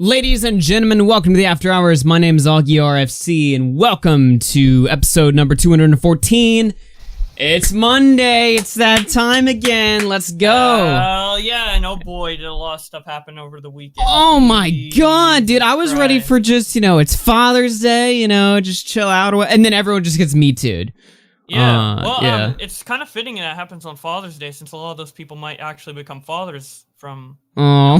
Ladies and gentlemen, welcome to the After Hours. My name is AugieRFC, and welcome to episode number 214. It's Monday. It's that time again. Let's go. Yeah, and oh boy, did a lot of stuff happen over the weekend. Oh my god, dude. I was ready for just, it's Father's Day, just chill out. And then everyone just gets Me Too'd. Yeah, it's kind of fitting that happens on Father's Day, since a lot of those people might actually become fathers from... Oh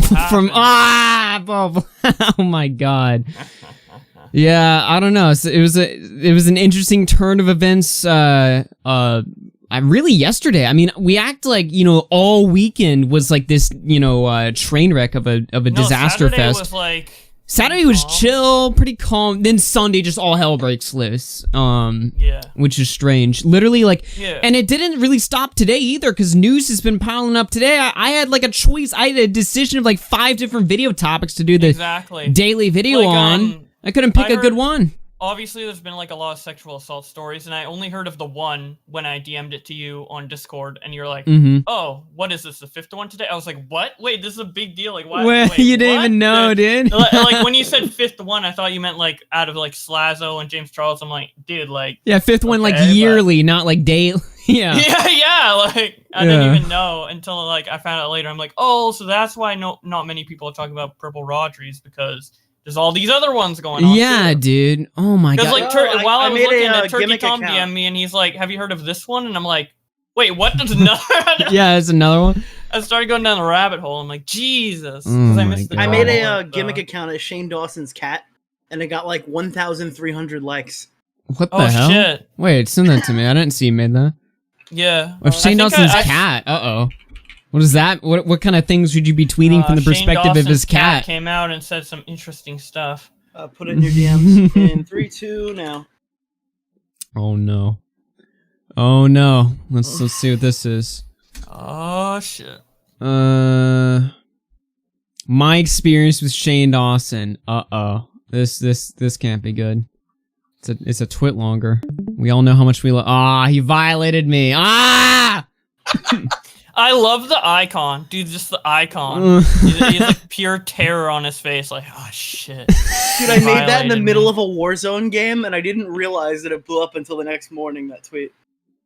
my god. Yeah, I don't know. So it was an interesting turn of events. Really yesterday. I mean, we act like all weekend was like this train wreck of a disaster fest. Saturday was chill, pretty calm. Then Sunday, just all hell breaks loose. Which is strange. Literally, and it didn't really stop today either, because news has been piling up today. I had a choice. I had a decision of 5 different video topics to do the daily video on. I couldn't pick a good one. Obviously, there's been a lot of sexual assault stories, and I only heard of the one when I DM'd it to you on Discord, and you're like, "Oh, what is this? The 5th one today?" I was like, "What? Wait, this is a big deal. Why?" Wait, you didn't even know, dude. When you said 5th one, I thought you meant out of Slazo and James Charles. I'm like, dude, yeah, 5th one yearly, not daily. Yeah. I didn't even know until I found out later. I'm like, oh, so that's why not many people are talking about Purple Rodriguez, because there's all these other ones going on. Yeah, too. Dude. Oh my god. Because while I was looking at Turkey Tom DM me, and he's like, "Have you heard of this one?" And I'm like, "Wait, what? There's another." Yeah, there's another one. I started going down the rabbit hole. I'm like, Jesus, because I missed the. I made a gimmick account as Shane Dawson's cat, and it got 1,300 likes. What the hell? Shit. Wait, send that to me. I didn't see you made that. Yeah. Shane Dawson's cat. What is that? What kind of things would you be tweeting from the perspective of his cat? Came out and said some interesting stuff. Put it in your DMs in 3, 2, now. Oh no. Oh no. Let's see what this is. Oh shit. My experience with Shane Dawson. This can't be good. It's a twit longer. We all know how much we love. He violated me. I love the icon, dude. Just the icon. He's pure terror on his face. Oh shit. Dude, I made that in the middle of a Warzone game, and I didn't realize that it blew up until the next morning. That tweet.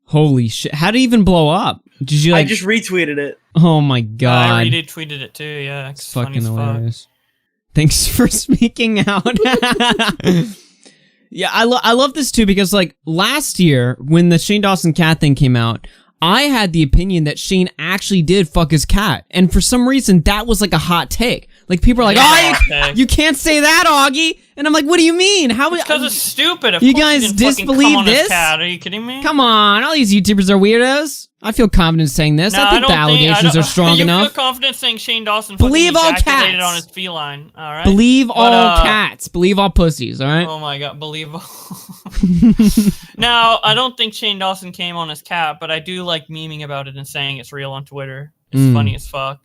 Holy shit! How did it even blow up? Did you? I just retweeted it. Oh my god! I retweeted it too. Yeah, it's fucking hilarious. Thanks for speaking out. Yeah, I love this too, because last year when the Shane Dawson cat thing came out, I had the opinion that Shane actually did fuck his cat, and for some reason that was a hot take. People are you can't say that, Augie, and I'm like, what do you mean? How? Because it's stupid. You guys disbelieve this? Are you kidding me? Come on, all these YouTubers are weirdos. I feel confident saying this. I think the allegations are strong enough. You feel confident saying Shane Dawson believe all cats on his feline, all right? Believe all cats. Believe all pussies, all right? Oh my god, believe all... Now, I don't think Shane Dawson came on his cat, but I do like memeing about it and saying it's real on Twitter. It's funny as fuck.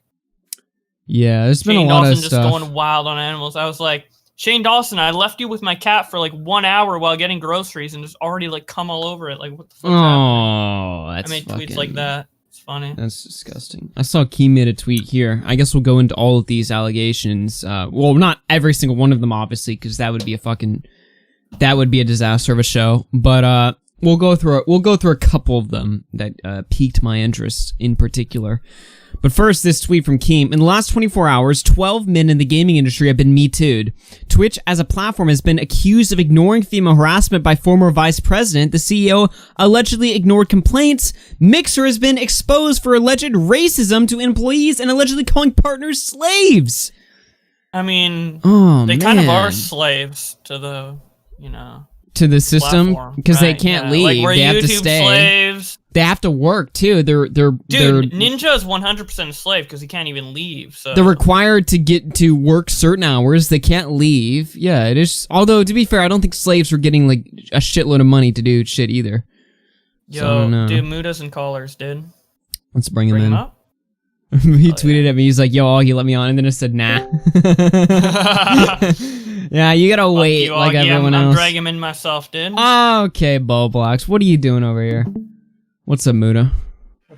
Yeah, there's been a lot of stuff. Shane Dawson just going wild on animals. I was like, Shane Dawson, I left you with my cat for 1 hour while getting groceries and just already come all over it. What the fuck's happening? That's I made tweets like that. It's funny. That's disgusting. I saw Key made a tweet here. I guess we'll go into all of these allegations. Well, not every single one of them, obviously, because that would be a disaster of a show. But we'll go through a couple of them that piqued my interest in particular. But first, this tweet from Keem. In the last 24 hours, 12 men in the gaming industry have been Me Too'd. Twitch, as a platform, has been accused of ignoring female harassment by former vice president. The CEO allegedly ignored complaints. Mixer has been exposed for alleged racism to employees and allegedly calling partners slaves. I mean, they kind of are slaves to the, to the system, because they can't leave. They have to stay. Slaves. They have to work too. Dude, Ninja is 100% a slave because he can't even leave. So they're required to get to work certain hours. They can't leave. Yeah, it is. Although to be fair, I don't think slaves were getting a shitload of money to do shit either. Yo, dude, Mutas and callers, dude. Let's bring him in. Up? He tweeted at me. He's like, "Yo, Augie, let me on," and then I said, "Nah." Yeah, you gotta wait like everyone else. I'm dragging him in myself, dude. Okay, Bowblax, what are you doing over here? What's up, Muta?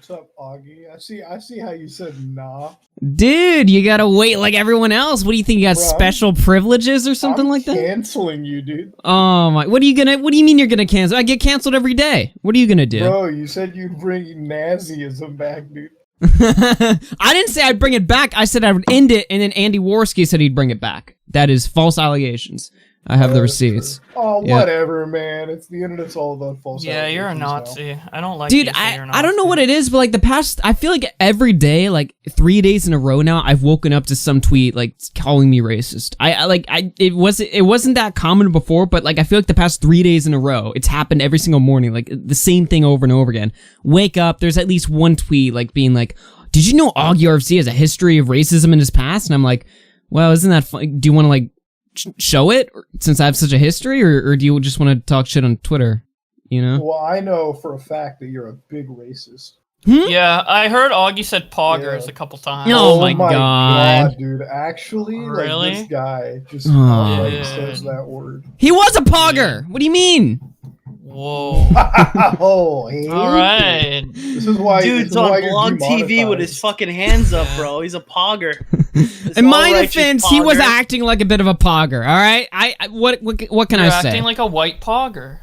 What's up, Augie? I see how you said nah. Dude, you gotta wait like everyone else. What do you think? You got special privileges or something like that? Canceling you, dude. Oh my! What do you mean you're gonna cancel? I get canceled every day. What are you gonna do? Bro, you said you'd bring Nazism back, dude. I didn't say I'd bring it back. I said I would end it, and then Andy Worski said he'd bring it back. That is false allegations. I have the receipts. Oh, whatever, man. It's the internet's all about false allegations. Yeah, you're a Nazi. Now. I don't like. Dude, I don't know what it is, but like the past, I feel like every day, like 3 days in a row now, I've woken up to some tweet like calling me racist. It wasn't that common before, but like I feel like the past 3 days in a row, it's happened every single morning, like the same thing over and over again. Wake up, there's at least one tweet like being like, "Did you know AugieRFC has a history of racism in his past?" And I'm like, well, isn't that fun? Do you want to like show it since I have such a history, or do you just want to talk shit on Twitter, you know? Well, I know for a fact that you're a big racist. Yeah, I heard Augie said poggers a couple times. Oh my god, dude! Actually, really? Like, this guy just says that word. He was a pogger. What do you mean? Whoa! All right. This is why dude's on Blog TV with his fucking hands up, bro. He's a pogger. In my defense, he was acting like a bit of a pogger. All right, what can I say? Acting like a white pogger.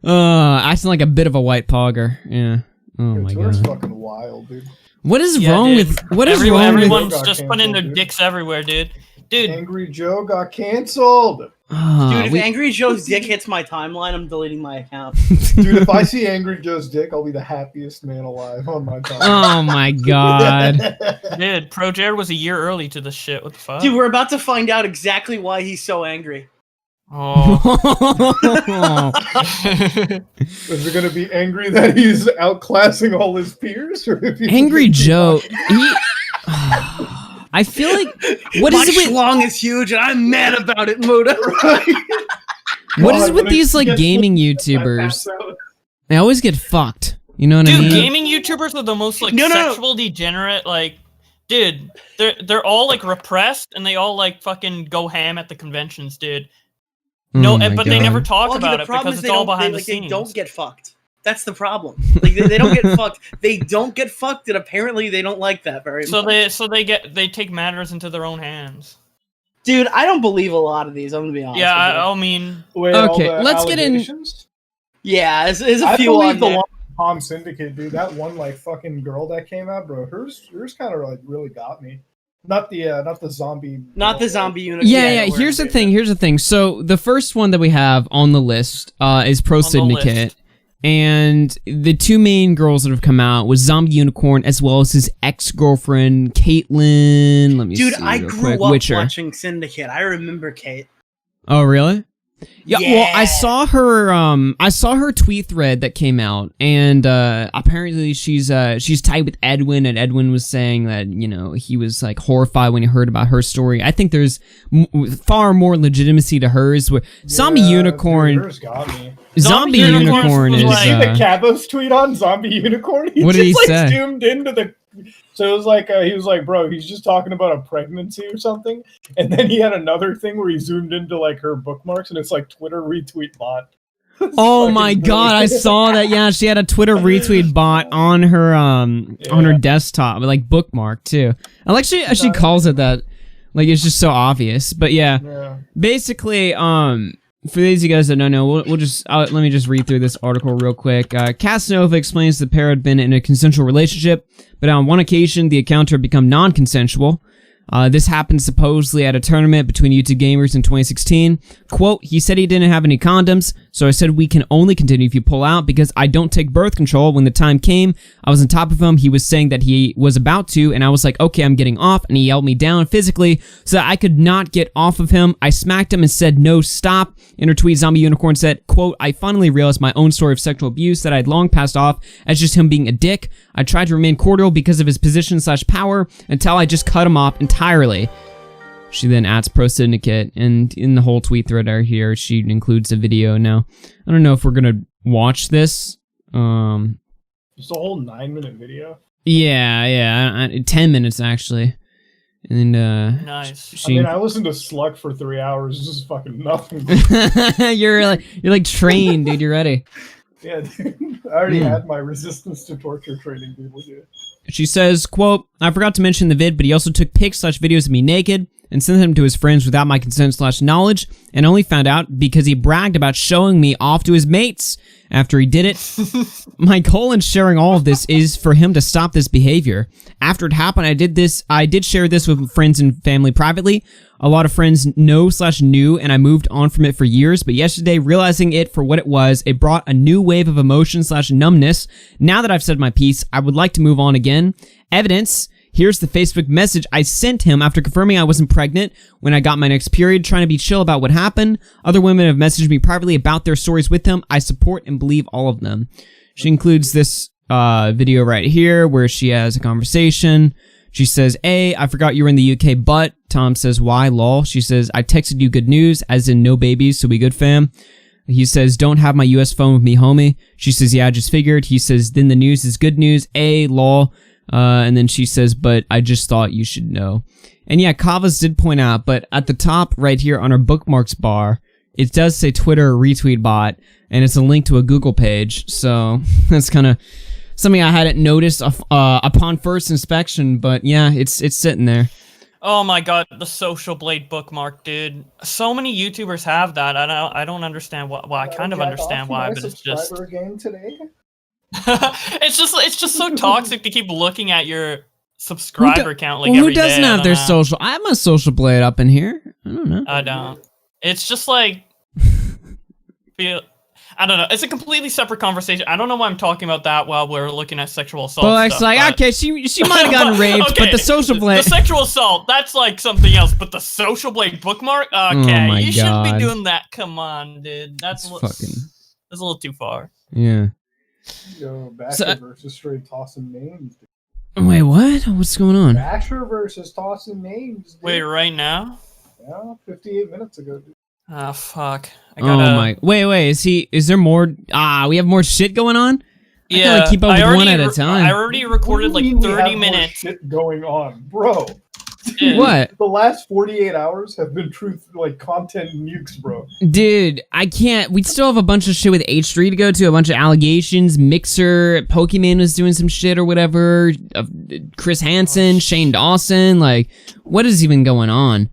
Acting like a bit of a white pogger. Yeah. Oh my god. Twitter's fucking wild, dude. What is wrong with? What is wrong with? Everyone's just putting their dicks everywhere, dude. Dude, Angry Joe got canceled. Dude, if Angry Joe's dick hits my timeline, I'm deleting my account. Dude, if I see Angry Joe's dick, I'll be the happiest man alive on my timeline. Oh my god. Dude, Pro Jared was a year early to this shit. What the fuck? Dude, we're about to find out exactly why he's so angry. Oh. Is it going to be angry that he's outclassing all his peers? Or if Angry Joe, I feel like my schlong is huge and I'm mad about it, Muta. What is it with these like gaming YouTubers? They always get fucked. You know what I mean? Dude, gaming YouTubers are the most like sexual degenerate. Like, dude, they're all like repressed and they all like fucking go ham at the conventions, dude. No, but they never talk about it because it's all behind the scenes. They don't get fucked. That's the problem. Like they don't get fucked. They don't get fucked, and apparently they don't like that very much. So they take matters into their own hands. Dude, I don't believe a lot of these. I'm gonna be honest. Yeah, I mean, okay, let's get in. Yeah, there's a I few believe on the there. one Tom Syndicate, dude. That one like fucking girl that came out, bro. Hers kind of like really got me. Not the zombie. Not the ZombiUnicorn. Yeah. Here's the thing. So the first one that we have on the list is Pro Syndicate. And the two main girls that have come out was ZombiUnicorn as well as his ex-girlfriend, Caitlyn. Let me see. Dude, I grew up watching Syndicate. I remember Kate. Oh, really? Yeah, well, I saw her tweet thread that came out, and apparently she's tied with Edwin, and Edwin was saying that, you know, he was like horrified when he heard about her story. I think there's far more legitimacy to hers. Where ZombiUnicorn, hers got me. ZombiUnicorn is. Did you see the Cabos tweet on ZombiUnicorn? What did he say? Zoomed into the. So it was like he was like, bro, he's just talking about a pregnancy or something, and then he had another thing where he zoomed into like her bookmarks, and it's like Twitter retweet bot. Oh my god, I saw that. Yeah, she had a Twitter retweet bot on her on her desktop, like bookmark too. I like she calls it that. Like it's just so obvious. But yeah. Basically, for those of you guys that don't know, we'll just let me just read through this article real quick. Casanova explains the pair had been in a consensual relationship, but on one occasion the encounter had become non-consensual. This happened supposedly at a tournament between YouTube gamers in 2016. Quote, he said he didn't have any condoms, so I said we can only continue if you pull out because I don't take birth control. When the time came, I was on top of him. He was saying that he was about to, and I was like, okay, I'm getting off, and he held me down physically so that I could not get off of him. I smacked him and said, no, stop. In her tweet, ZombiUnicorn said, quote, I finally realized my own story of sexual abuse that I'd long passed off as just him being a dick. I tried to remain cordial because of his position/power until I just cut him off entirely. She then adds Pro Syndicate, and in the whole tweet thread I here, she includes a video. Now, I don't know if we're gonna watch this. Just a whole 9-minute video. Yeah, 10 minutes actually. And nice. I listened to Slug for 3 hours. This is fucking nothing. you're like trained, dude. You're ready. Yeah, dude. I already had my resistance to torture training people do. She says, quote, I forgot to mention the vid, but he also took pics/videos of me naked and sent them to his friends without my consent/knowledge, and only found out because he bragged about showing me off to his mates after he did it. My goal in sharing all of this is for him to stop this behavior. After it happened, I did share this with friends and family privately. A lot of friends know/knew, and I moved on from it for years, but yesterday, realizing it for what it was, it brought a new wave of emotion/numbness. Now that I've said my piece, I would like to move on again. Evidence. Here's the Facebook message I sent him after confirming I wasn't pregnant when I got my next period, trying to be chill about what happened. Other women have messaged me privately about their stories with him. I support and believe all of them. She includes this video right here where she has a conversation. She says, I forgot you were in the UK, but Tom says, why, lol. She says, I texted you good news, as in no babies, so we good, fam. He says, don't have my US phone with me, homie. She says, yeah, I just figured. He says, then the news is good news, lol. And then she says, but I just thought you should know. And yeah, Kavas did point out, but at the top right here on our bookmarks bar, it does say Twitter retweet bot, and it's a link to a Google page. So that's kind of something I hadn't noticed upon first inspection, but yeah, it's sitting there. Oh my god, the Social Blade bookmark, dude. So many YouTubers have that. I don't understand why. Well, I kind of understand why, but it's just game today. it's just so toxic to keep looking at your subscriber count like every day. Who doesn't have their social? I have my Social Blade up in here. I don't know. I don't. It's just like I don't know. It's a completely separate conversation. I don't know why I'm talking about that while we're looking at sexual assault. But it's like, okay, she might have gotten raped, okay, but the Social Blade, the sexual assault, that's like something else. But the Social Blade bookmark, okay, you shouldn't be doing that. Come on, dude. That's a little too far. Yeah. Yo, Basher versus straight tossing names. Wait, what? What's going on? Basher versus tossing names. Dude. Wait, right now? Yeah, 58 minutes ago, dude. Ah, fuck. Oh my! Wait. Is there more? We have more shit going on. Yeah, I can only keep up with one at a time. I already recorded like 30 minutes. Shit going on, bro. Dude, what? The last 48 hours have been content nukes, bro. Dude, I can't. We still have a bunch of shit with H3 to go to. A bunch of allegations. Mixer, Pokemon was doing some shit or whatever. Chris Hansen, Shane Dawson. Like, what is even going on?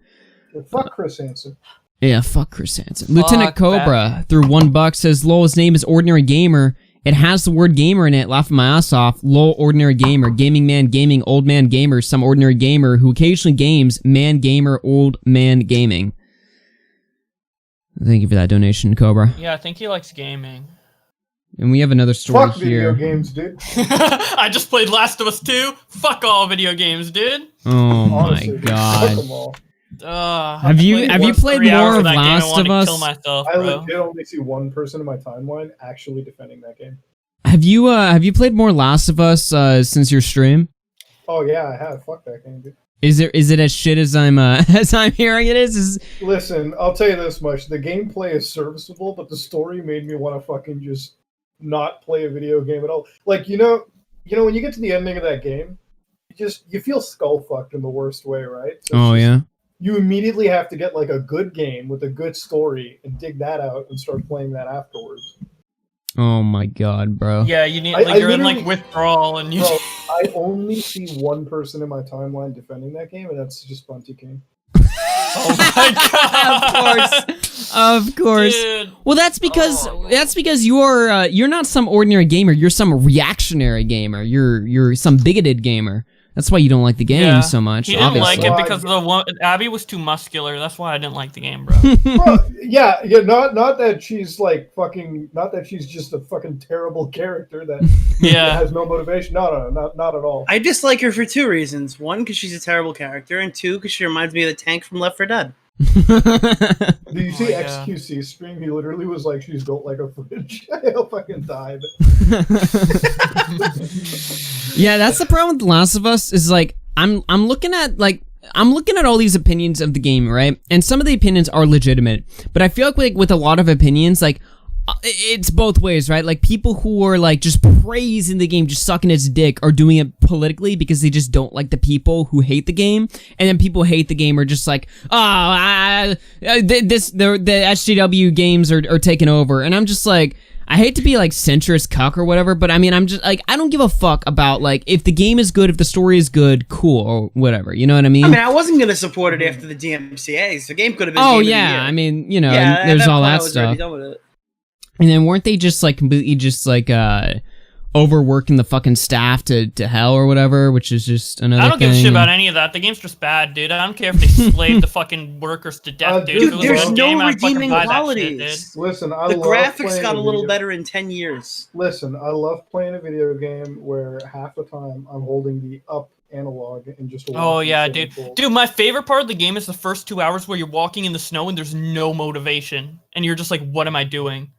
Well, fuck Chris Hansen. Yeah, fuck Chris Hansen. Lieutenant Cobra through $1 says, lol, his name is Ordinary Gamer. It has the word gamer in it, laughing my ass off. Lol, Ordinary Gamer. Gaming man, gaming, old man gamer, some ordinary gamer who occasionally games, man gamer, old man gaming. Thank you for that donation, Cobra. Yeah, I think he likes gaming. And we have another story Fuck here. Video games, dude. I just played Last of Us 2. Fuck all video games, dude. Oh Honestly, my dude, god. fuck them all. Have you played more of Last of Us? I legit only see one person in my timeline actually defending that game. Have you played more Last of Us since your stream? Oh yeah, I have. Fuck that game, dude. Is it as shit as I'm hearing it is? Listen, I'll tell you this much: the gameplay is serviceable, but the story made me want to fucking just not play a video game at all. Like you know when you get to the ending of that game, you feel skull fucked in the worst way, right? So yeah. You immediately have to get like a good game with a good story and dig that out and start playing that afterwards. Oh my god, bro. Yeah, you need you're in like withdrawal and you. Bro, I only see one person in my timeline defending that game, and that's just Bunty King. Oh my god! Of course. Dude. Well, that's because you're not some ordinary gamer. You're some reactionary gamer. You're some bigoted gamer. That's why you don't like the game so much. He didn't obviously. like it because Abby was too muscular. That's why I didn't like the game, bro. Bro, yeah. Not that she's like fucking. Not that she's just a fucking terrible character that has no motivation. No, not at all. I dislike her for two reasons. One, because she's a terrible character, and two, because she reminds me of the tank from Left 4 Dead. Did you see XQC stream? He literally was like, "She's built like a fridge." He'll fucking died. Yeah, that's the problem with The Last of Us. Is like I'm looking at all these opinions of the game, right? And some of the opinions are legitimate, but I feel like with a lot of opinions, like it's both ways, right? Like people who are like just praising the game, just sucking its dick, are doing it politically because they just don't like the people who hate the game, and then people who hate the game are just like, the SJW games are taking over, and I'm just like, I hate to be like centrist cuck or whatever, but I mean, I'm just like, I don't give a fuck about like if the game is good, if the story is good, cool or whatever. You know what I mean? I mean, I wasn't gonna support it after the DMCA's. The game could have been. Oh game yeah, of the year. I mean, you know, and there's all that stuff. And then weren't they just like completely just like overworking the fucking staff to hell or whatever, which is just another thing. I don't give a shit about any of that. The game's just bad, dude. I don't care if they slave the fucking workers to death, dude. Dude, there's no redeeming qualities. Listen, the graphics got a little better in 10 years. Listen, I love playing a video game where half the time I'm holding the up analog and just. Oh yeah, dude. Dude, my favorite part of the game is the first 2 hours where you're walking in the snow and there's no motivation, and you're just like, "What am I doing?"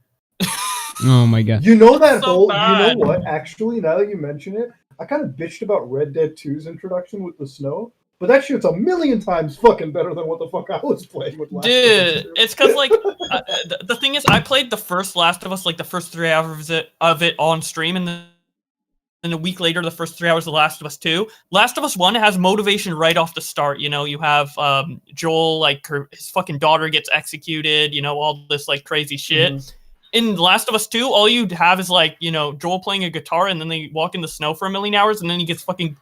Oh my god! You know that whole. You know what? Actually, now that you mention it, I kind of bitched about Red Dead 2's introduction with the snow, but that shit's a million times fucking better than what the fuck I was playing with. Dude, it's because like the thing is, I played the first Last of Us, like the first 3 hours of it on stream, and then a week later, the first 3 hours of Last of Us 2. Last of Us 1 has motivation right off the start. You know, you have Joel, like his fucking daughter gets executed. You know, all this like crazy shit. Mm-hmm. In Last of Us 2, all you have is like, you know, Joel playing a guitar, and then they walk in the snow for a million hours, and then he gets fucking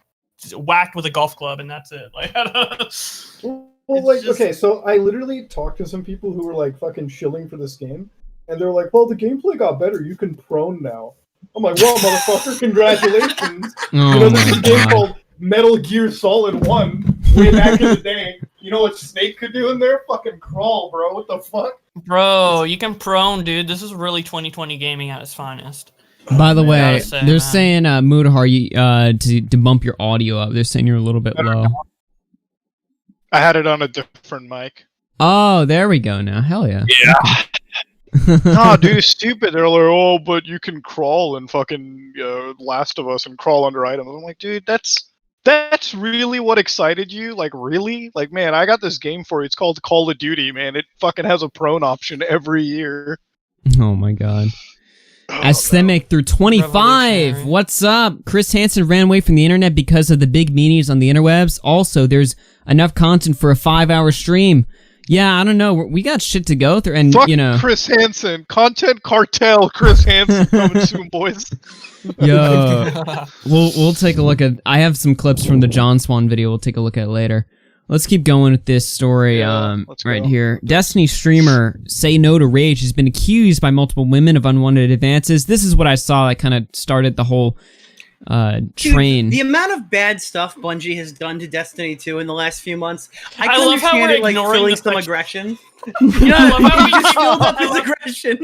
whacked with a golf club, and that's it. Like, well, like, okay, so I literally talked to some people who were like fucking shilling for this game, and they're like, "Well, the gameplay got better. You can prone now." I'm like, "Well, motherfucker, congratulations! Oh, you know, this is a game called Metal Gear Solid 1 way back in the day. You know what Snake could do in there? Fucking crawl, bro. What the fuck?" Bro, you can prone, dude. This is really 2020 gaming at its finest. By the way, they're saying, Mutahar, to bump your audio up. They're saying you're a little bit low. I had it on a different mic. Oh, there we go now. Hell yeah. Yeah. No, dude, it's stupid. They're like, "Oh, but you can crawl in fucking Last of Us and crawl under items." I'm like, dude, that's really what excited you? Like, really? Like, man, I got this game for you. It's called Call of Duty, man. It fucking has a prone option every year. Oh my god. Asthemic through 25. What's up? Chris Hansen ran away from the internet because of the big meanies on the interwebs. Also, there's enough content for a 5-hour stream. Yeah, I don't know. We got shit to go through, and fuck, you know, Chris Hansen, content cartel. Chris Hansen coming soon, boys. Yo, we'll take a look at. I have some clips from the John Swan video. We'll take a look at later. Let's keep going with this story. Right here, Destiny streamer SayNoToRage has been accused by multiple women of unwanted advances. This is what I saw that kind of started the whole train. Dude, the amount of bad stuff Bungie has done to Destiny 2 in the last few months, I love can how we're understand it like ignoring feeling the some sex- aggression. Yeah, I love how we keep Build up his aggression.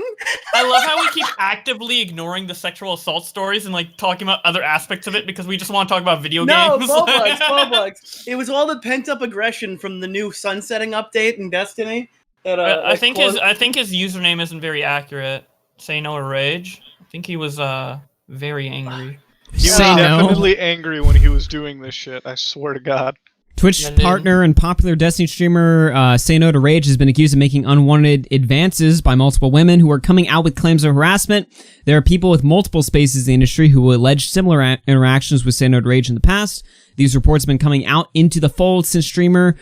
I love how we keep actively ignoring the sexual assault stories and like talking about other aspects of it because we just want to talk about video games. Bowblax. It was all the pent up aggression from the new sunsetting update in Destiny. That I think his username isn't very accurate. SayNoToRage. I think he was very angry. He was definitely angry when he was doing this shit. I swear to God. Twitch partner and popular Destiny streamer SayNoToRage has been accused of making unwanted advances by multiple women who are coming out with claims of harassment. There are people with multiple spaces in the industry who allege similar interactions with SayNoToRage in the past. These reports have been coming out into the fold since streamer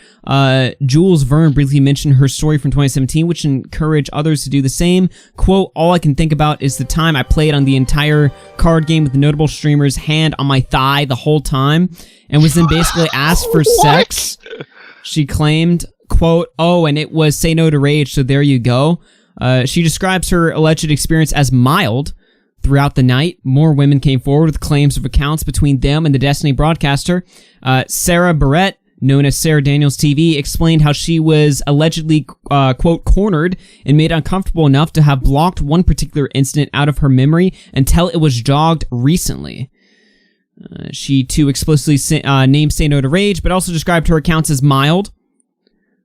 Jules Verne briefly mentioned her story from 2017, which encouraged others to do the same. Quote, "All I can think about is the time I played on the entire card game with the notable streamer's hand on my thigh the whole time and was then basically asked for sex." She claimed, quote, "Oh, and it was SayNoToRage, so there you go." She describes her alleged experience as mild. Throughout the night, more women came forward with claims of accounts between them and the Destiny broadcaster. Sarah Barrett, known as Sarah Daniels TV, explained how she was allegedly, quote, cornered and made uncomfortable enough to have blocked one particular incident out of her memory until it was jogged recently. She, too, explicitly named SayNoToRage, but also described her accounts as mild.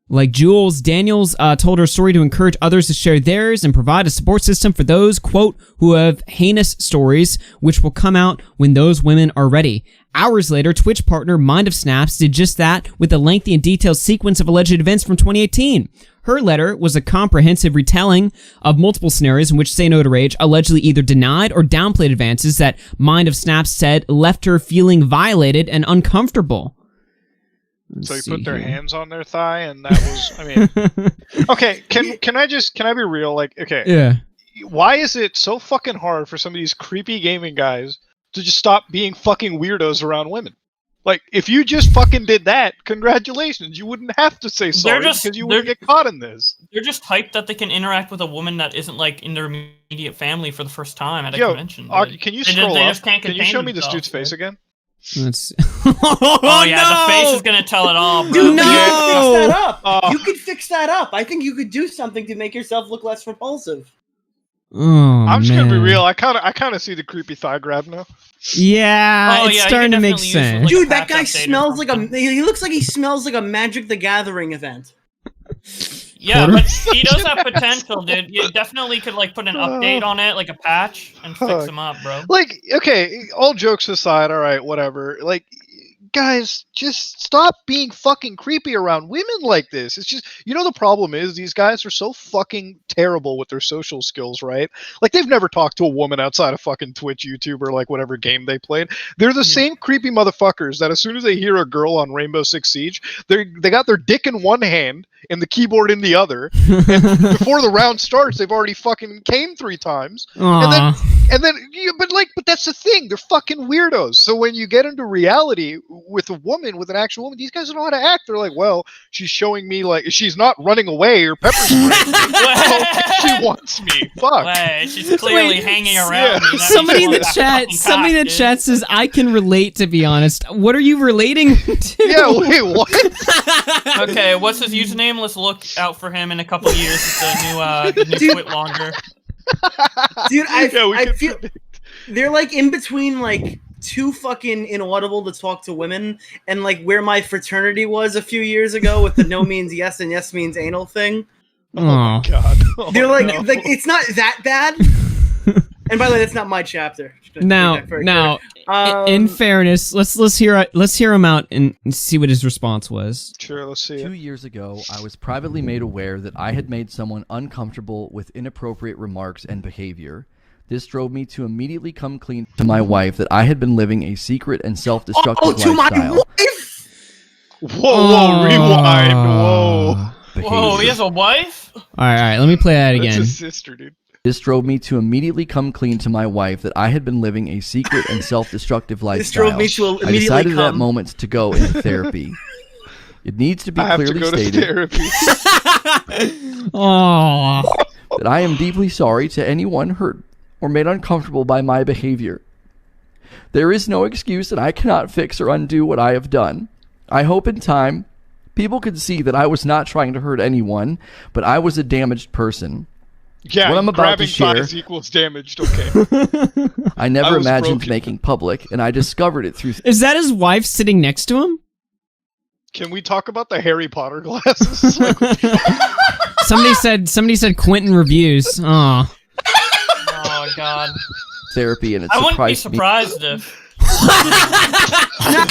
Like Jules, Daniels told her story to encourage others to share theirs and provide a support system for those, quote, who have heinous stories, which will come out when those women are ready. Hours later, Twitch partner Mind of Snaps did just that with a lengthy and detailed sequence of alleged events from 2018. Her letter was a comprehensive retelling of multiple scenarios in which SayNoToRage allegedly either denied or downplayed advances that Mind of Snaps said left her feeling violated and uncomfortable. So you put their hands on their thigh, and that was, I mean, okay. Can I be real? Like, okay, yeah. why is it so fucking hard for some of these creepy gaming guys to just stop being fucking weirdos around women? Like, if you just fucking did that, congratulations. You wouldn't have to say sorry because you wouldn't get caught in this. They're just hyped that they can interact with a woman that isn't, like, in their immediate family for the first time at a convention. Can you scroll up? Can you show me this dude's face again? Let's... oh, yeah, the face is gonna tell it all, bro. Dude, no! You can fix that up. You could fix that up. I think you could do something to make yourself look less repulsive. Oh, I'm just gonna be real. I kind of see the creepy thigh grab now. Yeah, it's starting to make sense. Like, dude, that guy smells like a. He looks like he smells like a Magic the Gathering event. Yeah, but he does have potential, dude. You definitely could like put an update on it, like a patch, and fix him up, bro. Like, okay, all jokes aside, all right, whatever. Like, guys, just stop being fucking creepy around women like this. It's just, you know, the problem is these guys are so fucking terrible with their social skills, right? Like, they've never talked to a woman outside of fucking Twitch, YouTube, or like whatever game they played. They're the same creepy motherfuckers that as soon as they hear a girl on Rainbow Six Siege, they got their dick in one hand and the keyboard in the other. And before the round starts, they've already fucking came 3 times. And then, but that's the thing. They're fucking weirdos. So when you get into reality with a woman, with an actual woman, these guys don't know how to act. They're like, well, she's showing me like she's not running away or pepper spraying. She wants me. Fuck. Wait, she's clearly hanging around. Yeah. Somebody in the chat says, I can relate, to be honest. What are you relating to? Yeah, wait, what? Okay, what's his username? Let's look out for him in a couple of years. It's the new Twit longer. Dude, I feel they're like in between like too fucking inaudible to talk to women and like where my fraternity was a few years ago with the no means yes and yes means anal thing. Oh my god. They're like it's not that bad. And by the way, that's not my chapter. Now, in fairness, let's hear him out and see what his response was. Sure, let's see. 2 years ago, I was privately made aware that I had made someone uncomfortable with inappropriate remarks and behavior. This drove me to immediately come clean to my wife that I had been living a secret and self-destructive lifestyle. My wife? Whoa, rewind. Whoa. Whoa, he has a wife? All right, let me play that again. That's his sister, dude. This drove me to immediately come clean to my wife that I had been living a secret and self-destructive lifestyle. This drove me to immediately I decided at that moment to go into therapy. It needs to be clearly stated that I am deeply sorry to anyone hurt or made uncomfortable by my behavior. There is no excuse that I cannot fix or undo what I have done. I hope in time people can see that I was not trying to hurt anyone, but I was a damaged person. Yeah, what I'm about to share thighs equals damaged, okay. I never imagined making public, and I discovered it through... Is that his wife sitting next to him? Can we talk about the Harry Potter glasses? Somebody said Quentin reviews. Aw. Oh, God. Therapy, and it I wouldn't be surprised surprised if...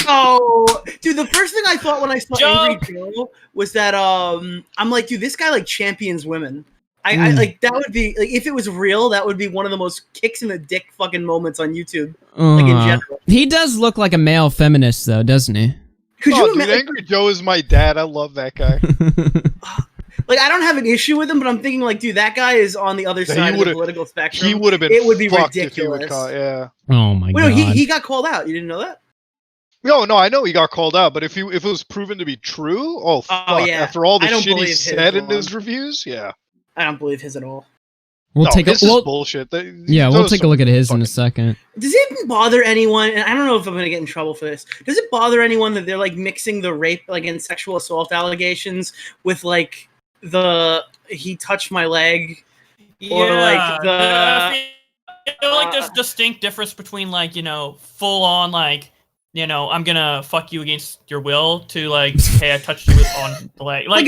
No, dude. The first thing I thought when I saw Angry Joe was that I'm like, dude, this guy like champions women. I like that would be like if it was real, that would be one of the most kicks in the dick fucking moments on YouTube. Like in general. He does look like a male feminist, though, doesn't he? Could you imagine? Angry Joe is my dad. I love that guy. Like, I don't have an issue with him, but I'm thinking, like, dude, that guy is on the other side of the political spectrum. He would have been. It would be fucked ridiculous. If he would yeah. Oh my god. No, he got called out. You didn't know that? No, I know he got called out, but if it was proven to be true, fuck. Yeah. After all the shit he said in his reviews, yeah. I don't believe his at all. We'll take is bullshit. We'll take a look at his in a second. Does it bother anyone? And I don't know if I'm going to get in trouble for this. Does it bother anyone that they're like mixing the rape, like, and sexual assault allegations with like he touched my leg, or like I feel like there's a distinct difference between like, you know, full on like, you know, I'm gonna fuck you against your will to like, hey, I touched you on the leg. Like,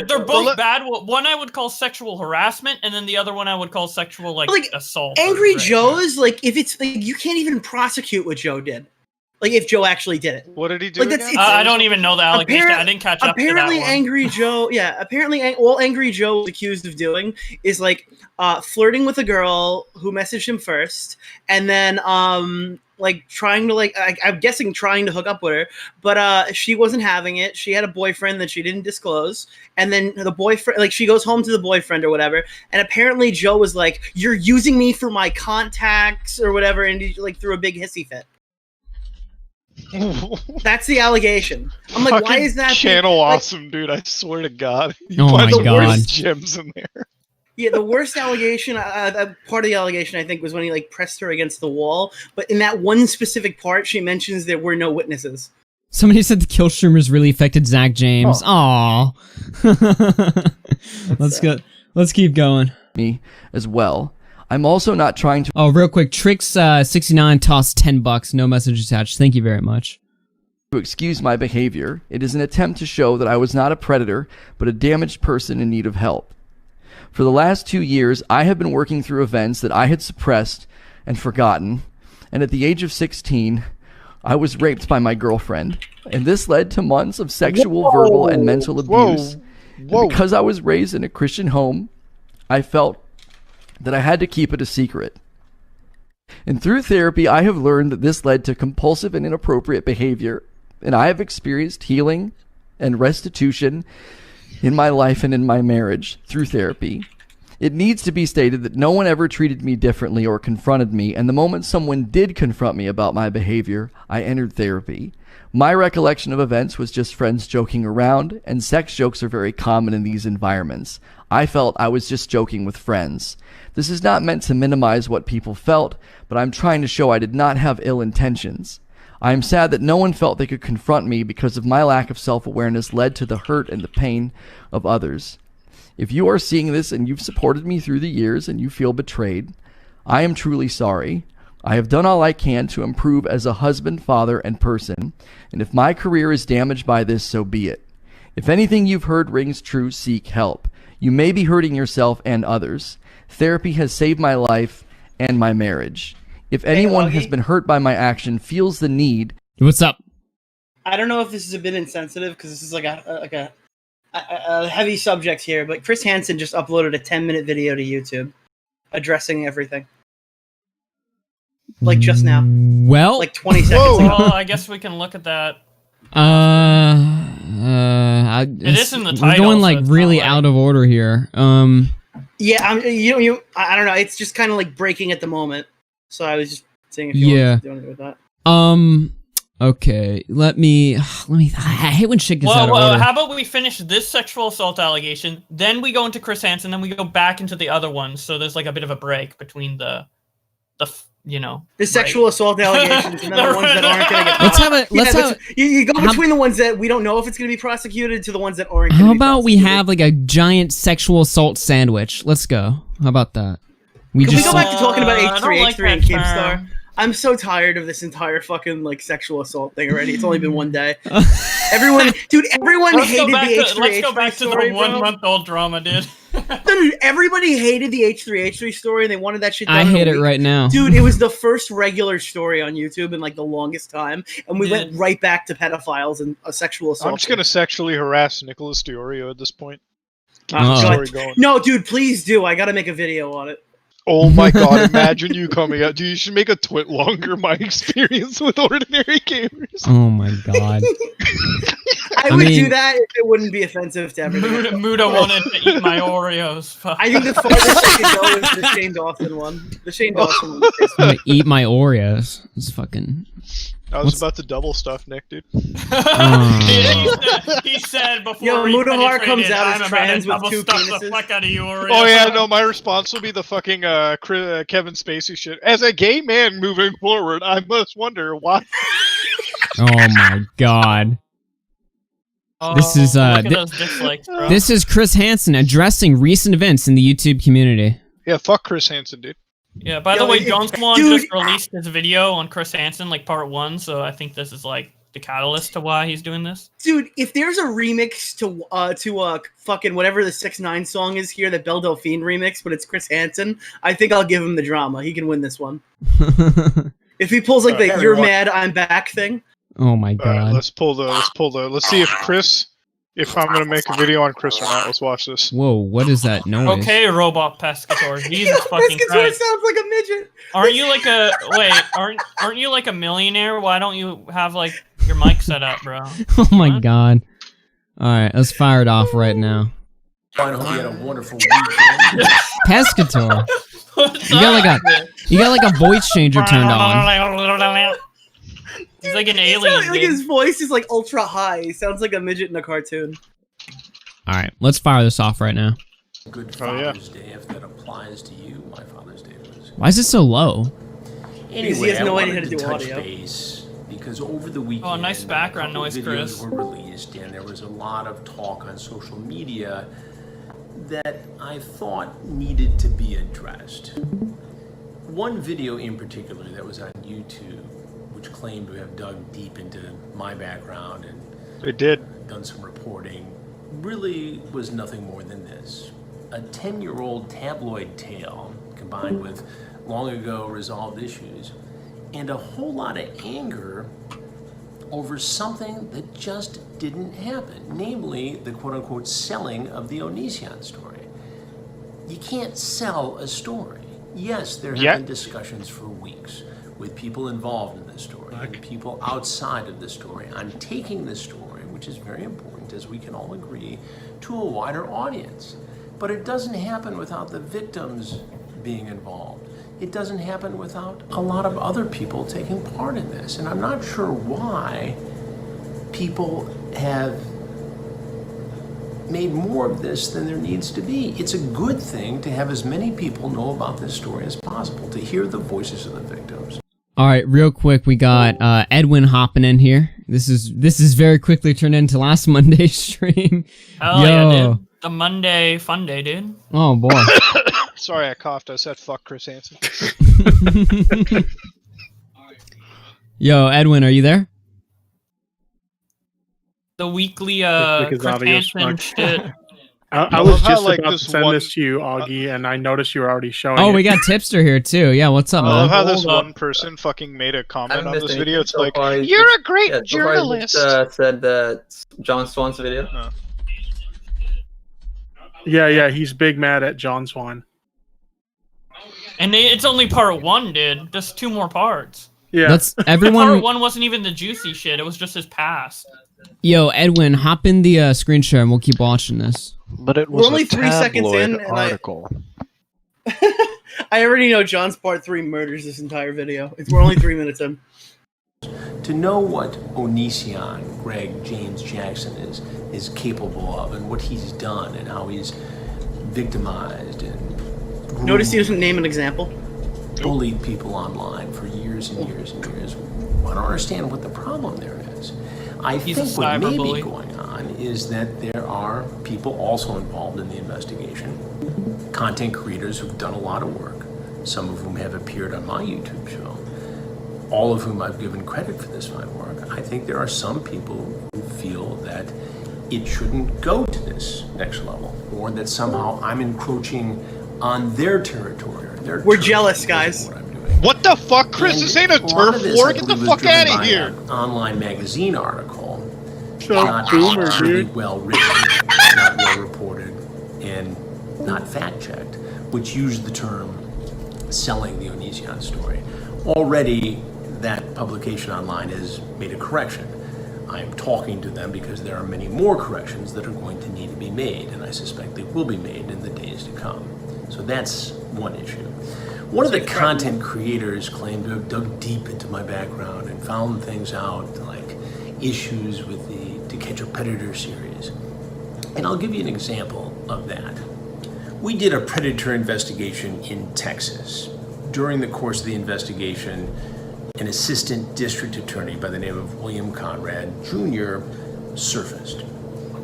they're both bad. One I would call sexual harassment, and then the other one I would call sexual like assault. Angry Joe's like, if it's like, you can't even prosecute what Joe did. Like, if Joe actually did it. What did he do? Like, I don't even know the allegation. I didn't catch up to that one. Apparently, Angry Joe, all Angry Joe was accused of doing is, like, flirting with a girl who messaged him first, and then, like trying to like I'm guessing trying to hook up with her, but she wasn't having it. She had a boyfriend that she didn't disclose, and then the boyfriend, like, she goes home to the boyfriend or whatever, and apparently Joe was like, "You're using me for my contacts or whatever," and he like threw a big hissy fit. That's the allegation. I'm like, why is that channel awesome, dude? I swear to God. Oh my God. Gems in there. Yeah, the worst allegation, part of the allegation, I think, was when he like pressed her against the wall. But in that one specific part, she mentions there were no witnesses. Somebody said the kill streamers really affected Zach James. Aw. Let's keep going. Me as well. I'm also not trying to. Oh, real quick, Trix69 tossed $10. No message attached. Thank you very much. To excuse my behavior. It is an attempt to show that I was not a predator, but a damaged person in need of help. For the last 2 years, I have been working through events that I had suppressed and forgotten, and at the age of 16, I was raped by my girlfriend, and this led to months of sexual, verbal, and mental abuse. And because I was raised in a Christian home, I felt that I had to keep it a secret. And through therapy, I have learned that this led to compulsive and inappropriate behavior, and I have experienced healing and restitution in my life and in my marriage through therapy. It needs to be stated that no one ever treated me differently or confronted me, and the moment someone did confront me about my behavior, I entered therapy. My recollection of events was just friends joking around, and sex jokes are very common in these environments. I felt I was just joking with friends. This is not meant to minimize what people felt, but I'm trying to show I did not have ill intentions. I am sad that no one felt they could confront me because of my lack of self-awareness led to the hurt and the pain of others. If you are seeing this and you've supported me through the years and you feel betrayed, I am truly sorry. I have done all I can to improve as a husband, father, and person, and if my career is damaged by this, so be it. If anything you've heard rings true, seek help. You may be hurting yourself and others. Therapy has saved my life and my marriage. If anyone has been hurt by my action, feels the need... What's up? I don't know if this is a bit insensitive, because this is like a heavy subject here, but Chris Hansen just uploaded a 10-minute video to YouTube addressing everything. Like just now. Well... Like 20 seconds ago. Well, I guess we can look at that. It is in the title. We're going like so really out of order here. Yeah, I don't know. It's just kind of like breaking at the moment. So I was just saying if you want to do anything with that. Okay. Let me. I hate when shit gets out of order. How about we finish this sexual assault allegation, then we go into Chris Hansen, then we go back into the other ones. So there's like a bit of a break between the sexual assault allegations and then the ones that aren't going to get. Let's have. You go between the ones that we don't know if it's going to be prosecuted to the ones that aren't. How about we have like a giant sexual assault sandwich? Let's go. How about that? Can we go back to talking about H3H3 and Keemstar? I'm so tired of this entire fucking like sexual assault thing already. It's only been one day. Everyone hated the H3H3 story. Let's go back to the 1 month-old drama, dude. Dude, everybody hated the H3H3 story and they wanted that shit done. I hate it right now. Dude, it was the first regular story on YouTube in like the longest time, and we went right back to pedophiles and sexual assault. I'm just gonna sexually harass Nicholas Diorio at this point. No, dude, please do. I gotta make a video on it. Oh my god, imagine you coming out. Dude, you should make a twit longer my experience with ordinary gamers. Oh my god. I would do that if it wouldn't be offensive to everybody. Muda wanted to eat my Oreos. I think the farthest I could go is the Shane Dawson one. The Shane Dawson one. I'm gonna eat my Oreos. It's fucking... I was about to double stuff Nick, dude. He said before Mutahar comes out as trans with 2 penises. The fuck out of you, Oreo. Oh yeah, no, my response will be the fucking Kevin Spacey shit. As a gay man moving forward, I must wonder why. Oh my god. This is this is Chris Hansen addressing recent events in the YouTube community. Yeah, fuck Chris Hansen, dude. Yeah, by the way, John Swan just released his video on Chris Hansen, like part 1, so I think this is like the catalyst to why he's doing this. Dude, if there's a remix to fucking whatever the 6ix9ine song is here, that Belle Delphine remix, but it's Chris Hansen, I think I'll give him the drama. He can win this one. If he pulls like the "You're mad, I'm back" thing. Oh my god. Let's see if Chris if I'm gonna make a video on Chris or not. Let's watch this. Whoa, what is that noise? Okay, robot pescator. Jesus fucking Pescator Christ. sounds like a midget. Aren't you like a aren't you like a millionaire? Why don't you have like your mic set up, bro? Oh my god. Alright, let's fire it off right now. I hope you had a wonderful weekend. Pescator. You got like a voice changer turned on. He's like an alien. Like his voice is like ultra high. He sounds like a midget in a cartoon. Alright, let's fire this off right now. Good Father's Day, if that applies to you. My Father's Day was. Why is it so low? Because he has no idea how to do audio. Because over the weekend, oh, nice background noise, videos Chris. were released, and there was a lot of talk on social media that I thought needed to be addressed. One video in particular that was on YouTube, which claimed to have dug deep into my background and It did. done some reporting, really was nothing more than this. A 10-year-old tabloid tale combined with long ago resolved issues and a whole lot of anger over something that just didn't happen, namely the quote-unquote selling of the Onision story. You can't sell a story. Yes, there have been discussions for weeks with people involved in this story and people outside of the story. I'm taking this story, which is very important, as we can all agree, to a wider audience. But it doesn't happen without the victims being involved. It doesn't happen without a lot of other people taking part in this. And I'm not sure why people have made more of this than there needs to be. It's a good thing to have as many people know about this story as possible, to hear the voices of the victims. All right, real quick, we got Edwin hopping in here. This is very quickly turned into last Monday's stream. Oh yeah, dude. The Monday fun day, dude. Oh boy. Sorry, I coughed. I said fuck Chris Hansen. Yo, Edwin, are you there? The weekly Chris Hansen shit. I was just about to send this to you, Augie, and I noticed you were already showing it. Oh, we got Tipster here too. Yeah, what's up, I man? love how this one person fucking made a comment on this video. It's like, you're a great journalist. Said that John Swan's video. Oh. Yeah, he's big mad at John Swan. And it's only part one, dude. Just 2 more parts. Yeah. Let's everyone. Part 1 wasn't even the juicy shit. It was just his past. Yo, Edwin, hop in the screen share and we'll keep watching this. But it was We're only 3 seconds in, and article. I already know John's part 3 murders this entire video. We're only 3 minutes in. To know what Onision, Greg James Jackson is capable of, and what he's done, and how he's victimized and Notice he doesn't name an example. Bullied people online for years and years and years. I don't understand what the problem there is. I think what may be going on is that there are people also involved in the investigation, content creators who've done a lot of work, some of whom have appeared on my YouTube show, all of whom I've given credit for this fine work. I think there are some people who feel that it shouldn't go to this next level, or that somehow I'm encroaching on their territory. We're jealous, guys. What the fuck, Chris? This ain't a turf war. Get the fuck out of here. An online magazine article, Not boomer, really dude. well written, not well reported, and not fact checked, which used the term selling the Onision story. Already, that publication online has made a correction. I am talking to them because there are many more corrections that are going to need to be made, and I suspect they will be made in the days to come. So that's one issue. One of the content creators claimed to have dug deep into my background and found things out, like issues with the To Catch a Predator series. And I'll give you an example of that. We did a predator investigation in Texas. During the course of the investigation, an assistant district attorney by the name of William Conrad Jr. surfaced.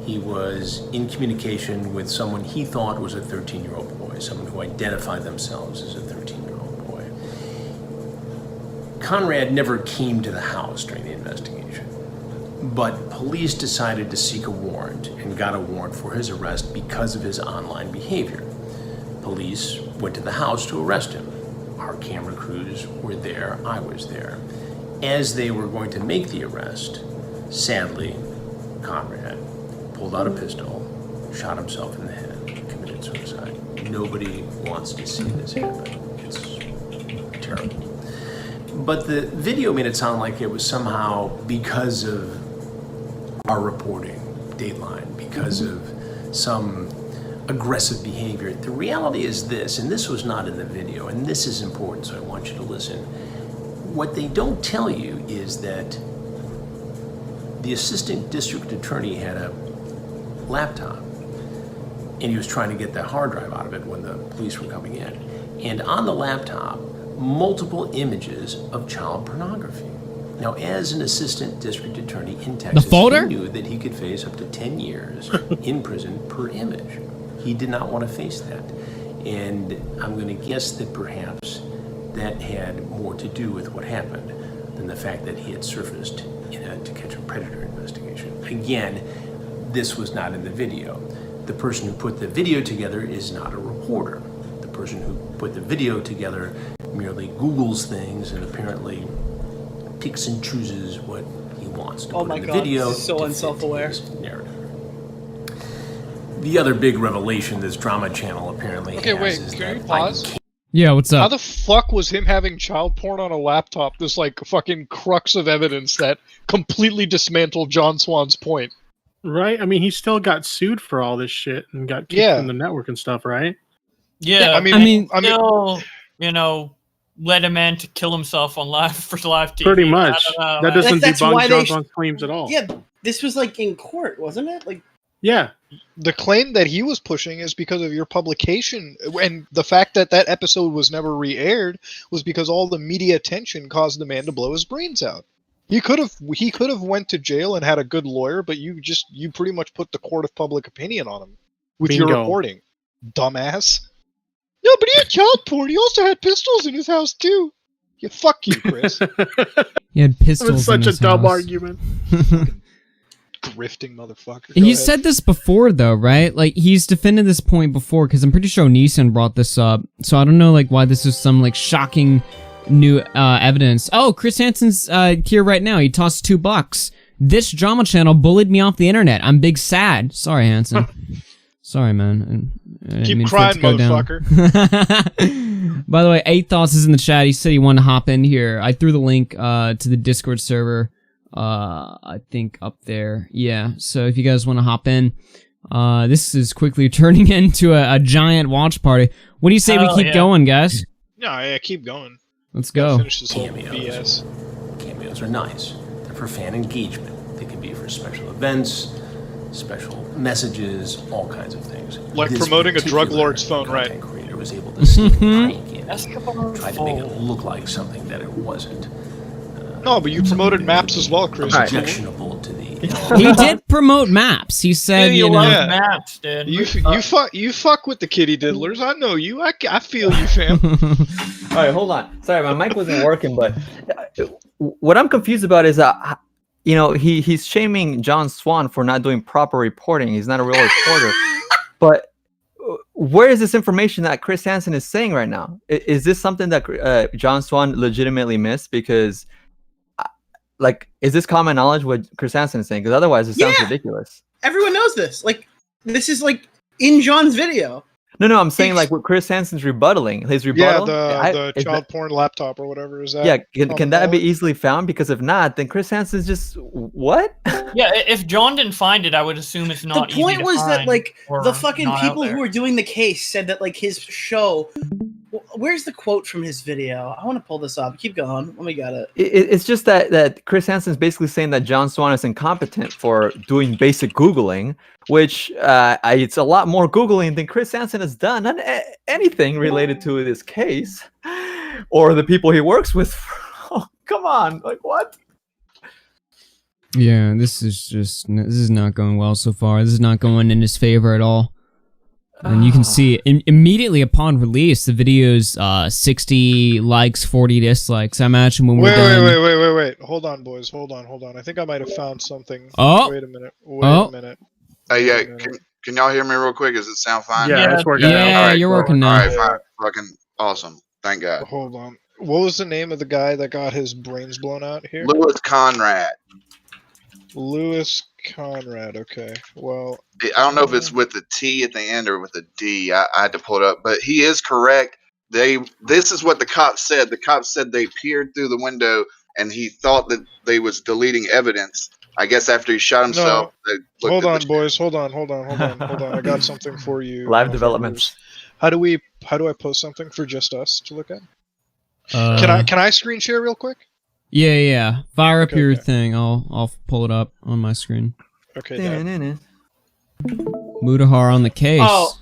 He was in communication with someone he thought was a 13-year-old boy, someone who identified themselves as a 13-year-old boy. Conrad never came to the house during the investigation, but police decided to seek a warrant and got a warrant for his arrest because of his online behavior. Police went to the house to arrest him. Our camera crews were there, I was there. As they were going to make the arrest, sadly, Conrad pulled out a pistol, shot himself in the head, committed suicide. Nobody wants to see this happen. It's terrible. But the video made it sound like it was somehow because of our reporting, Dateline, because of some aggressive behavior. The reality is this, and this was not in the video, and this is important, so I want you to listen. What they don't tell you is that the assistant district attorney had a laptop, and he was trying to get the hard drive out of it when the police were coming in. And on the laptop, multiple images of child pornography. Now, as an assistant district attorney in Texas, he knew that he could face up to 10 years in prison per image. He did not want to face that. And I'm going to guess that perhaps that had more to do with what happened than the fact that he had surfaced in a To Catch a Predator investigation. Again, this was not in the video. The person who put the video together is not a reporter. The person who put the video together merely Googles things and apparently picks and chooses what he wants to put in the video. This is so unself-aware. Narrative. The other big revelation this drama channel apparently has is can that you pause? Yeah, what's up? How the fuck was him having child porn on a laptop this like fucking crux of evidence that completely dismantled John Swan's point? Right? I mean, he still got sued for all this shit and got kicked from the network and stuff, right? Yeah, I mean, still, you know, led a man to kill himself on live TV. Pretty much. That doesn't debunk John Swan's claims at all. Yeah, this was like in court, wasn't it? Like, yeah. The claim that he was pushing is because of your publication, and the fact that that episode was never re-aired was because all the media attention caused the man to blow his brains out. He could have went to jail and had a good lawyer, but you pretty much put the court of public opinion on him with your reporting, dumbass. No, but he had child porn. He also had pistols in his house too. Yeah, fuck you, Chris. He had pistols. That's such in his a dumb house. argument. Grifting motherfucker. He said this before, though, right? Like, he's defended this point before, because I'm pretty sure Neeson brought this up. So I don't know, like, why this is some, like, shocking new evidence. Oh, Chris Hansen's here right now. He tossed $2. This drama channel bullied me off the internet. I'm big sad. Sorry, Hansen. Sorry, man. Keep crying, motherfucker. By the way, 8 Thoughts is in the chat. He said he wanted to hop in here. I threw the link to the Discord server. I think up there. Yeah, so if you guys want to hop in, this is quickly turning into a giant watch party. What do you say we keep going, guys? No, yeah, keep going. Let's go. Finish this whole BS. Cameos are nice. They're for fan engagement. They can be for special events, special messages, all kinds of things. Like this promoting a drug lord's phone, right? Creator was able to sneak tiny cameos, tried to make it look like something that it wasn't. No, but you promoted maps as well, Chris. Objectionable to the. He did promote maps. He said, you love maps, dude. You fuck with the kitty diddlers. I know you. I feel you, fam. All right, hold on. Sorry, my mic wasn't working, but what I'm confused about is that, you know, he's shaming John Swan for not doing proper reporting. He's not a real reporter. But where is this information that Chris Hansen is saying right now? Is this something that John Swan legitimately missed? Because, like, is this common knowledge what Chris Hansen is saying? Because otherwise it sounds ridiculous. Everyone knows this. Like, this is like in John's video. No, I'm saying like what Chris Hansen's rebuttaling. His rebuttal. Yeah, the child porn laptop or whatever is that. Yeah, can that be easily found? Because if not, then Chris Hansen's just what? Yeah, if John didn't find it, I would assume it's not. The point was that like the fucking not people who were doing the case said that like his show. Where's the quote from his video? I want to pull this up. Keep going. Let me get it. It's just that Chris Hansen's basically saying that John Swan is incompetent for doing basic Googling, which it's a lot more Googling than Chris Hansen has done on anything related to this case or the people he works with. Oh, come on. Like, what? Yeah, this is not going well so far. This is not going in his favor at all. And you can see immediately upon release, the video's 60 likes, 40 dislikes. I imagine when we're done... Wait. Hold on, boys. Hold on. I think I might have found something. Oh! Wait a minute. Wait a minute. Yeah, can y'all hear me real quick? Does it sound fine? Yeah, it's working now. Yeah, you're working now. All right, fine. Fucking awesome. Thank God. Hold on. What was the name of the guy that got his brains blown out here? Louis Conrad. Louis Conrad. Okay. Well, I don't know if it's with the T at the end or with a D. I had to pull it up, but he is correct. This is what the cops said. The cops said they peered through the window and he thought that they was deleting evidence. I guess after he shot himself. No. Hold on, boys. Hold on. I got something for you. Live developments. How do I post something for just us to look at? Can I screen share real quick? Yeah. Fire up your thing. I'll pull it up on my screen. Okay. Mutahar on the case. Oh,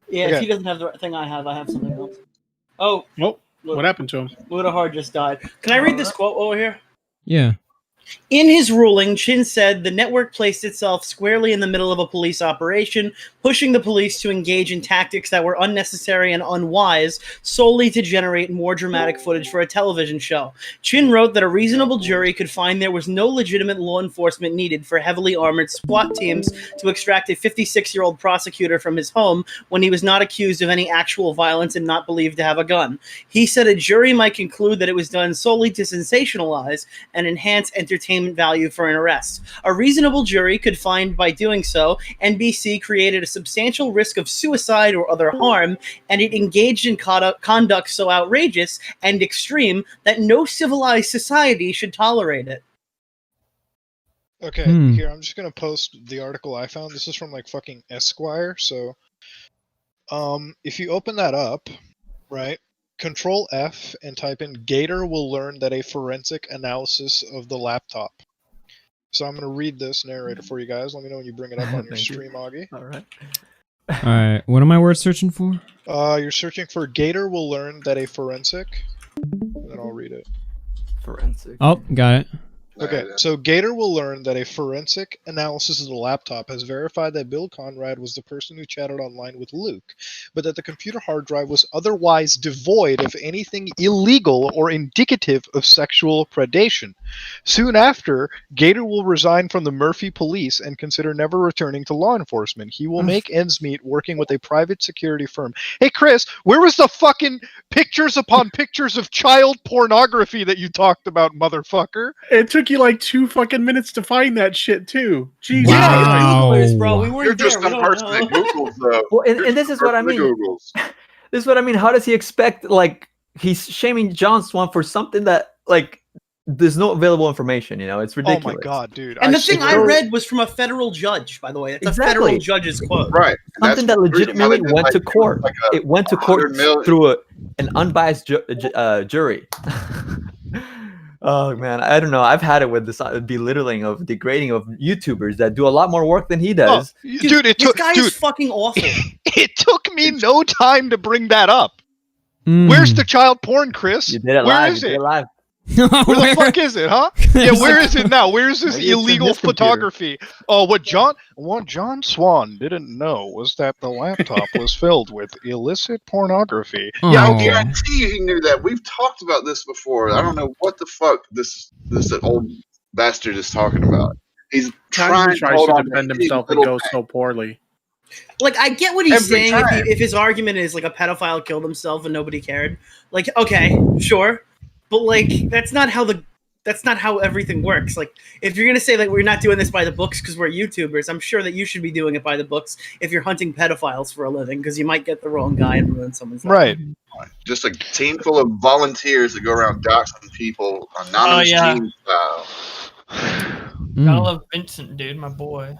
yeah. If he doesn't have the thing I have something else. Oh, look, what happened to him? Mutahar just died. Can I read this quote over here? Yeah. In his ruling, Chin said the network placed itself squarely in the middle of a police operation, pushing the police to engage in tactics that were unnecessary and unwise solely to generate more dramatic footage for a television show. Chin wrote that a reasonable jury could find there was no legitimate law enforcement needed for heavily armored SWAT teams to extract a 56-year-old prosecutor from his home when he was not accused of any actual violence and not believed to have a gun. He said a jury might conclude that it was done solely to sensationalize and enhance entertainment value for an arrest. A reasonable jury could find by doing so, NBC created a substantial risk of suicide or other harm, and it engaged in conduct so outrageous and extreme that no civilized society should tolerate it. Okay, here, I'm just gonna post the article I found. This is from like fucking Esquire, so if you open that up, right, Control F and type in Gator will learn that a forensic analysis of the laptop. So I'm going to read this narrator for you guys. Let me know when you bring it up on your stream, Augie. Alright, what am I word searching for? You're searching for Gator will learn that a forensic, and then I'll read it. Forensic. Oh, got it. Okay, so Gator will learn that a forensic analysis of the laptop has verified that Bill Conrad was the person who chatted online with Luke, but that the computer hard drive was otherwise devoid of anything illegal or indicative of sexual predation. Soon after, Gator will resign from the Murphy police and consider never returning to law enforcement. He will make ends meet working with a private security firm. Hey, Chris, where was the fucking pictures upon pictures of child pornography that you talked about, motherfucker? It took you like 2 fucking minutes to find that shit too. Jeez. Wow. Googlers, bro. We weren't You're just there. a person that Googles, though. Well, and this is what I mean. This is what I mean. How does he expect, like, he's shaming John Swan for something that, like, there's no available information, you know? It's ridiculous. Oh my god, dude. And the thing I read was from a federal judge, by the way. It's a federal judge's quote. Right. Something that legitimately went to court. It went to court through an unbiased jury. Oh man, I don't know. I've had it with this belittling of degrading of YouTubers that do a lot more work than he does. Oh, dude, this guy is fucking awful. It took me no time to bring that up. Where's the child porn, Chris? You did it Where live. is You did it? it live. Where the fuck is it, huh? Yeah, where is it now? Where is this illegal photography? Oh, what John Swan didn't know was that the laptop was filled with illicit pornography. Yeah, I guarantee you he knew that. We've talked about this before. I don't know what the fuck this old bastard is talking about. He's trying to defend himself and goes so poorly. Like, I get what he's saying if his argument is like a pedophile killed himself and nobody cared. Like, okay, sure. But like that's not how everything works. Like if you're gonna say that we're not doing this by the books because we're YouTubers, I'm sure that you should be doing it by the books if you're hunting pedophiles for a living because you might get the wrong guy and ruin someone's life. Right. Just a team full of volunteers that go around doxing people anonymous team style. Gotta love Vincent, dude, my boy.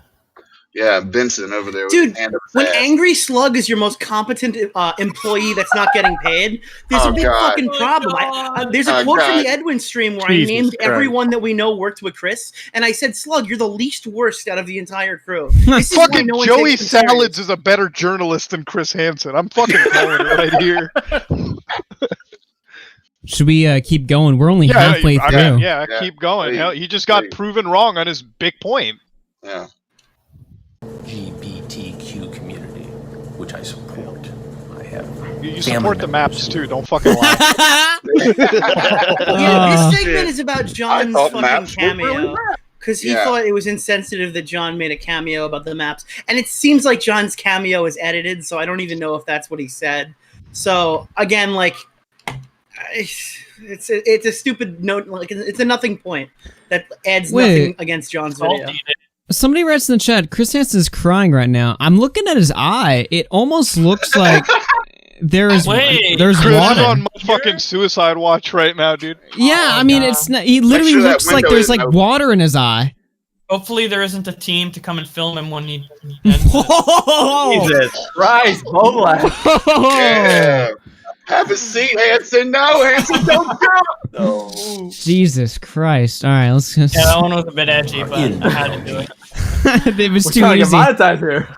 Yeah, Vincent over there. Dude, with when Angry Slug is your most competent employee that's not getting paid, there's a big fucking problem. There's a quote from the Edwins stream where I named everyone that we know worked with Chris, and I said, Slug, you're the least worst out of the entire crew. Fucking Joey Salads is a better journalist than Chris Hansen. I'm fucking calling it right here. Should we keep going? We're only halfway through. Yeah, keep going. Hell, he just got proven wrong on his big point. Yeah. LGBTQ community, which I support. I have. You support the maps too. Don't fucking lie. This segment is about John's fucking cameo because he thought it was insensitive that John made a cameo about the maps, and it seems like John's cameo is edited, so I don't even know if that's what he said. So again, like, it's a stupid note. Like, it's a nothing point that adds nothing against John's video. Somebody writes in the chat, Chris Hansen is crying right now. I'm looking at his eye. It almost looks like there's Chris water. is on my fucking suicide watch right now, dude. Yeah, I mean, it's not, he literally looks like there's like water in his eye. Hopefully there isn't a team to come and film him when he... Jesus Christ, Bowblax. Yeah. Have a seat, Hansen. No, Hansen, don't go. No. Jesus Christ. All right, let's just... Yeah, that one was a bit edgy, but I had to do it. It was too trying easy. to get monetized here.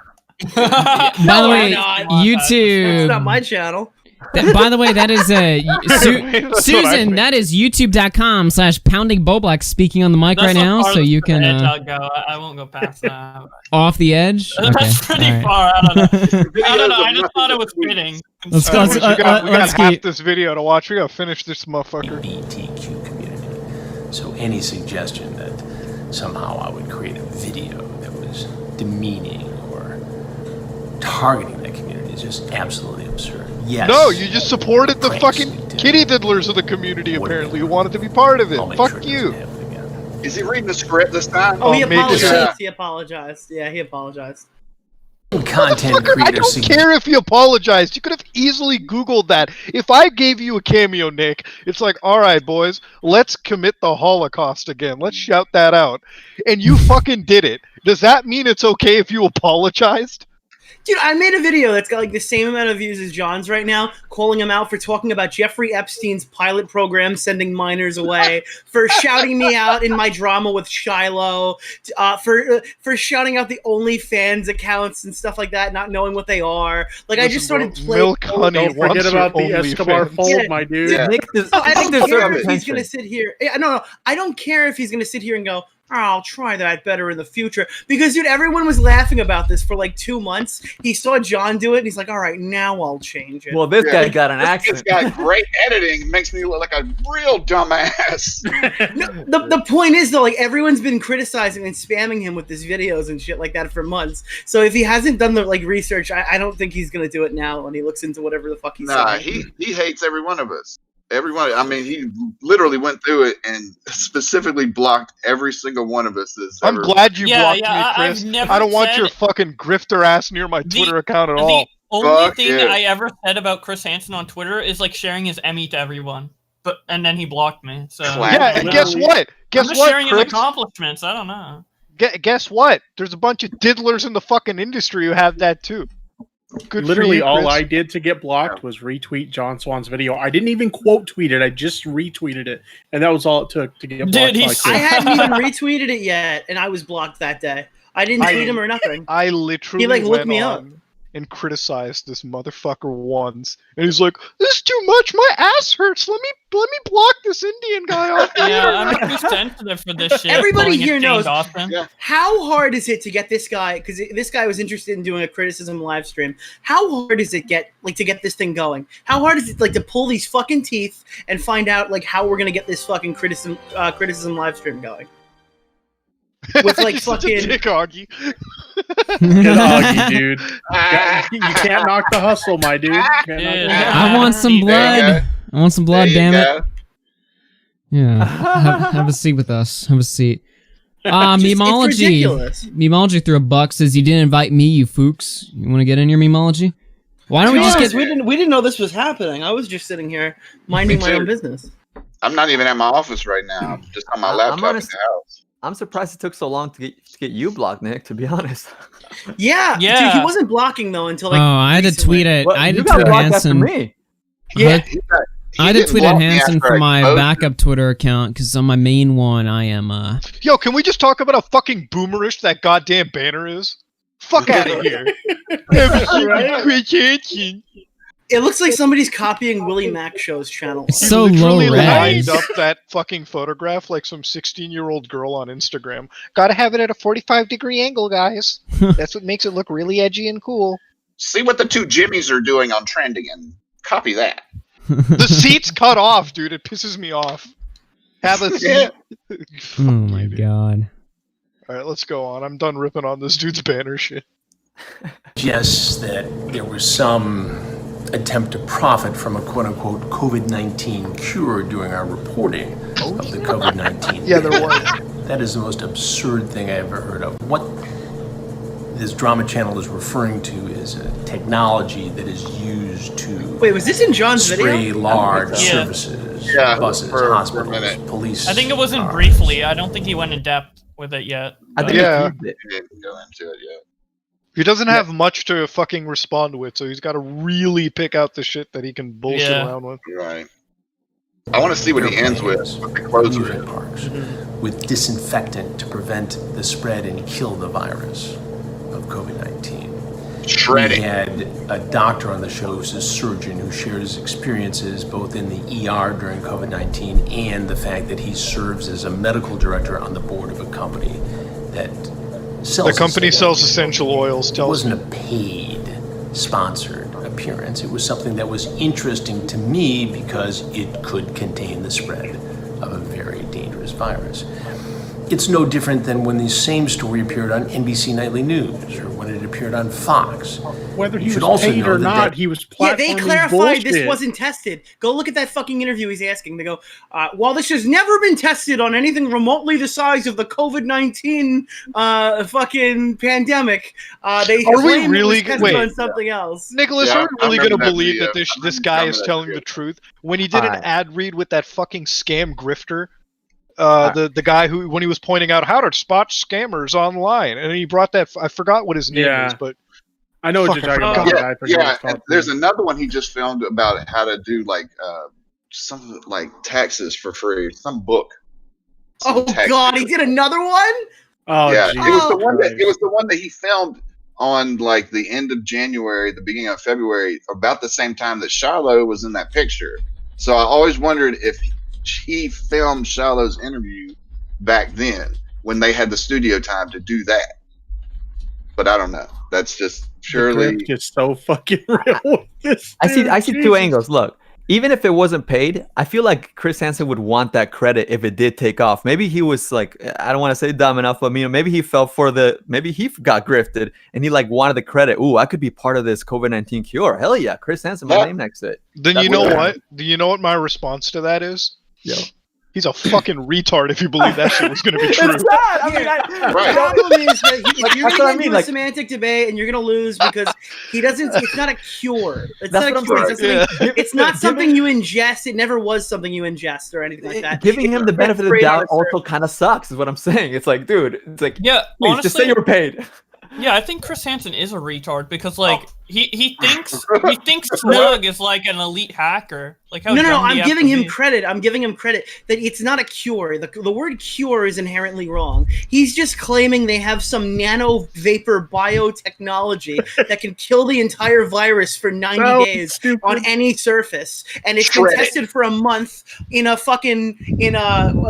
By the way, YouTube... It's not my channel. By the way, that is Susan. That is youtube.com/pounding Bowblax speaking on the mic right now, so you can. I'll go. I won't go past that. Off the edge. That's pretty far. I don't know. I don't know. I just thought it was fitting. Let's go. We got half this video to watch. We gotta finish this motherfucker. LGBTQ community. So any suggestion that somehow I would create a video that was demeaning or targeting that community is just absolutely absurd. Yes. No, you just supported the fucking kitty diddlers of the community, apparently, who wanted to be part of it. Fuck you. Is he reading the script this time? Oh, he apologized. He apologized. Yeah, he apologized. Content creators. I don't care if you apologized. You could have easily Googled that. If I gave you a cameo, Nick, it's like, all right, boys, let's commit the Holocaust again. Let's shout that out. And you fucking did it. Does that mean it's okay if you apologized? Dude, I made a video that's got like the same amount of views as John's right now, calling him out for talking about Jeffrey Epstein's pilot program sending minors away, for shouting me out in my drama with Shiloh, for shouting out the OnlyFans accounts and stuff like that, not knowing what they are. Like, I just started playing. Milk Honey, don't forget about the Escobar fold, my dude. Yeah. I don't care if he's going to sit here. No, I don't care if he's going to sit here and go, oh, I'll try that better in the future. Because, dude, everyone was laughing about this for like 2 months. He saw John do it, and he's like, all right, now I'll change it. Well, this guy got an accent. This guy's got great editing. Makes me look like a real dumbass. No, the point is, though, like, everyone's been criticizing and spamming him with his videos and shit like that for months. So if he hasn't done the, like, research, I don't think he's going to do it now when he looks into whatever the fuck he's saying. He hates every one of us. Everyone, I mean, he literally went through it and specifically blocked every single one of us. I'm glad you blocked me, Chris. I don't want your fucking grifter ass near my Twitter account at all. The only thing I ever said about Chris Hansen on Twitter is like sharing his Emmy to everyone, and then he blocked me. So yeah, and guess what? I'm just sharing his accomplishments. I don't know. Guess what? There's a bunch of diddlers in the fucking industry who have that too. Good Literally, you, all I did to get blocked was retweet John Swan's video. I didn't even quote tweet it. I just retweeted it, and that was all it took to get blocked. Dude, I hadn't even retweeted it yet, and I was blocked that day. I didn't tweet him or nothing. I literally he like looked me up and criticized this motherfucker once, and he's like, "This is too much. My ass hurts. Let me block this Indian guy off." Yeah, I'm too sensitive for this shit. Everybody here knows Dawson. How hard is it to get this guy? Because this guy was interested in doing a criticism live stream. How hard is it to get this thing going? How hard is it to pull these fucking teeth and find out how we're gonna get this fucking criticism live stream going? With fucking dick, Augie. Good Augie, dude. You can't knock the hustle, my dude. I want some blood. I want some blood, damn it. Yeah. Have a seat with us. Have a seat. Memology. Memology threw $1. Says you didn't invite me, you fooks. You want to get in your memology? Why don't we just get? We didn't know this was happening. I was just sitting here minding my own business. I'm not even at my office right now. I'm just on my laptop in the house. I'm surprised it took so long to get you blocked, Nick, to be honest. Yeah. Dude, he wasn't blocking though until I had to tweet it. Well, I had to tweet Hansen. Yeah. I had to tweet at Hansen from my backup Twitter account because on my main one I am Yo, can we just talk about how fucking boomerish that goddamn banner is? Fuck out of here. It looks like somebody's copying Willie Mac Show's channel. It's so low res. Lined up that fucking photograph like some 16-year-old girl on Instagram. Gotta have it at a 45-degree angle, guys. That's what makes it look really edgy and cool. See what the two Jimmys are doing on trending and copy that. The seat's cut off, dude. It pisses me off. Have a seat. Oh my god. Alright, let's go on. I'm done ripping on this dude's banner shit. Just that there was some attempt to profit from a quote-unquote COVID-19 cure during our reporting. of the COVID-19. Yeah, there was. That is the most absurd thing I ever heard of. What this drama channel is referring to is a technology that is used to Wait, was this in John's spray video? large services, buses, hospitals, police. I think it wasn't briefly. I don't think he went in depth with it yet. I think He didn't go into it yet. He doesn't have much to fucking respond with, so he's got to really pick out the shit that he can bullshit around with. Right. I want to see what he ends with. What the close with. Amusement parks with disinfectant to prevent the spread and kill the virus of COVID-19. Shredding. We had a doctor on the show who's a surgeon who shared his experiences both in the ER during COVID-19 and the fact that he serves as a medical director on the board of a company that sells. The company sells essential oils. It wasn't a paid, sponsored appearance. It was something that was interesting to me because it could contain the spread of a very dangerous virus. It's no different than when the same story appeared on NBC Nightly News or when it appeared on Fox. Whether he You should was also paid know or that not, that- he was Yeah, they platforming clarified this bullshit. wasn't tested. Go look at that fucking interview he's asking. They go, while this has never been tested on anything remotely the size of the COVID-19 fucking pandemic, they Are we claim really- it was tested wait. on something else. Nicholas, Yeah, are we really I going to remember that believe video. that this I guy remember is that telling video. the truth? When he did an Alright. ad read with that fucking scam grifter, the guy who, when he was pointing out how to spot scammers online, and he brought that, I forgot what his name Yeah. is, but I know what you're Fucking talking forgot. about. Yeah, I forget what yeah. it's called. And there's another one he just filmed about how to do like something like taxes for free. Some book. Some Oh tax- god, he did another one? Oh, yeah, geez. it was the one that he filmed on like the end of January, the beginning of February, about the same time that Shiloh was in that picture. So I always wondered if he filmed Shiloh's interview back then when they had the studio time to do that. But I don't know. That's just purely. The grift is so fucking real with this. I see dude. two Jesus. angles. Look, even if it wasn't paid, I feel like Chris Hansen would want that credit if it did take off. Maybe he was like, I don't want to say dumb enough, but maybe he fell for maybe he got grifted and he like wanted the credit. Ooh, I could be part of this COVID-19 cure. Hell yeah, Chris Hansen, my name next to it. then That's you know what- what? Do you know what my response to that is? Yo. He's a fucking retard if you believe that shit was going to be true. It's sad. I mean, The Right. problem is that if you're That's what I going to get mean, into like- a semantic debate and you're going to lose because he doesn't. It's not a cure. It's That's not what a cure. I'm It's, saying. not something, it's not Giving- something you ingest. It never was something you ingest or anything like that. Giving him the benefit of the Straight out doubt of also kind of sucks, is what I'm saying. It's like, dude, it's like, Yeah, please, honestly, just say you were paid. yeah, I think Chris Hansen is a retard because like he thinks Snug is like an elite hacker. Like how No. dumb do I'm you have giving to him be? credit. I'm giving him credit that it's not a cure. The word cure is inherently wrong. He's just claiming they have some nano vapor biotechnology that can kill the entire virus for 90 So days stupid. on any surface, and it's been Shred it. tested for a month in a fucking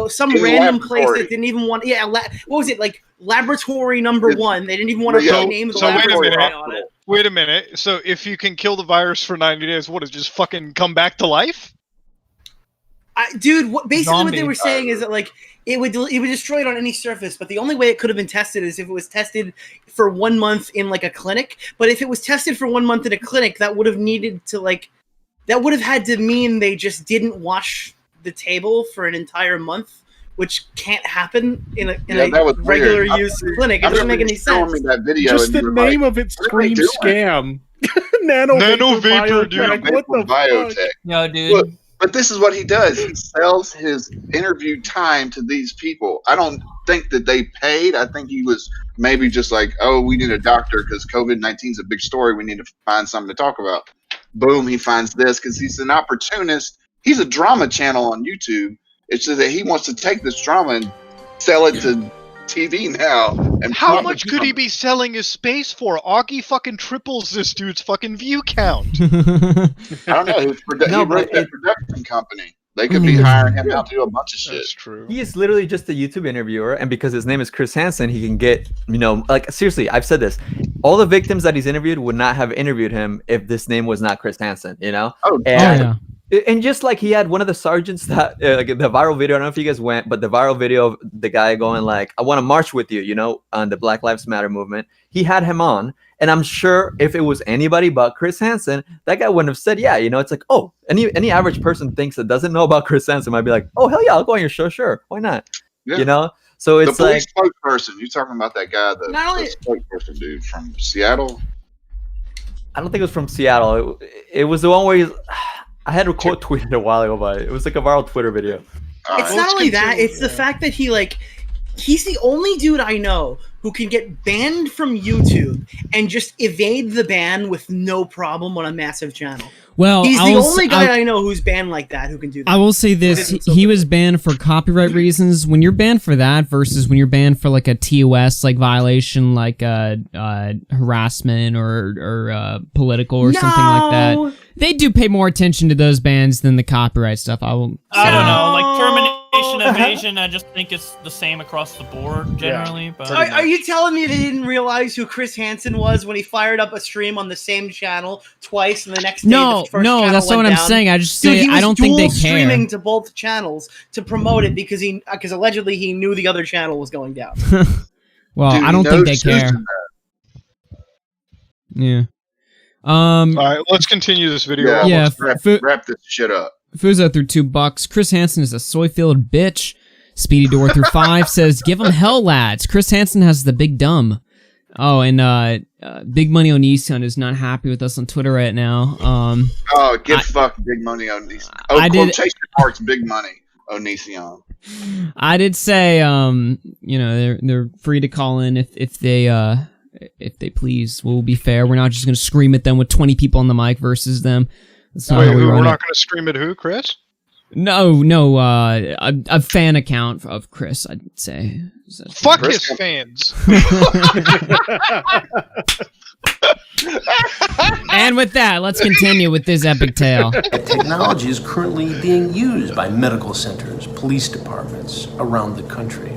some In a random place laboratory. that didn't even want. Yeah, what was it like? Laboratory number It's- one. They didn't even want to Yeah, put the name of the so wait a laboratory minute. on it. Wait a minute. So if you can kill the virus for 90 days, what, is just fucking come back to life? Dude, basically what they Zombie. were saying is that like it would destroy it on any surface, but the only way it could have been tested is if it was tested for 1 month in like a clinic. But if it was tested for 1 month in a clinic, that would have needed to that would have had to mean they just didn't wash the table for an entire month, which can't happen in a that was regular weird. use clinic. It I doesn't make remember any you showing sense. me that video Just and the you were name like, of it what are they screams doing? scam. Nano Vapor, dude. biotech. What the fuck? biotech. Yeah, dude. Look, but this is what he does. He sells his interview time to these people. I don't think that they paid. I think he was maybe just like, oh, we need a doctor because COVID-19 is a big story. We need to find something to talk about. Boom, he finds this because he's an opportunist. He's a drama channel on YouTube. It's just that he wants to take this drama and sell it to TV now. And How much could he be selling his space for? Augie fucking triples this dude's fucking view count. I don't know. He No, wrote but that production company. They could be hiring him out to do a bunch of shit. That's true. He is literally just a YouTube interviewer, and because his name is Chris Hansen, he can get, like, seriously, I've said this. All the victims that he's interviewed would not have interviewed him if this name was not Chris Hansen, Oh, And And just like he had one of the sergeants that like the viral video, I don't know if you guys went, but the viral video of the guy going like, I want to march with you, you know, on the Black Lives Matter movement. He had him on. And I'm sure if it was anybody but Chris Hansen, that guy wouldn't have said, yeah, you know, it's like, oh, any average person thinks that doesn't know about Chris Hansen might be like, oh, hell yeah, I'll go on your show. Sure. Why not? Yeah. You know? So it's the like spokesperson. You talking about that guy, the spokesperson dude from Seattle? I don't think it was from Seattle. It was the one where I had to quote tweeted a while ago, but it was like a viral Twitter video. It's not only that; it's the fact that he's the only dude I know who can get banned from YouTube and just evade the ban with no problem on a massive channel. Well, he's the only guy I know who's banned like that who can do that. I will say this: he was banned for copyright reasons. When you're banned for that versus when you're banned for like a TOS like violation, like harassment or political or something like that, they do pay more attention to those bans than the copyright stuff. I don't know, like termination evasion. I just think it's the same across the board generally. But are you telling me they didn't realize who Chris Hansen was when he fired up a stream on the same channel twice, and the next day the first channel that's not what I'm saying. I just say I don't think they care. Streaming to both channels to promote it because allegedly he knew the other channel was going down. Well, I don't think they care. Yeah. All right, let's continue this video. Yeah, wrap this shit up. Fuzo through $2. Chris Hansen is a soy-filled bitch. Speedy Door through 5 says, "Give him hell, lads." Chris Hansen has the big dumb. Oh, and Big Money Onision is not happy with us on Twitter right now. Get fucked, Big Money Onision. Quotation marks, Big Money Onision. I did say, you know, they're free to call in if they please. We'll be fair. We're not just gonna scream at them with 20 people on the mic versus them. That's not how we run we're it. not gonna scream at who, Chris? No, a fan account of Chris, I'd say. Fuck Chris his fans. And with that, let's continue with this epic tale. Technology is currently being used by medical centers, police departments around the country.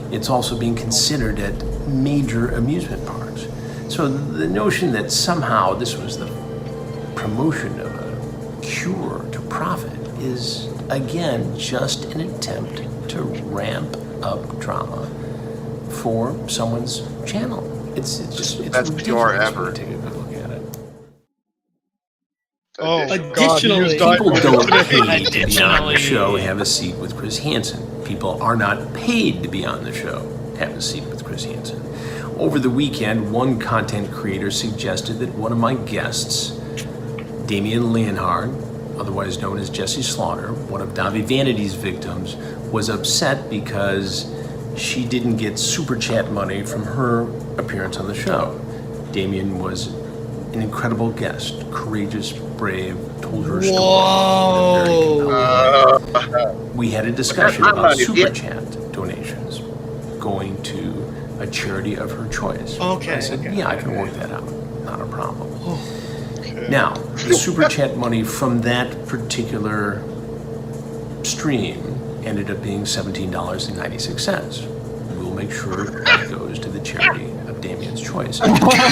It's also being considered at major amusement parks. So the notion that somehow this was the promotion of a cure to profit is, again, just an attempt to ramp up drama for someone's channel. It's best PR ever. Take a good look at it. Additionally, people don't pay to be on the show have a seat with Chris Hansen. People are not paid to be on the show have a seat with Chris Hansen. Over the weekend, one content creator suggested that one of my guests, Damian Leonhard, otherwise known as Jesse Slaughter, one of Davi Vanity's victims, was upset because she didn't get super chat money from her appearance on the show. Damian was an incredible guest, courageous, brave, told her story. We had a discussion about super chat donations going to a charity of her choice. Okay. I said, yeah, I can work that out. Not a problem. Now, the super chat money from that particular stream ended up being $17.96. We'll make sure that goes to the charity of Damian's choice. The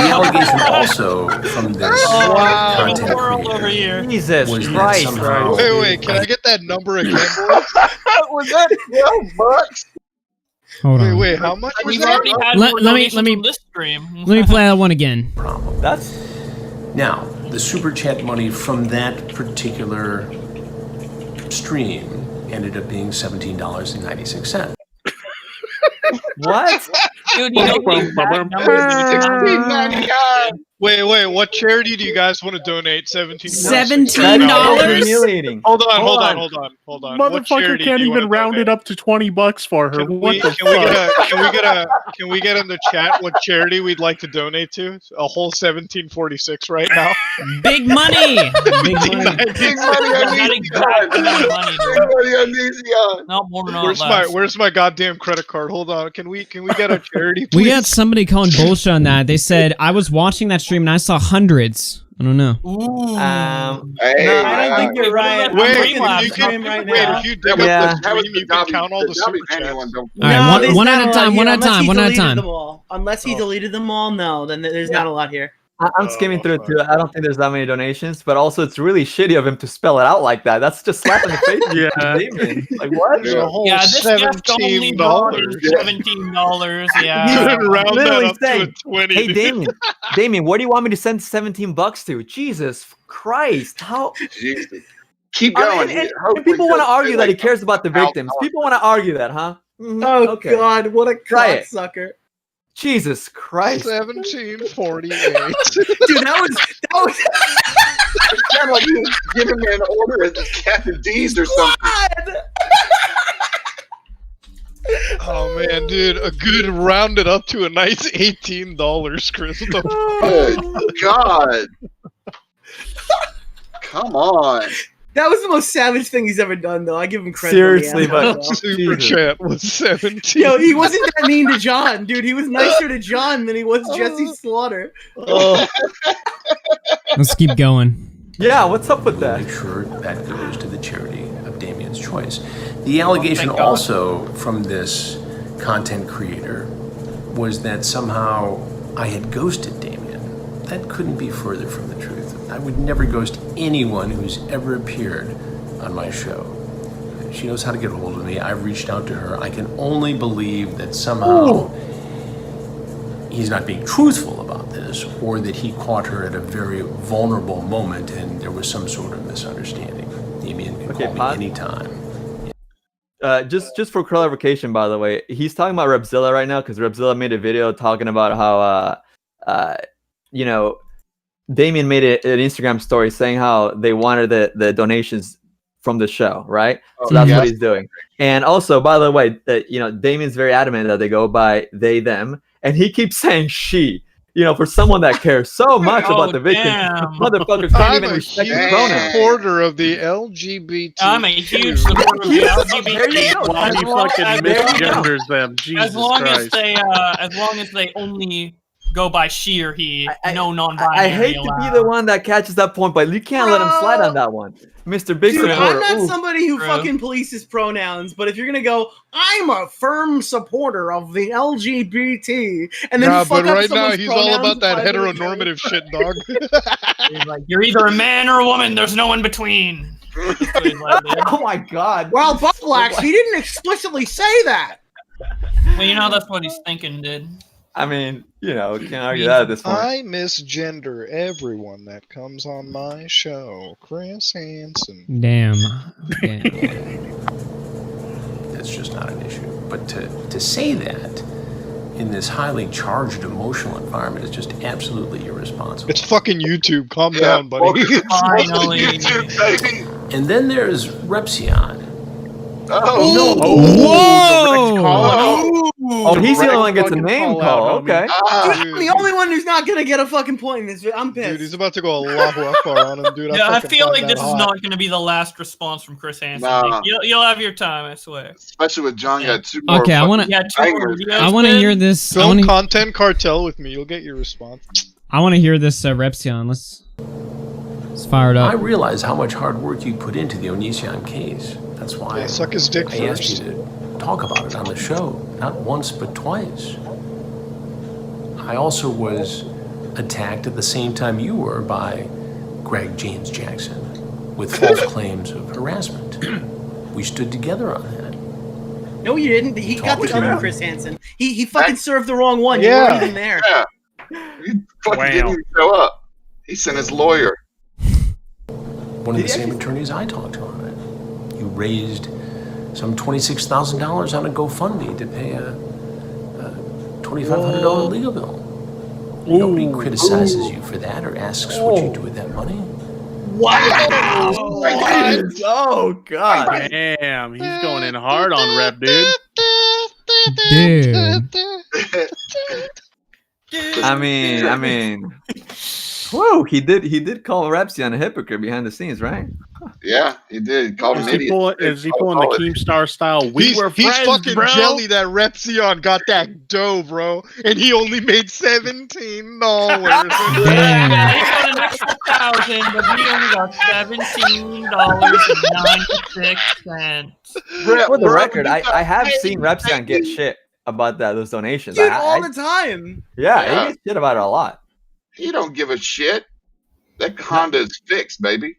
allegation also from this content creator Jesus was Christ, that somehow... Wait, can I get that number again, boys? Was that $12? Hold on. Wait, how much was We've that? already had Let me this stream. let me play that one again. Problem. Now, the super chat money from that particular stream ended up being $17.96. What? Dude, you don't need Wait, what charity do you guys want to donate $17? Humiliating. Hold on. What Motherfucker charity can't do you even wanna round donate? it up to $20 for her. Can What we the fuck? get in the chat what charity we'd like to donate to? A whole 1746 right now. Big money. Big money. Big Money Onision. Not more than less. Where's my goddamn credit card? Hold on. Can we get a charity, please? We got somebody calling bullshit on that. They said, I was watching that stream and I saw hundreds. I don't know. Ooh. I don't think you're right. Wait, I'm if you dig up the stream, you can count all the super chats. Alright, one at a time. Unless he deleted them all, no, then there's not a lot here. I'm skimming through it too. I don't think there's that many donations, but also it's really shitty of him to spell it out like that. That's just slap in the face. Damien. Like what? Yeah, this guest only brought in $17. Yeah, round that up saying, to 20. Hey, Damien, where do you want me to send $17 to? Jesus Christ! How? Jesus. Keep going. And people want to argue that he cares about the victims. People want to argue that, huh? Oh God, what a cocksucker! Jesus Christ! 1748. Dude, that was. It sounded like he was giving me an order at the Captain D's or something. Oh man, dude, a good rounded up to a nice $18, Chris. Good God! Come on. That was the most savage thing he's ever done, though. I give him credit. Seriously, but Super chat was 17. Yo, he wasn't that mean to John, dude. He was nicer to John than he was Jesse Slaughter. Let's keep going. Yeah, what's up with that? Make sure that goes to the charity of Damien's choice. The allegation also from this content creator was that somehow I had ghosted Damien. That couldn't be further from the truth. I would never ghost anyone who's ever appeared on my show. She knows how to get a hold of me. I've reached out to her. I can only believe that somehow he's not being truthful about this, or that he caught her at a very vulnerable moment and there was some sort of misunderstanding. Damien can call me anytime. Just for clarification, by the way, he's talking about Repzilla right now because Repzilla made a video talking about how Damien made an Instagram story saying how they wanted the donations from the show, right? So that's what he's doing. And also, by the way, Damien's very adamant that they go by they, them, and he keeps saying she. For someone that cares so much about the victim, motherfuckers can't even respect the pronouns. I'm a supporter of the LGBT. I'm a huge supporter of the LGBT. Well, he fucking misgenders them. Jesus as long Christ. as long as they only go by she or he, no non-binary. I hate to be the one that catches that point, but you can't let him slide on that one. Mr. Big Dude, Supporter. I'm not somebody who fucking polices pronouns, but if you're gonna go, I'm a firm supporter of the LGBT, and then but right now he's all about that heteronormative shit, dog. He's like, you're either a man or a woman. There's no in between. Oh my God. Well, Bowblax, he didn't explicitly say that. Well, that's what he's thinking, dude. I mean, can't argue that at this point. I misgender everyone that comes on my show. Chris Hansen. Damn. That's just not an issue. But to say that in this highly charged emotional environment is just absolutely irresponsible. It's fucking YouTube. Calm down, buddy. Finally. And then there's Repzion. Oh, he's the only one who gets a name call. Okay. Dude, I'm the only one who's not gonna get a fucking point in this. I'm pissed. Dude, he's about to go Allahu Akbar on him, dude. I feel like this is not going to be the last response from Chris Hansen. Nah. You'll have your time, I swear. Especially with John got two more. Okay, I want to. I want to hear this. Film content cartel with me. You'll get your response. I want to hear this Repzion. Let's fire it up. I realize how much hard work you put into the Onision case. That's why suck his dick I asked you to talk about it on the show, not once but twice. I also was attacked at the same time you were by Greg James Jackson with false claims of harassment. We stood together on that. No, you didn't. He got the other Chris Hansen. He fucking served the wrong one. Yeah. You weren't even there. Yeah. He fucking didn't even show up. He sent his lawyer. One of the same attorneys I talked to on it. You raised some $26,000 on a GoFundMe to pay a $2,500 legal bill. Nobody criticizes you for that or asks what you do with that money. Wow! Oh God! Damn, he's going in hard on Rep, dude. Dude. I mean. Whoa, he did call Repzion a hypocrite behind the scenes, right? Yeah, he did. He called him idiot. Is he pulling the Keemstar style? He's fucking jelly that Repzion got that dough, bro, and he only made $17. Yeah, he got an extra 1,000, but he only got $17.96. For the record, I have seen Repzion get shit about those donations. Dude, all the time. Yeah, he gets shit about it a lot. He don't give a shit. That Honda is fixed, baby.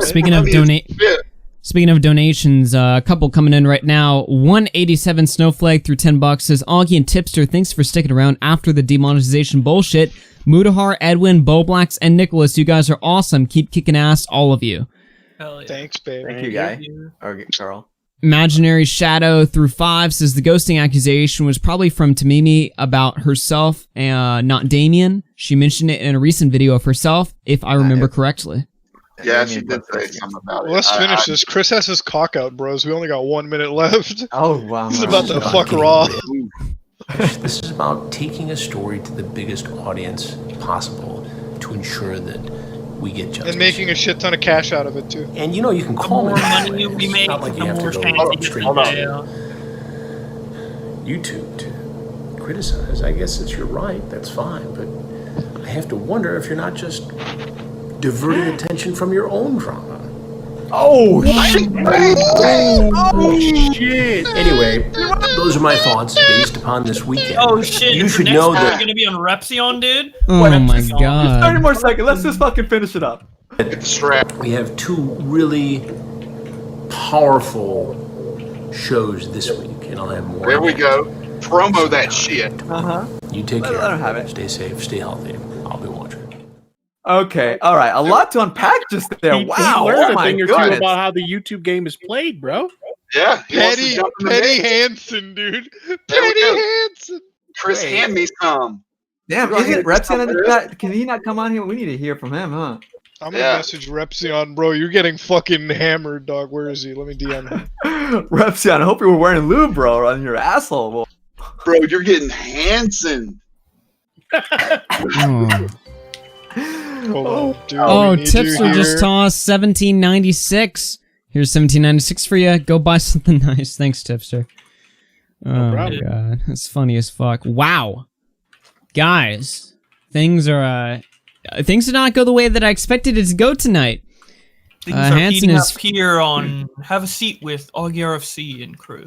Speaking of donations, a couple coming in right now. 187 Snowflake through $10 says, Augie and Tipster, thanks for sticking around after the demonetization bullshit. Mutahar, Edwin, Bowblax, and Nicholas, you guys are awesome. Keep kicking ass, all of you. Hell yeah. Thanks, baby. Thank you, guy. Okay, Carl. Imaginary Shadow through 5 says the ghosting accusation was probably from Tamimi about herself, not Damien. She mentioned it in a recent video of herself, if I remember correctly. Yeah, she did say something about it. Well, let's finish this. Chris has his cock out, bros. We only got 1 minute left. Oh, wow. This is about to fuck Raw. This is about taking a story to the biggest audience possible to ensure that we get justice. And making a shit ton of cash out of it, too. And you know, you can call more me. money we make, Not like the you have more to chance go you get straight to to jail. YouTube to criticize. I guess it's your right. That's fine. But I have to wonder if you're not just diverting attention from your own drama. Oh, shit. Oh, shit. Anyway, those are my thoughts based upon this weekend. Oh shit! You should next know we're that. gonna be on Repzion, dude. Oh my god. 30 more seconds. Let's just fucking finish it up. We have two really powerful shows this week, and I'll have more. There we go. Promo that shit. You take care. Let her have it. Stay safe. Stay healthy. I'll be watching. Okay, all right. A lot to unpack just there. He Wow. learned Oh a my thing or two goodness. about how the YouTube game is played, bro. Yeah. he wants to Petty jump in the mix. Hansen, dude. There we Petty go. Hansen. Chris, Wait. hand me some. Damn, Go isn't ahead. Repzion in the chat? Can he not come on here? We need to hear from him, huh? I'm gonna Yeah. message Repzion, bro. You're getting fucking hammered, dog. Where is he? Let me DM him. Repzion, I hope you were wearing lube, bro, on your asshole. Well, Bro, you're getting Hansen. Oh. Hold on, dude. Oh, we need Tipster you just here. tossed 1796. Here's 1796 for you. Go buy something nice. Thanks, Tipster. Oh my problem. god, that's funny as fuck. Wow, guys, things did not go the way that I expected it to go tonight. Things are Hansen heating is up here on Have a Seat with AugieRFC and crew.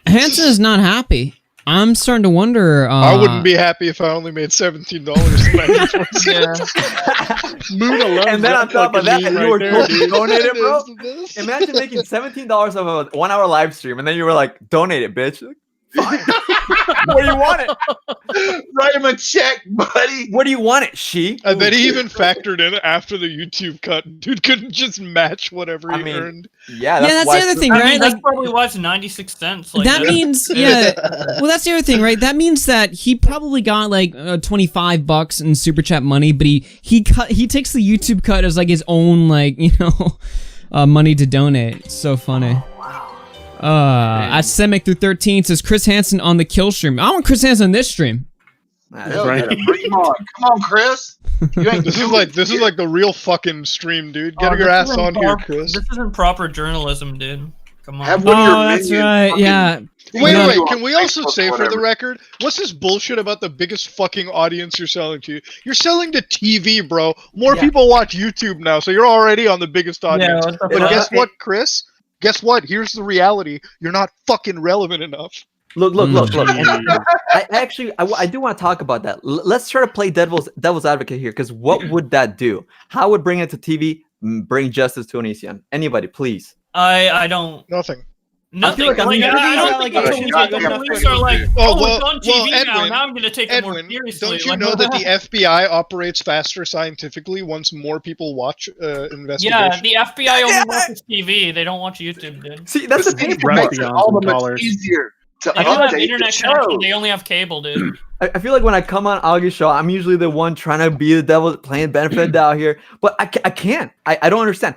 Hansen is not happy. I'm starting to wonder. I wouldn't be happy if I only made $17.94. Yeah. Moon alone. and then on top of that, you were there, dude. donate it, bro. This. Imagine making $17 of a 1 hour live stream, and then you were like, donate it, bitch. Fine. Where do you want it? Write him a check, buddy. Where do you want it, she? And then he even factored in after the YouTube cut. Dude couldn't just match whatever he I mean, earned. Yeah, Yeah, that's why the other thing, I right? mean, Like that's probably why it's 96 cents. Like, that means, yeah. Well, that's the other thing, right? That means that he probably got like $25 in super chat money, but he takes the YouTube cut as like his own like money to donate. It's so funny. At Semic through 13 says Chris Hansen on the kill stream. I want Chris Hansen on this stream. Hell right. yeah, bring him on. Come on, Chris. You ain't This is doing like the real fucking stream, dude. Get Oh, your this ass isn't on here, Chris. This isn't proper journalism, dude. Come on. Have one of your Oh, that's minions right. fucking- Yeah. Wait, Yeah. wait, can we also Facebook say or for the whatever. record, what's this bullshit about the biggest fucking audience you're selling to? You're selling to TV, bro. More Yeah. people watch YouTube now, so you're already on the biggest audience. what's up But with guess that? what, Chris? Guess what? Here's the reality. You're not fucking relevant enough. Look. And I do want to talk about that. Let's try to play devil's advocate here, because what would that do? How would bring it to TV bring justice to Onision? Anybody, please. I don't. Nothing. Nothing. I feel like I'm Like, never I don't being think the allegations police are like, Oh, oh, well- it's on well, TV now. Edwin, Now I'm going to take it more Edwin, seriously. don't you Like, know that the FBI operates faster scientifically once more people watch investigation? Yeah, the FBI only watches TV. They don't watch YouTube, dude. See, that's the But thing. it makes it Repzions all the and much callers. easier to They don't have update internet the connection. show. They only have cable, dude. I feel like when I come on Augie's show, I'm usually the one trying to be the devil, playing benefit out here. But I can't. I don't understand.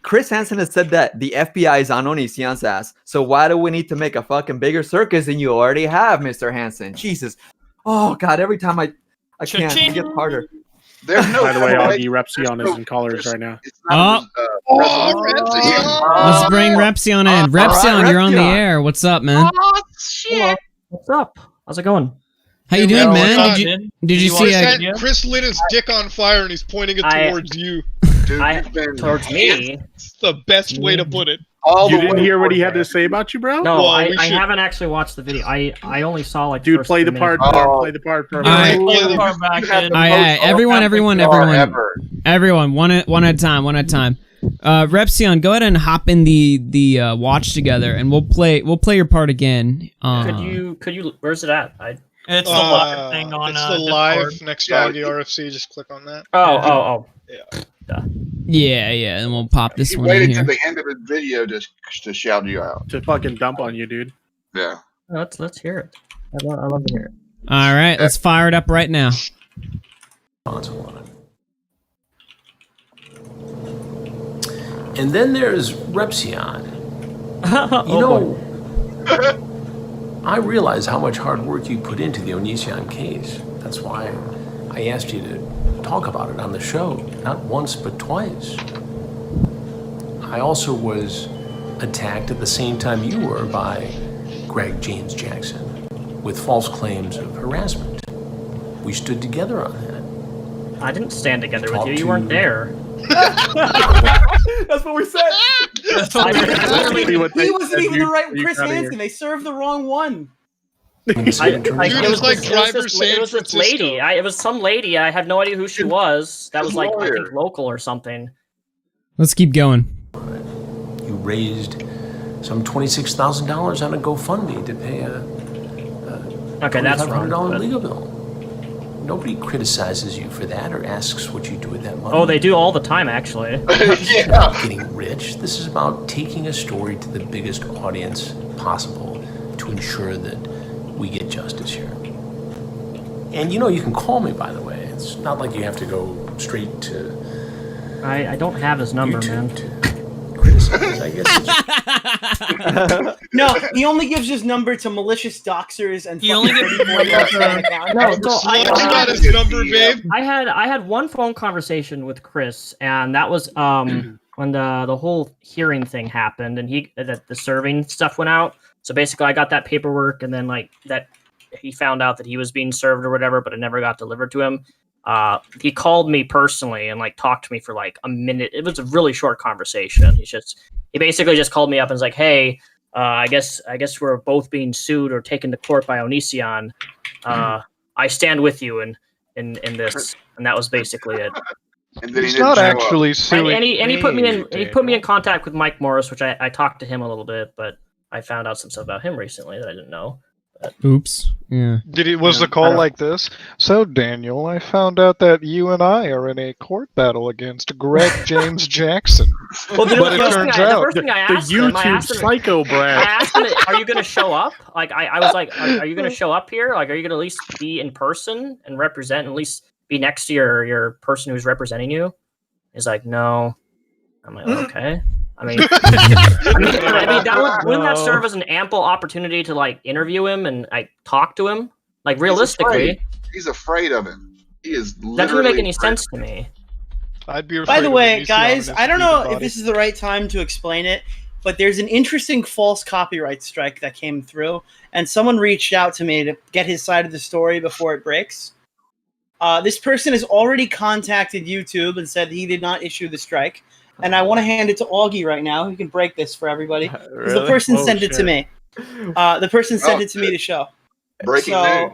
Chris Hansen has said that the FBI is on Onision's ass. So why do we need to make a fucking bigger circus than you already have, Mr. Hansen? Jesus. Oh, God. Every time I can't. Cha-ching. It gets harder. There's no By the way, correlation. Augie Repzion There's is in colors right now. It's not Let's bring Repzion in. Repzion, you're on the Repzion. air. What's up, man? What's up? How's it going? How you doing, well, man? it's Did you see? Chris lit his dick on fire and he's pointing it I- towards you. Dude, I you've been towards me. It's the best way to put it. You didn't hear what he had to say about you, bro? No, I haven't actually watched the video. I only saw like. Dude, play the part. Play the part. All right, everyone, one at a time. Repzion, go ahead and hop in the watch together, and we'll play your part again. Could you? Where's it at? It's the live thing on. It's the live next to RFC. Just click on that. Oh. Yeah, and we'll pop this one in waited here. to the end of the video to shout you out. To fucking dump on you, dude. Yeah. Let's hear it. I love to hear it. All right, let's fire it up right now. And then there's Repzion. You know, I realize how much hard work you put into the Onision case. That's why I asked you to talk about it on the show, not once but twice. I also was attacked at the same time you were by Greg James Jackson with false claims of harassment. We stood together on that. I didn't stand together with you. You weren't there. That's what we said. He wasn't even the right Chris Hansen. They served the wrong one. It was this lady. It was some lady. I have no idea who she was. That was like, I think, local or something. Let's keep going. You raised some $26,000 on a GoFundMe to pay a $2,500 legal bill. Nobody criticizes you for that or asks what you do with that money. Oh, they do all the time, actually. This is about getting rich. This is about taking a story to the biggest audience possible to ensure that we get justice here. And you know, you can call me, by the way. It's not like you have to go straight to... I don't have his number, man. Criticize, I guess. No, he only gives his number to malicious doxers and he only gives I had one phone conversation with Chris, and that was when the whole hearing thing happened, and the serving stuff went out. So basically, I got that paperwork, and then like that, he found out that he was being served or whatever, but it never got delivered to him. He called me personally and like talked to me for like a minute. It was a really short conversation. He basically just called me up and was like, "Hey, I guess we're both being sued or taken to court by Onision. I stand with you in this," and that was basically it. And then he's not actually suing. And he put me in. He put me in contact with Mike Morris, which I talked to him a little bit, but I found out some stuff about him recently that I didn't know. But, oops. Yeah. Was the call like this? So, Daniel, I found out that you and I are in a court battle against Greg James Jackson. Well, the first thing I asked him, psycho Brad. I asked him, "Are you going to show up?" Like, I was like, "Are you going to show up here? Like, are you going to at least be in person and represent, at least be next to your person who's representing you?" He's like, "No." I'm like, "Okay." I mean, wouldn't that serve as an ample opportunity to like interview him and like talk to him? Like realistically, he's afraid of him. He is. That doesn't make any sense to me. I'd be. By the way, guys, I don't know if this is the right time to explain it, but there's an interesting false copyright strike that came through, and someone reached out to me to get his side of the story before it breaks. This person has already contacted YouTube and said he did not issue the strike. And I want to hand it to Augie right now. He can break this for everybody. Because the person sent it to me. The person sent it to me to show. Breaking news.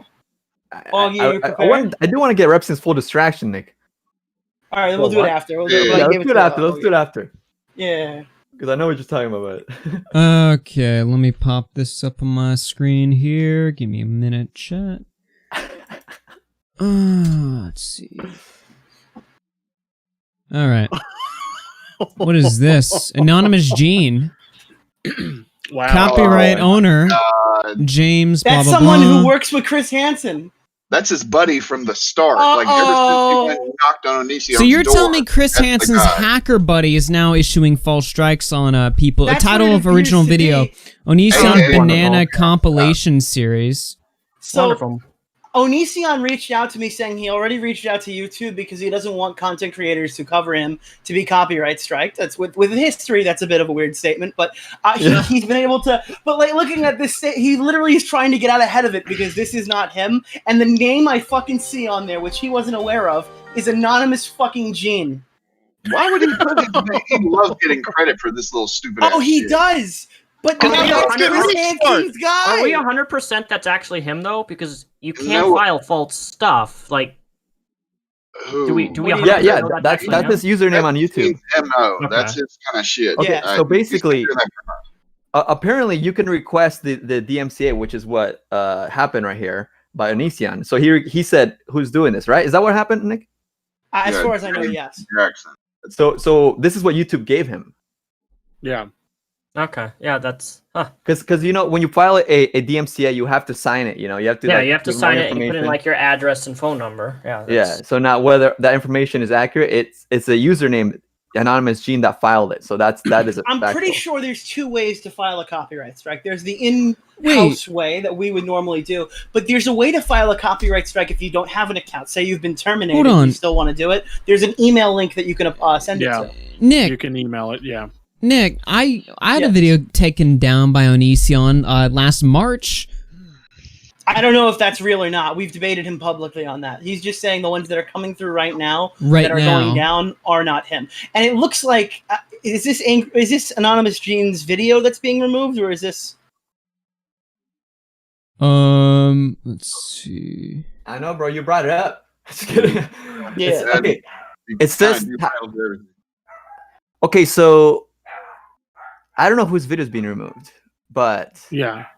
Augie, are you prepared? I do want to get Repzion's full distraction, Nick. All right, then we'll do it after. Let's do it after. Yeah. Because I know what you're talking about. Okay, let me pop this up on my screen here. Give me a minute, chat. Let's see. All right. What is this? Anonymous Gene. Wow. Copyright owner. James. That's blah, blah, someone blah. who works with Chris Hansen. That's his buddy from the start. Like ever since he went and knocked on Onision's So you're door, telling me Chris Hansen's hacker buddy is now issuing false strikes on people? That's a title what it of original appears to video. be. Onision Banana compilation series. So Wonderful. Onision reached out to me saying he already reached out to YouTube because he doesn't want content creators to cover him to be copyright striked. That's with history. That's a bit of a weird statement, but he's been able to. But like looking at this, he literally is trying to get out ahead of it because this is not him. And the name I fucking see on there, which he wasn't aware of, is Anonymous fucking Gene. Why would he put his name? He loves getting credit for this little stupid. Oh, he shit. does. But Are that's Chris Hansen's guy. Are we 100% that's actually him though? Because you can't file false stuff. Like, do we? Yeah. That's his username on YouTube. MO. Okay. That's his kind of shit. Okay, so basically, apparently you can request the DMCA, which is what happened right here by Onision. So he said, "Who's doing this?" Right? Is that what happened, Nick? As far as I know, yes. Jackson. So this is what YouTube gave him. Yeah. Okay. Yeah, that's because when you file a DMCA, you have to sign it. You have to you have to sign it and you put in like your address and phone number. Yeah. So now whether that information is accurate, it's a username, anonymous Gene that filed it. So that is a I'm pretty sure there's two ways to file a copyright strike. There's the in-house way that we would normally do, but there's a way to file a copyright strike if you don't have an account. Say you've been terminated, and you still want to do it. There's an email link that you can send it to. Nick, you can email it. Yeah. Nick, I had a video taken down by Onision last March. I don't know if that's real or not. We've debated him publicly on that. He's just saying the ones that are coming through right now that are going down are not him. And it looks like is this Anonymous Gene's video that's being removed, or is this? Let's see. I know, bro. You brought it up. Just kidding. Yeah. Okay. It says. Okay, so I don't know whose video is being removed, but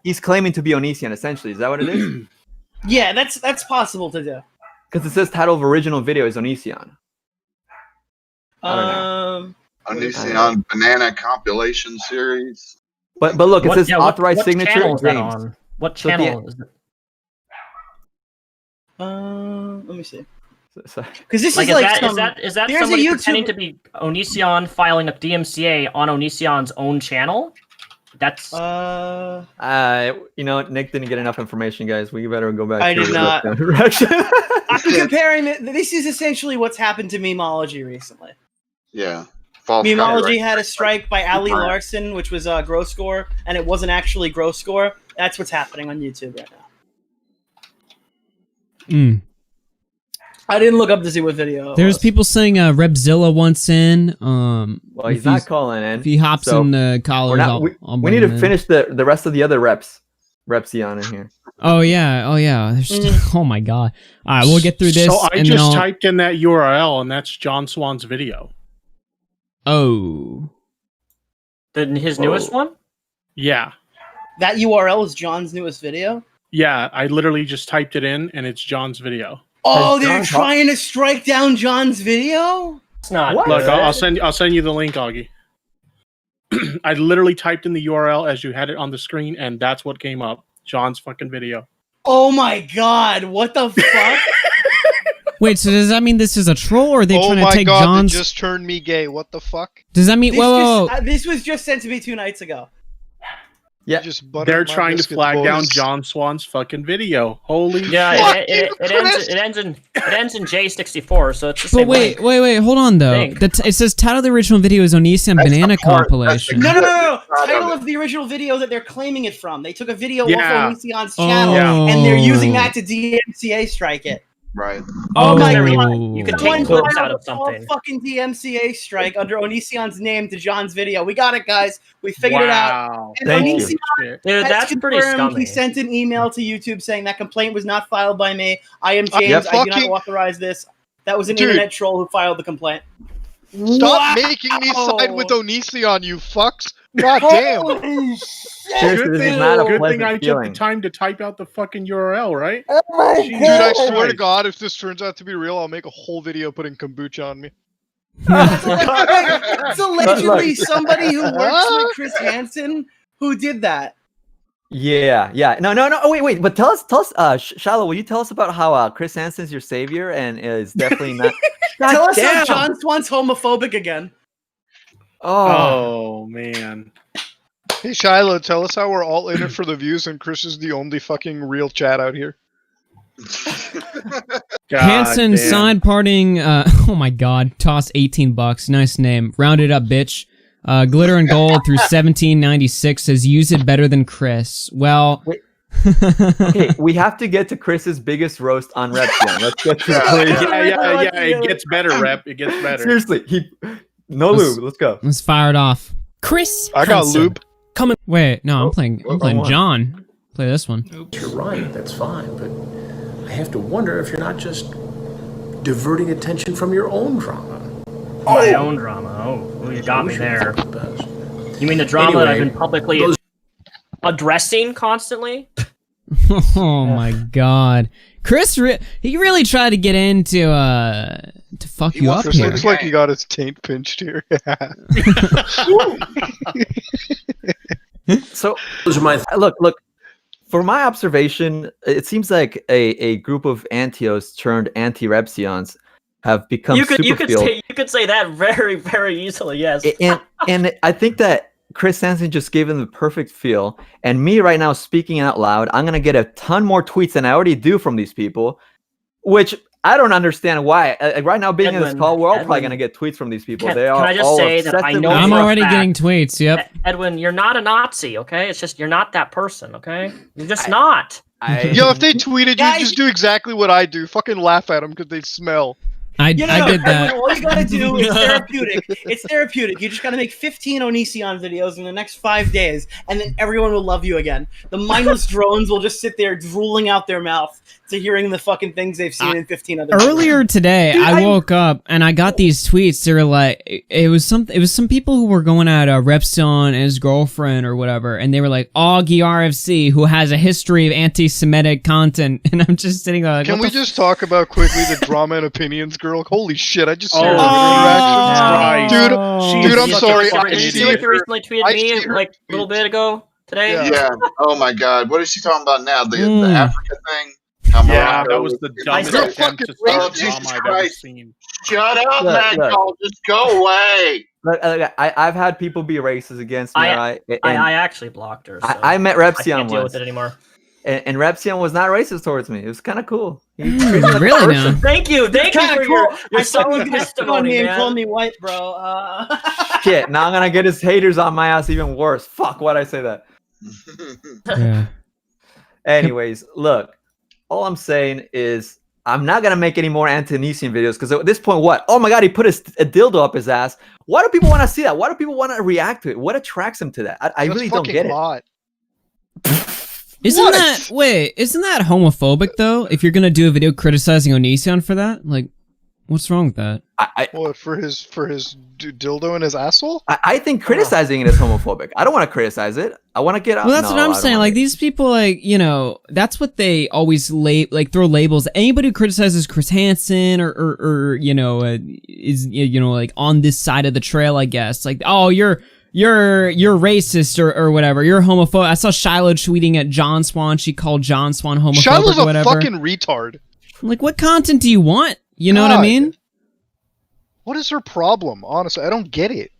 he's claiming to be Onision. Essentially, is that what it is? Yeah, that's possible to do. Because it says title of original video is Onision. I don't know. Onision Banana compilation series. But look, it says authorized signature. Channel is that on? What channel is it? Let me see. Because this like, is like is that somebody pretending to be Onision filing a DMCA on Onision's own channel? That's Nick didn't get enough information, guys. We better go back. I did not. I'm comparing it. This is essentially what's happened to Memeology recently. Yeah. Memeology had a strike by Ali Larson, which was Gross Score, and it wasn't actually Gross Score. That's what's happening on YouTube right now. I didn't look up to see what video. There's people saying Repzilla wants in. Well, he's not calling in. If he hops in the collars, we need to finish the rest of the other Repzion in here. Oh yeah. Oh my god. All right, we'll get through this. So I just typed in that URL, and that's John Swan's video. Oh. His newest one? Yeah. That URL is John's newest video? Yeah, I literally just typed it in, and it's John's video. Oh, they're trying to strike down John's video? It's not. Look, I'll send you the link, Augie. I literally typed in the URL as you had it on the screen, and that's what came up. John's fucking video. Oh my god, what the fuck? Wait, so does that mean this is a troll, or are they trying to take John's... Oh my god, they just turned me gay. What the fuck? Does that mean... Whoa. This was just sent to me 2 nights ago. Yeah, they're trying to flag down John Swan's fucking video. Holy shit! It ends in J64, so it's the same. But wait, hold on though. It says title of the original video is Onision Banana compilation. No. Title of the original video that they're claiming it from. They took a video off Onision's channel and they're using that to DMCA strike it. Right. Oh my god! You can take clips out of something. Fucking DMCA strike under Onision's name to John's video. We got it, guys. We figured it out. And Thank you. Dude, that's pretty scummy. He sent an email to YouTube saying that complaint was not filed by me. I am James. I do not authorize this. That was an internet troll who filed the complaint. Stop making me side with Onision, you fucks. God damn. Good thing I took the time to type out the fucking URL, right? Dude, I swear to God, if this turns out to be real, I'll make a whole video putting kombucha on me. It's allegedly somebody who works with Chris Hansen who did that. Yeah. No. Oh, wait. But tell us, Shallow, will you tell us about how Chris Hansen's your savior and is definitely not... Tell us how John Swan's homophobic again. Oh, man. Hey, Shiloh, tell us how we're all in it for the views and Chris is the only fucking real chat out here. Hansen side parting, oh my god, tossed $18. Nice name. Rounded up, bitch. Glitter and Gold through 1796 says use it better than Chris. Well, Okay, we have to get to Chris's biggest roast on Repzion. Let's get to yeah. It gets better, Rep. It gets better. Seriously, lube. Let's go. Let's fire it off. Chris, I got Hansen. lube. Come on. Wait, no, I'm playing John. Play this one. You're right, that's fine, but I have to wonder if you're not just diverting attention from your own drama. My own drama. Oh, you got me there. You mean the drama that I've been publicly addressing constantly? Oh my god. Chris, he really tried to get into, to fuck you up Chris here. looks like he got his taint pinched here. So, those are my look. For my observation, it seems like a group of Antios turned anti-Repzions have become you could say that very, very easily, yes. And I think that Chris Hansen just gave them the perfect feel. And me right now speaking out loud, I'm gonna get a ton more tweets than I already do from these people, which I don't understand why. Right now, being in this call, we're all probably gonna get tweets from these people. Can I just say that I know I'm for a already fact, getting tweets. Yep. Edwin, you're not a Nazi, okay? It's just you're not that person, okay? You're just not. Yo, if they tweeted you, just do exactly what I do. Fucking laugh at them because they smell. I did that. All you gotta do is therapeutic. It's therapeutic. You just gotta make 15 Onision videos in the next 5 days, and then everyone will love you again. The mindless drones will just sit there drooling out their mouth to hearing the fucking things they've seen in 15 other Earlier today, I woke up and I got these tweets. They were like, it was some people who were going at Repzion and his girlfriend or whatever, and they were like, AugieRFC, who has a history of anti-Semitic content, and I'm just sitting there like, can we just talk about quickly the drama and opinions girl? Holy shit, I just see her interactions. Dude, I'm sorry. Did you see what you recently tweeted me like a little bit ago today? Yeah. Oh my god, what is she talking about now? The Africa thing? Yeah, that was the dumbest attempt to start drama I've ever seen. Shut up, Magdal. Just go away. Look, I've had people be racist against me. I actually blocked her. So I met Repzion I can't deal once. with it anymore. And Repzion was not racist towards me. It was kind of cool. Really now? Thank you for your solid testimony, and man. call me white, bro. Shit, now I'm gonna get his haters on my ass even worse. Fuck, why'd I say that? Yeah. Anyways, look. All I'm saying is I'm not gonna make any more Antonesian videos because at this point, what? Oh my god, he put a dildo up his ass. Why do people want to see that? Why do people want to react to it? What attracts them to that? I really don't get it. Isn't that homophobic though? If you're gonna do a video criticizing Onision for that, like, what's wrong with that? What, for his dildo in his asshole? I think criticizing it is homophobic. I don't want to criticize it. I want to get out. Well, that's what I'm saying. Like, these people, like, you know, that's what they always throw labels. Anybody who criticizes Chris Hansen or you know, is, you know, like on this side of the trail, I guess. Like, oh, you're racist or whatever. You're homophobic. I saw Shiloh tweeting at John Swan. She called John Swan homophobic Shiloh's or whatever. a fucking retard. Like, what content do you want? You know what I mean? What is her problem? Honestly, I don't get it.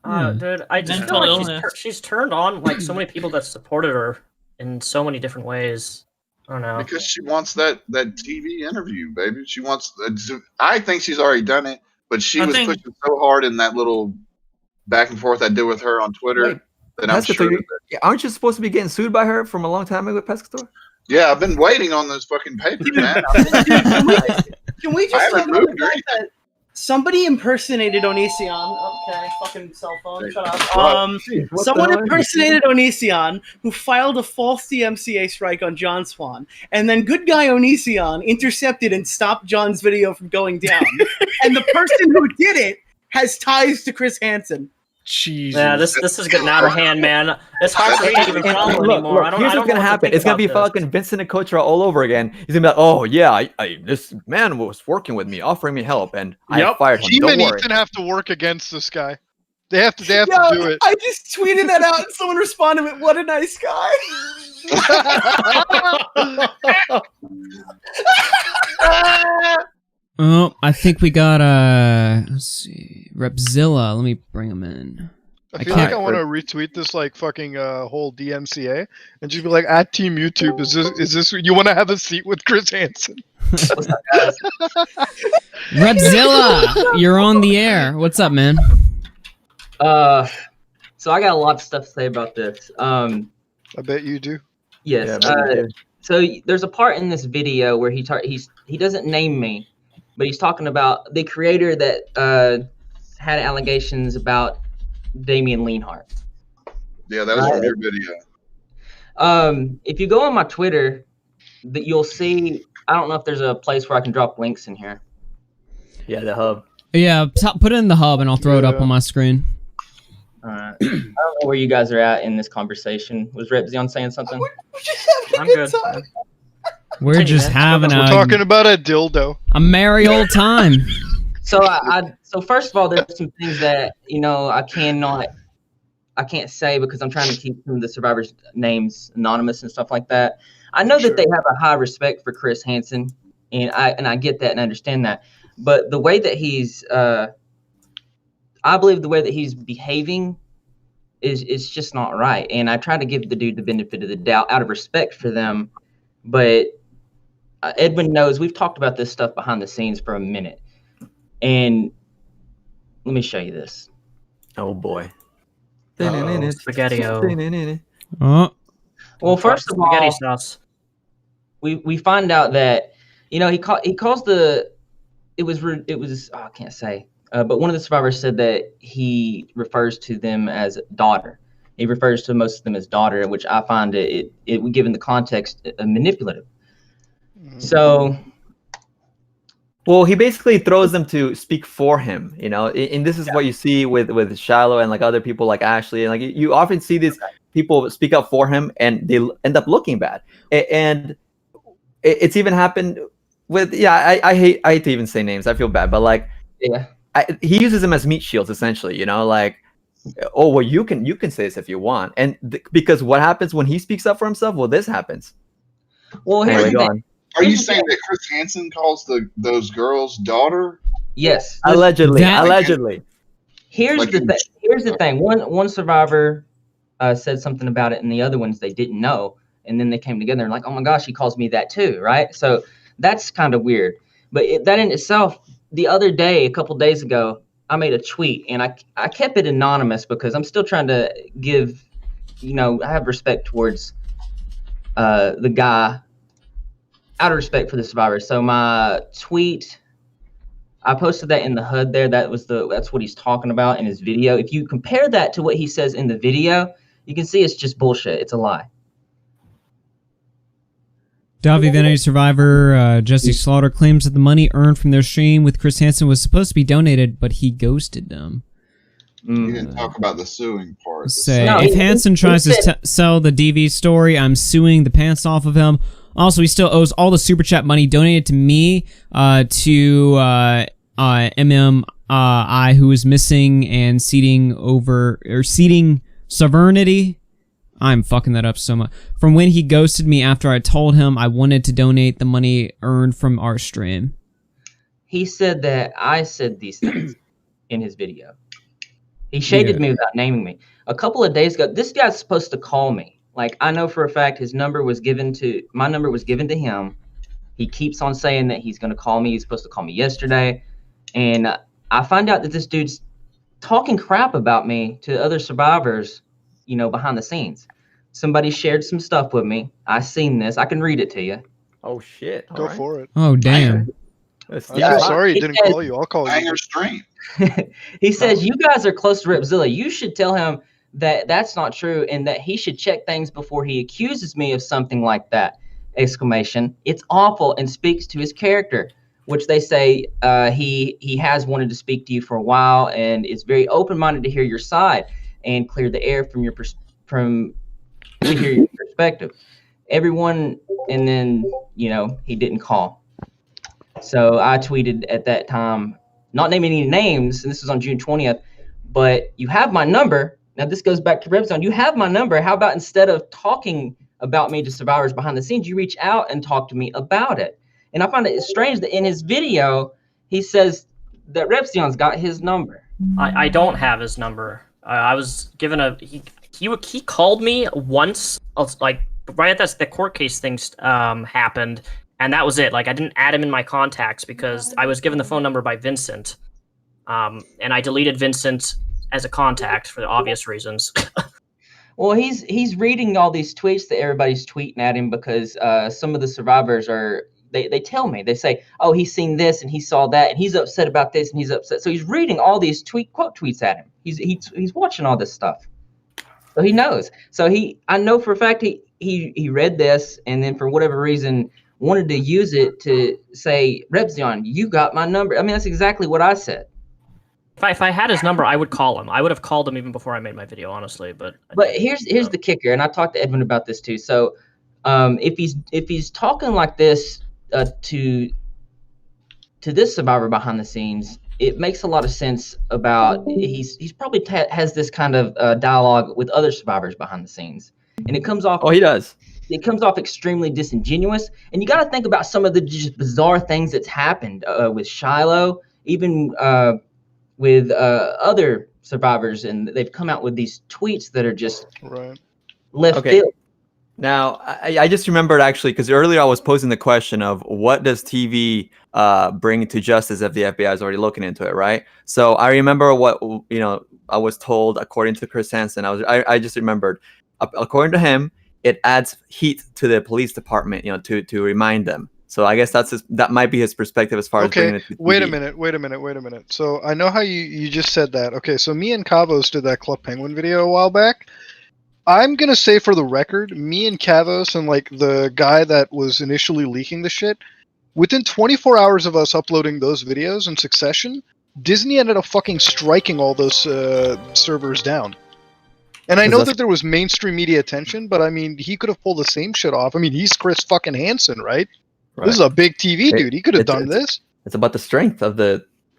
Dude, I just feel like she's turned on like so many people that supported her in so many different ways. I don't know. Because she wants that TV interview, baby. She wants. I think she's already done it, but she was pushing so hard in that little back and forth I did with her on Twitter that I'm sure. Aren't you supposed to be getting sued by her from a long time ago with Pescator? Yeah, I've been waiting on those fucking papers, man. Can we just talk about the fact that somebody impersonated Onision? Okay, fucking cell phone, shut up. Someone impersonated Onision who filed a false DMCA strike on John Swan, and then good guy Onision intercepted and stopped John's video from going down. And the person who did it has ties to Chris Hansen. Jesus. Yeah, this is getting out of hand, man. It's hard for me to even follow anymore. I don't Here's what's gonna happen. It's gonna be fucking Vincent Akotra all over again. He's gonna be like, oh yeah, this man was working with me, offering me help, and I fired him. Team and Ethan have to work against this guy. They have to do it. I just tweeted that out, and someone responded with, "What a nice guy." Oh, I think we got let's see, Repzilla. Let me bring him in. I feel like I want to retweet this like fucking whole DMCA and just be like, at Team YouTube, is this you want to have a seat with Chris Hansen? Repzilla, you're on the air. What's up, man? So I got a lot of stuff to say about this. I bet you do. Yes. So there's a part in this video where he doesn't name me, but he's talking about the creator that had allegations about Damian Leanhart. Yeah, that was from your video. If you go on my Twitter, that you'll see. I don't know if there's a place where I can drop links in here. Yeah, the hub. Yeah, put it in the hub and I'll throw it up on my screen. I don't know where you guys are at in this conversation. Was Repzion saying something? I'm good. We're just having We're talking about a dildo. A merry old time. So so first of all, there's some things that I can't say because I'm trying to keep some of the survivors' names anonymous and stuff like that. I know that they have a high respect for Chris Hansen, and I get that and understand that. But the way that he's, I believe the way that he's behaving is just not right. And I try to give the dude the benefit of the doubt out of respect for them. But Edwin knows we've talked about this stuff behind the scenes for a minute. And let me show you this. Oh boy. Spaghetti-O. Well, first of spaghetti all, sauce. we find out that he calls the it was I can't say, but one of the survivors said that he refers to them as daughter. He refers to most of them as daughter, which I find it given the context manipulative. So. Well, he basically throws them to speak for him, and this is what you see with Shiloh and like other people like Ashley, and like you often see these people speak up for him and they end up looking bad. And it's even happened with, I hate to even say names. I feel bad, but like, he uses them as meat shields essentially, like, oh, well, you can say this if you want. And because what happens when he speaks up for himself? Well, this happens. Well, Are you saying that Chris Hansen calls those girls daughter? Yes. Allegedly. Here's the thing. One survivor said something about it, and the other ones they didn't know, and then they came together and like, oh my gosh, he calls me that too, right? So that's kind of weird. But that in itself, the other day, a couple days ago, I made a tweet, and I kept it anonymous because I'm still trying to give, I have respect towards the guy. Out of respect for the survivors. So my tweet, I posted that in the HUD there. That's what he's talking about in his video. If you compare that to what he says in the video, you can see it's just bullshit. It's a lie. Davi Vanity survivor Jesse Slaughter claims that the money earned from their stream with Chris Hansen was supposed to be donated, but he ghosted them. You didn't talk about the suing part. If Hansen tries to sell the DV story, I'm suing the pants off of him. Also, he still owes all the super chat money donated to me, to MMI, who is missing and ceding sovereignty. I'm fucking that up so much. From when he ghosted me after I told him I wanted to donate the money earned from our stream. He said that I said these things in his video. He shaded me without naming me. A couple of days ago, this guy's supposed to call me. Like, I know for a fact my number was given to him. He keeps on saying that he's going to call me. He's supposed to call me yesterday. And I find out that this dude's talking crap about me to other survivors, behind the scenes. Somebody shared some stuff with me. I seen this. I can read it to you. Oh, shit. Go for it. Oh, damn. I'm sorry he didn't call you. I'll call you. He says, you guys are close to Repzilla. You should tell him that that's not true and that he should check things before he accuses me of something like that. ! It's awful and speaks to his character, which they say he has wanted to speak to you for a while and is very open-minded to hear your side and clear the air to hear your perspective. Everyone, and then, he didn't call. So I tweeted at that time, not naming any names, and this was on June 20th, but you have my number. Now, this goes back to Repzion. You have my number. How about instead of talking about me to survivors behind the scenes, you reach out and talk to me about it? And I find it strange that in his video, he says that Repzion's got his number. I don't have his number. I was given he called me once, like right at the court case things happened, and that was it. Like, I didn't add him in my contacts because I was given the phone number by Vincent, and I deleted Vincent as a contact for the obvious reasons. Well, he's reading all these tweets that everybody's tweeting at him because some of the survivors are. They tell me, they say, oh, he's seen this and he saw that and he's upset about this and he's upset. So he's reading all these quote tweets at him. He's watching all this stuff. So he knows. So I know for a fact he read this and then for whatever reason wanted to use it to say, Repzion, you got my number. I mean, that's exactly what I said. If I had his number, I would call him. I would have called him even before I made my video, honestly. But here's the kicker, and I talked to Edwin about this too. So if he's talking like this to this survivor behind the scenes, it makes a lot of sense about he's probably has this kind of dialogue with other survivors behind the scenes, and it comes off. Oh, he does. It comes off extremely disingenuous, and you got to think about some of the just bizarre things that's happened with Shiloh, even with other survivors, and they've come out with these tweets that are just left field. Now, I just remembered actually, because earlier I was posing the question of what does TV bring to justice if the FBI is already looking into it, right? So I remember what I was told according to Chris Hansen. I just remembered, according to him, it adds heat to the police department, to remind them. So I guess that might be his perspective as far as bringing it to TV. Wait a minute. So I know how you just said that. Okay, so me and Kavos did that Club Penguin video a while back. I'm going to say for the record, me and Kavos and like the guy that was initially leaking the shit, within 24 hours of us uploading those videos in succession, Disney ended up fucking striking all those servers down. And I know that there was mainstream media attention, but I mean, he could have pulled the same shit off. I mean, he's Chris fucking Hansen, right? This is a big TV dude. He could have done this. It's about the strength of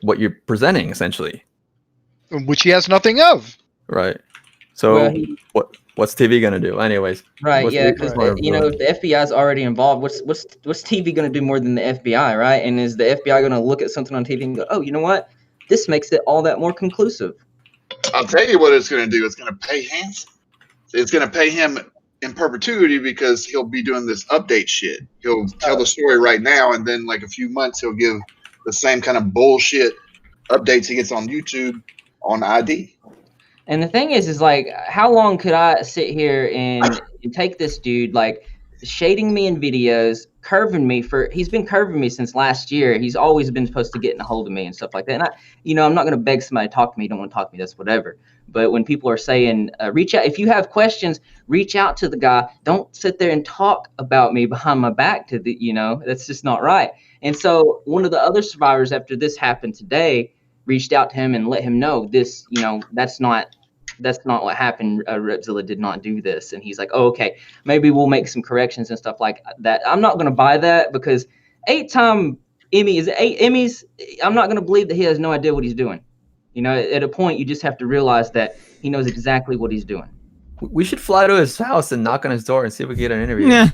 what you're presenting, essentially. Which he has nothing of. Right. So what's TV gonna do, anyways? Right. Yeah. Because if the FBI is already involved, what's TV gonna do more than the FBI, right? And is the FBI gonna look at something on TV and go, oh, you know what? This makes it all that more conclusive. I'll tell you what it's gonna do. It's gonna pay Hansen. It's gonna pay him in perpetuity because he'll be doing this update shit. He'll tell the story right now, and then like a few months, he'll give the same kind of bullshit updates he gets on YouTube on ID. And the thing is like, how long could I sit here and take this dude, like, shading me in videos, he's been curving me since last year. He's always been supposed to get a hold of me and stuff like that. And I'm not going to beg somebody to talk to me. You don't want to talk to me, that's whatever. But when people are saying, reach out, if you have questions, reach out to the guy. Don't sit there and talk about me behind my back that's just not right. And so one of the other survivors after this happened today reached out to him and let him know this, that's not what happened. Repzilla did not do this. And he's like, oh, okay, maybe we'll make some corrections and stuff like that. I'm not going to buy that because 8-time Emmy is 8 Emmys. I'm not going to believe that he has no idea what he's doing. At a point, you just have to realize that he knows exactly what he's doing. We should fly to his house and knock on his door and see if we can get an interview. Yeah.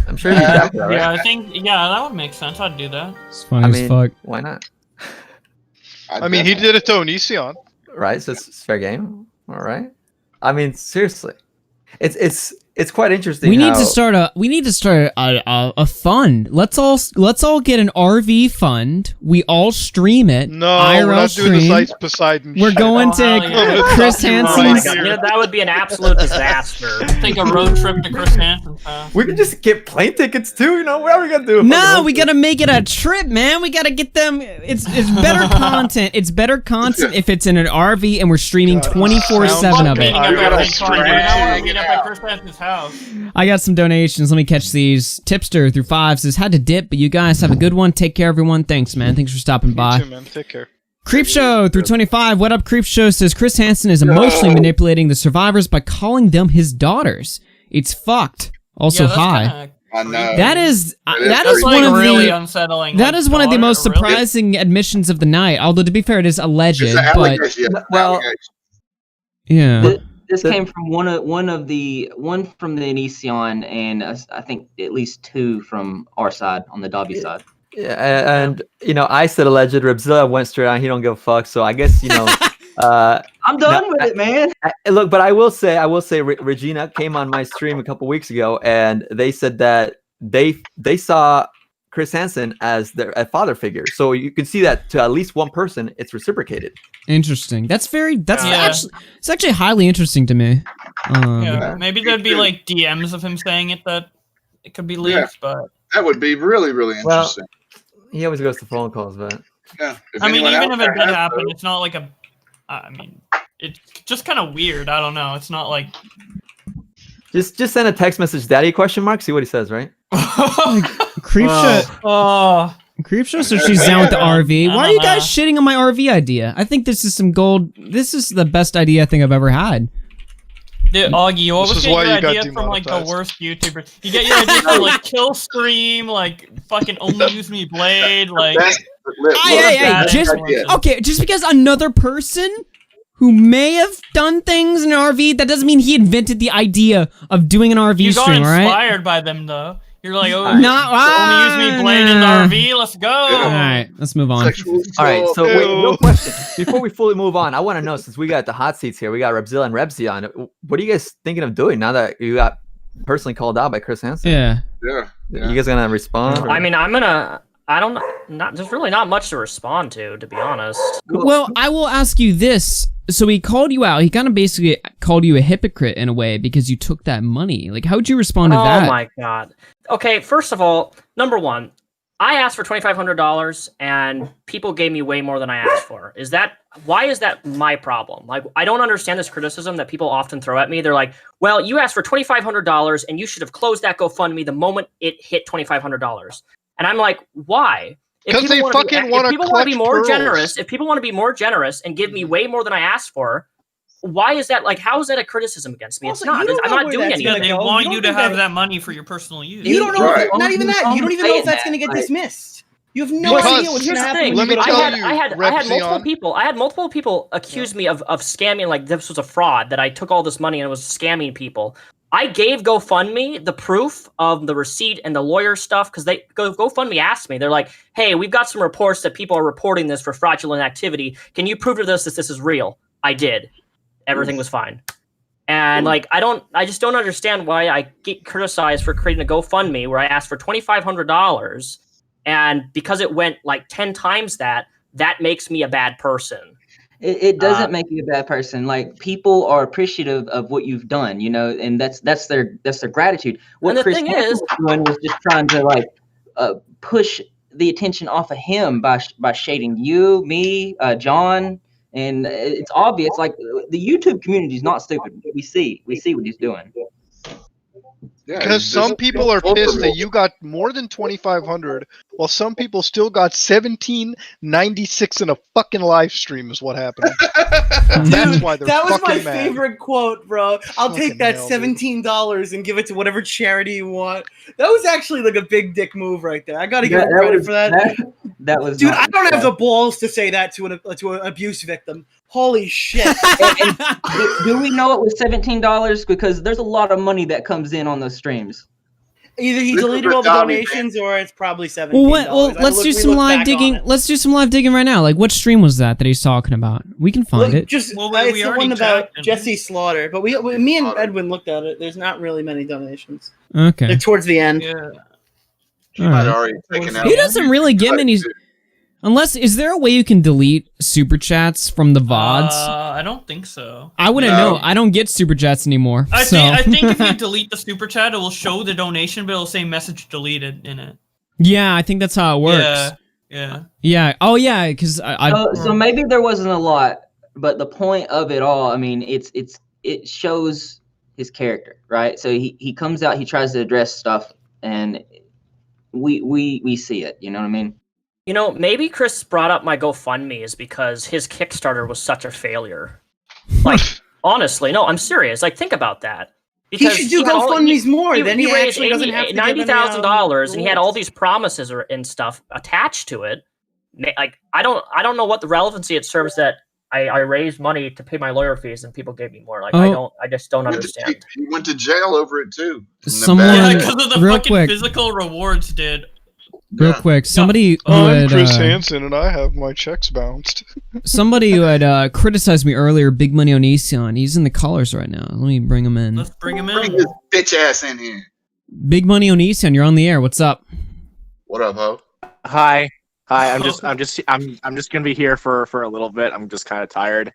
I'm sure he's back there, right? Yeah, I think, that would make sense. I'd do that. It's funny as fuck. Why not? I mean, he did it to Onision. Right, so it's fair game. All right. I mean, seriously, it's quite interesting. We need to start a fund. Let's all get an RV fund. We all stream it. No, IRL we're not stream. doing the Ice Poseidon. We're going to Chris Hansen's. That would be an absolute disaster. Take a road trip to Chris Hansen's house. We can just get plane tickets too. What are we gonna do? No, we gotta make it a trip, man. We gotta get them. It's better content. It's better content if it's in an RV and we're streaming 24/7 of it. I got some donations. Let me catch these. Tipster through 5 says, had to dip, but you guys have a good one. Take care, everyone. Thanks, man. Thanks for stopping by. You too, man. Take care. Creepshow through 25. What up, Creepshow says, Chris Hansen is emotionally manipulating the survivors by calling them his daughters. It's fucked. Also, hi. I know. That is one of really the unsettling. That is one of the most surprising admissions of the night. Although to be fair, it is alleged. But yeah. This came from one from the Onision, and I think at least 2 from our side on the Dobby side. Yeah, and I said alleged. Repzilla went straight on. He don't give a fuck. So I guess I'm done with it, man. Look, but I will say, Regina came on my stream a couple weeks ago, and they said that they saw Chris Hansen as a father figure. So you can see that to at least one person, it's reciprocated. Interesting. That's it's actually highly interesting to me. Maybe there'd be like DMs of him saying it that it could be leaked, but that would be really, really interesting. Well, he always goes to phone calls, but yeah. I mean, even if it did happen, it's not like I mean, it's just kind of weird. I don't know. It's not like just send a text message, "Daddy?" ? See what he says, right? Creepshow says she's down with the RV. Why are you guys shitting on my RV idea? I think this is some gold. This is the best idea I think I've ever had. Dude, Augie, you always get your idea from like the worst YouTubers. You get your idea from like Kill Stream, like fucking Only Use Me Blade, like. Just because another person who may have done things in an RV, that doesn't mean he invented the idea of doing an RV stream, right? You got inspired by them though. You're like, oh, Only Use Me Blade in the RV. Let's go. All right, let's move on. All right, so wait, no question. Before we fully move on, I want to know, since we got the hot seats here, we got Repzilla and Repzion. What are you guys thinking of doing now that you got personally called out by Chris Hansen? Yeah. You guys gonna respond? I mean, there's really not much to respond to be honest. Well, I will ask you this. So he called you out. He kind of basically called you a hypocrite in a way because you took that money. Like, how would you respond to that? Oh my god. Okay, first of all, number one, I asked for $2,500 and people gave me way more than I asked for. Why is that my problem? Like, I don't understand this criticism that people often throw at me. They're like, well, you asked for $2,500 and you should have closed that GoFundMe the moment it hit $2,500. And I'm like, why? Because they fucking want to If people want to be more generous, if people want to be more generous and give me way more than I asked for, why is that? Like, how is that a criticism against me? Also, it's not. I'm not doing anything. They want you to have that money for your personal use. You don't know. Not even that. You don't even know if that's going to get dismissed. You have no idea what's going to happen. Let me tell you, I had multiple people. I had multiple people accuse me of scamming. Like, this was a fraud, that I took all this money and was scamming people. I gave GoFundMe the proof of the receipt and the lawyer stuff because GoFundMe asked me. They're like, "Hey, we've got some reports that people are reporting this for fraudulent activity. Can you prove to us that this is real?" I did. Everything was fine. And like, I just don't understand why I get criticized for creating a GoFundMe where I asked for $2,500, and because it went like 10 times that makes me a bad person. It doesn't make you a bad person. Like, people are appreciative of what you've done, you know, and that's their gratitude. What Chris was doing was just trying to like push the attention off of him by shading you, me, John, and it's obvious. Like, the YouTube community is not stupid. We see what he's doing. Because some people are pissed that you got more than 2,500, while some people still got 1796 in a fucking live stream. Is what happened. That's why they're that was fucking my mad. favorite quote, bro. I'll take that $17 and give it to whatever charity you want. That was actually like a big dick move right there. I gotta give him credit for that. That was, dude. I don't have the balls to say that to an abuse victim. Holy shit! and do we know it was $17? Because there's a lot of money that comes in on those streams. Either he deleted all the donations, or it's probably $17. Well, let's do some live digging. Let's do some live digging right now. Like, what stream was that he's talking about? We can find it. It's the one about Jesse Slaughter, but me and Edwin looked at it. There's not really many donations. Okay. They're towards the end. Yeah. He doesn't really get many. Unless, is there a way you can delete super chats from the VODs? I don't think so. I wouldn't know. I don't get super chats anymore. I think if you delete the super chat, it will show the donation, but it'll say message deleted in it. Yeah, I think that's how it works. Yeah. Oh, yeah, because So maybe there wasn't a lot, but the point of it all, I mean, it shows his character, right? So he comes out, he tries to address stuff, and we see it. You know what I mean? You know, maybe Chris brought up my GoFundMe is because his Kickstarter was such a failure. Like, honestly, no, I'm serious. Like, think about that. Because he should do GoFundMes more. Then he raised actually doesn't have to $90,000, and he had all these promises and stuff attached to it. Like, I don't know what the relevancy it serves that I raised money to pay my lawyer fees and people gave me more. Like, I just don't understand. He went to jail over it too. Because of the fucking physical rewards, dude. Real quick, somebody who I'm had, Chris Hansen, and I have my checks bounced. Somebody who had criticized me earlier, Big Money Onision, he's in the callers right now. Let me bring him in. Let's bring him in. Bring this bitch ass in here. Big Money Onision, you're on the air. What's up? What up, Ho? Hi. I'm just gonna be here for a little bit. I'm just kind of tired.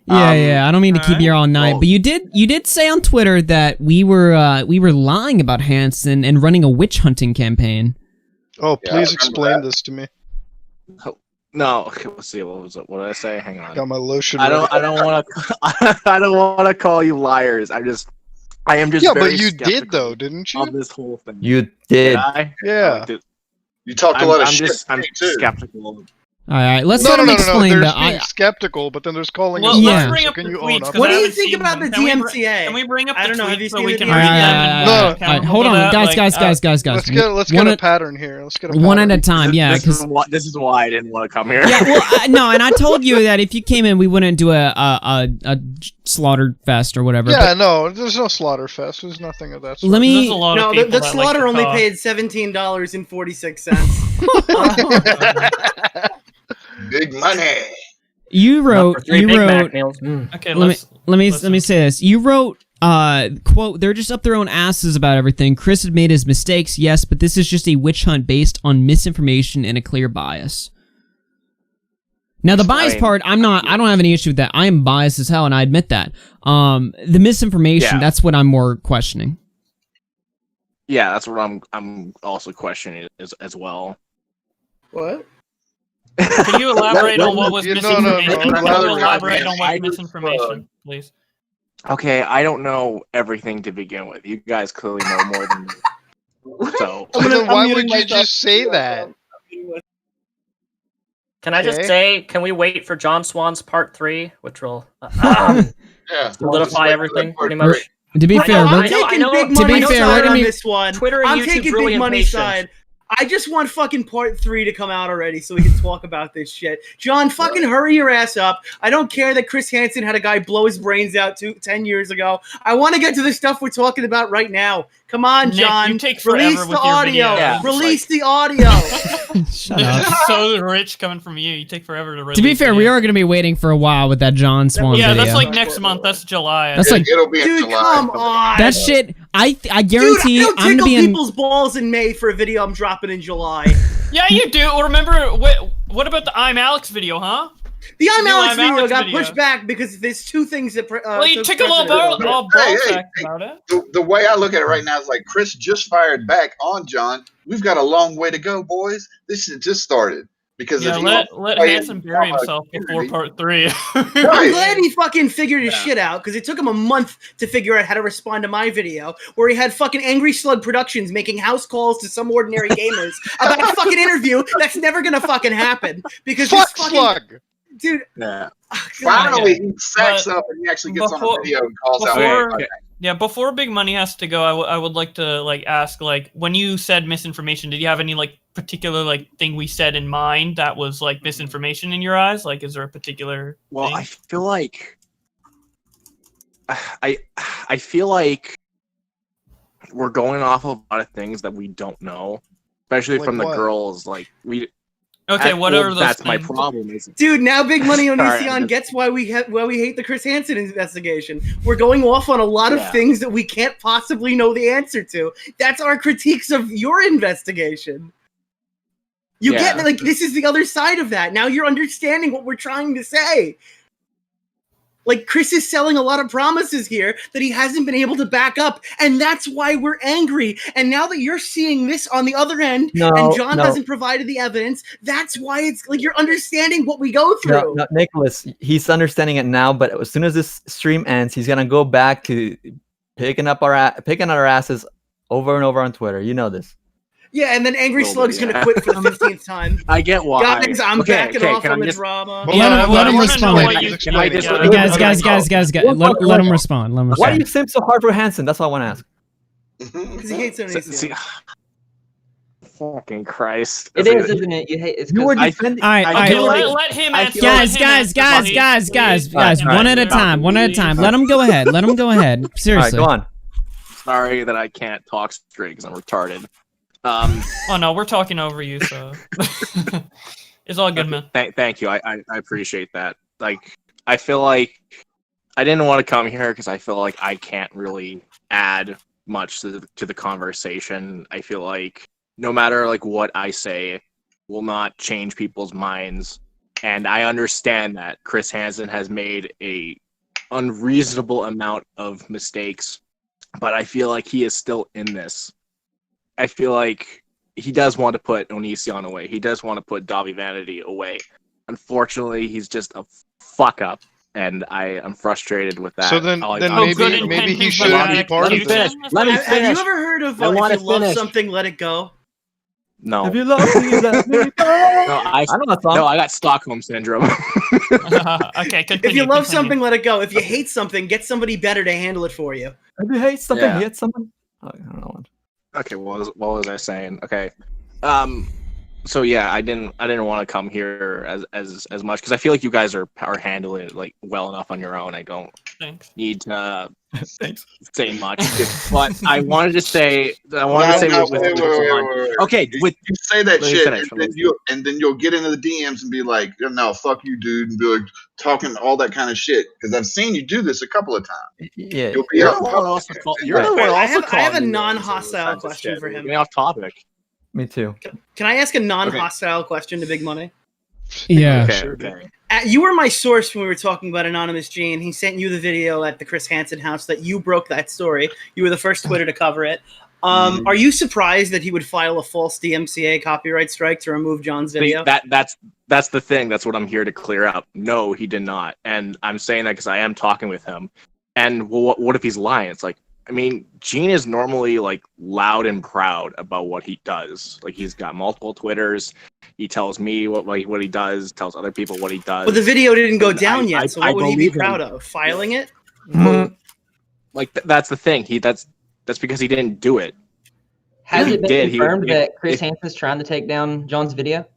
Yeah. I don't mean to keep you here all night, but you did say on Twitter that we were lying about Hansen and running a witch hunting campaign. Oh, please explain this to me. No, let's see. What did I say? Hang on. Got my lotion. I don't want to. I don't want to call you liars. I am just. Yeah, very but you did though, didn't you? Of this whole thing. You did. Yeah. You talked a lot of shit. I'm just skeptical. All right, let's let him explain There's that. being skeptical, but then there's calling. Well, let's bring up the tweets. What do you think about the DMCA? Can we bring up I don't the know. Have you tweets so seen we the can DMCA? read them? All right, hold on, guys. Let's get a pattern here. Let's get a pattern. One at a time, yeah. This is why I didn't want to come here. Yeah, well, no, and I told you that if you came in, we wouldn't do a slaughter fest or whatever. Yeah, no, there's no slaughter fest. There's nothing of that sort. Let me. No, the slaughter only paid $17.46. Big money. You wrote. Okay, let me say this. You wrote. Quote, they're just up their own asses about everything. Chris had made his mistakes, yes, but this is just a witch hunt based on misinformation and a clear bias. Now, the bias part, I don't have any issue with that. I am biased as hell, and I admit that. The misinformation, that's what I'm more questioning. Yeah, that's what I'm also questioning as well. What? Can you elaborate on what was misinformation? Can you elaborate on what I misinformation, please? Okay, I don't know everything to begin with. You guys clearly know more than me. So then why would you just say that? Can I just say, can we wait for John Swan's part 3, which will solidify everything pretty much? To be fair, I'm taking big money side on this one. Twitter and I'm YouTube's taking really big money impatient. side. I just want fucking part 3 to come out already so we can talk about this shit. John, fucking hurry your ass up. I don't care that Chris Hansen had a guy blow his brains out 10 years ago. I want to get to the stuff we're talking about right now. Come on, Nick, John. you take Release forever the with your audio. videos. Yeah, Release the audio. Shut This up. is so rich coming from you. You take forever to release. To be fair, we are going to be waiting for a while with that John Swan Yeah, video. that's like next month. That's July. That's like, It'll be in Dude, July. come on. that shit, I guarantee Dude, I I'm going don't to tickle be in... people's balls in May for a video I'm dropping in July. Yeah, you do. Remember, what about the I'm Alex video, huh? The I'm New Alex I'm video Alex got video. pushed back because there's 2 things that. Well, you tickle all Hey, about it. The way I look at it right now is like Chris just fired back on John. We've got a long way to go, boys. This shit just started. Because Yeah, let Hansen bury himself before part 3. I'm glad he fucking figured his shit out because it took him a month to figure out how to respond to my video where he had fucking Angry Slug Productions making house calls to some ordinary gamers about a fucking interview that's never gonna fucking happen because Fuck this fucking, Slug. dude. Yeah. Finally, he sacks up and he actually gets on the video and calls out. Yeah, before Big Money has to go, I would like to ask when you said misinformation, did you have any particular thing we said in mind that was misinformation in your eyes? Is there a particular thing? I feel like I feel like we're going off of a lot of things that we don't know, especially from the girls. Okay, what are those That's things? my problem. Dude, now Big Money Sorry, Onision gets why we hate the Chris Hansen investigation. We're going off on a lot of things that we can't possibly know the answer to. That's our critiques of your investigation. You get this is the other side of that. Now you're understanding what we're trying to say. Chris is selling a lot of promises here that he hasn't been able to back up, and that's why we're angry. And now that you're seeing this on the other end, and John hasn't provided the evidence, that's why it's you're understanding what we go through. No, Nicholas, he's understanding it now, but as soon as this stream ends, he's gonna go back to picking at our asses over and over on Twitter. You know this. Yeah, and then Angry Slug's gonna quit for the 15th time. I get why. Guys, I'm backing off on the drama. Let him respond. Guys, let him respond. Why do you simp so hard for Hansen? That's what I want to ask. Because he hates him. Fucking Christ. It is, isn't it? You hate it. You were defending. All right. Let him answer. Guys. One at a time. Let him go ahead. Seriously. All right, go on. Sorry that I can't talk straight because I'm retarded. Oh no, we're talking over you, so it's all good, man. Thank you. I appreciate that. I feel like I didn't want to come here because I feel like I can't really add much to the conversation. I feel like no matter like what I say, will not change people's minds. And I understand that Chris Hansen has made a unreasonable amount of mistakes, but I feel like he is still in this. I feel like he does want to put Onision away. He does want to put Davi Vanity away. Unfortunately, he's just a fuck up, and I am frustrated with that. So then maybe he shouldn't be part of this. Let me finish. Have you ever heard of if you love something, let it go? No. Have you loved me, let me go? I got Stockholm syndrome. Okay, continue. If you love something, let it go. If you hate something, get somebody better to handle it for you. If you hate something, hate someone. I don't know. Okay, what was I saying? Okay, so yeah, I didn't want to come here as much because I feel like you guys are handling it like well enough on your own. I don't need to say much, but I wanted to say okay. You say that shit, and then you'll get into the DMs and be like, "No, fuck you, dude," and be like talking all that kind of shit. Because I've seen you do this a couple of times. Yeah, you'll be I have a non-hostile question for him. Getting off topic. Me too. Can I ask a non-hostile question to Big Money? Yeah. Okay. You were my source when we were talking about Anonymous Gene. He sent you the video at the Chris Hansen house that you broke that story. You were the first Twitter to cover it. Are you surprised that he would file a false DMCA copyright strike to remove John's video? That's the thing. That's what I'm here to clear up. No, he did not. And I'm saying that because I am talking with him. And what if he's lying? It's like, I mean, Gene is normally like loud and proud about what he does. Like he's got multiple Twitters. He tells me what he does, tells other people what he does. But the video didn't go down yet, so what would he be proud of? Filing it? Like that's the thing. That's because he didn't do it. Has it been confirmed that Chris Hansen's trying to take down John's video?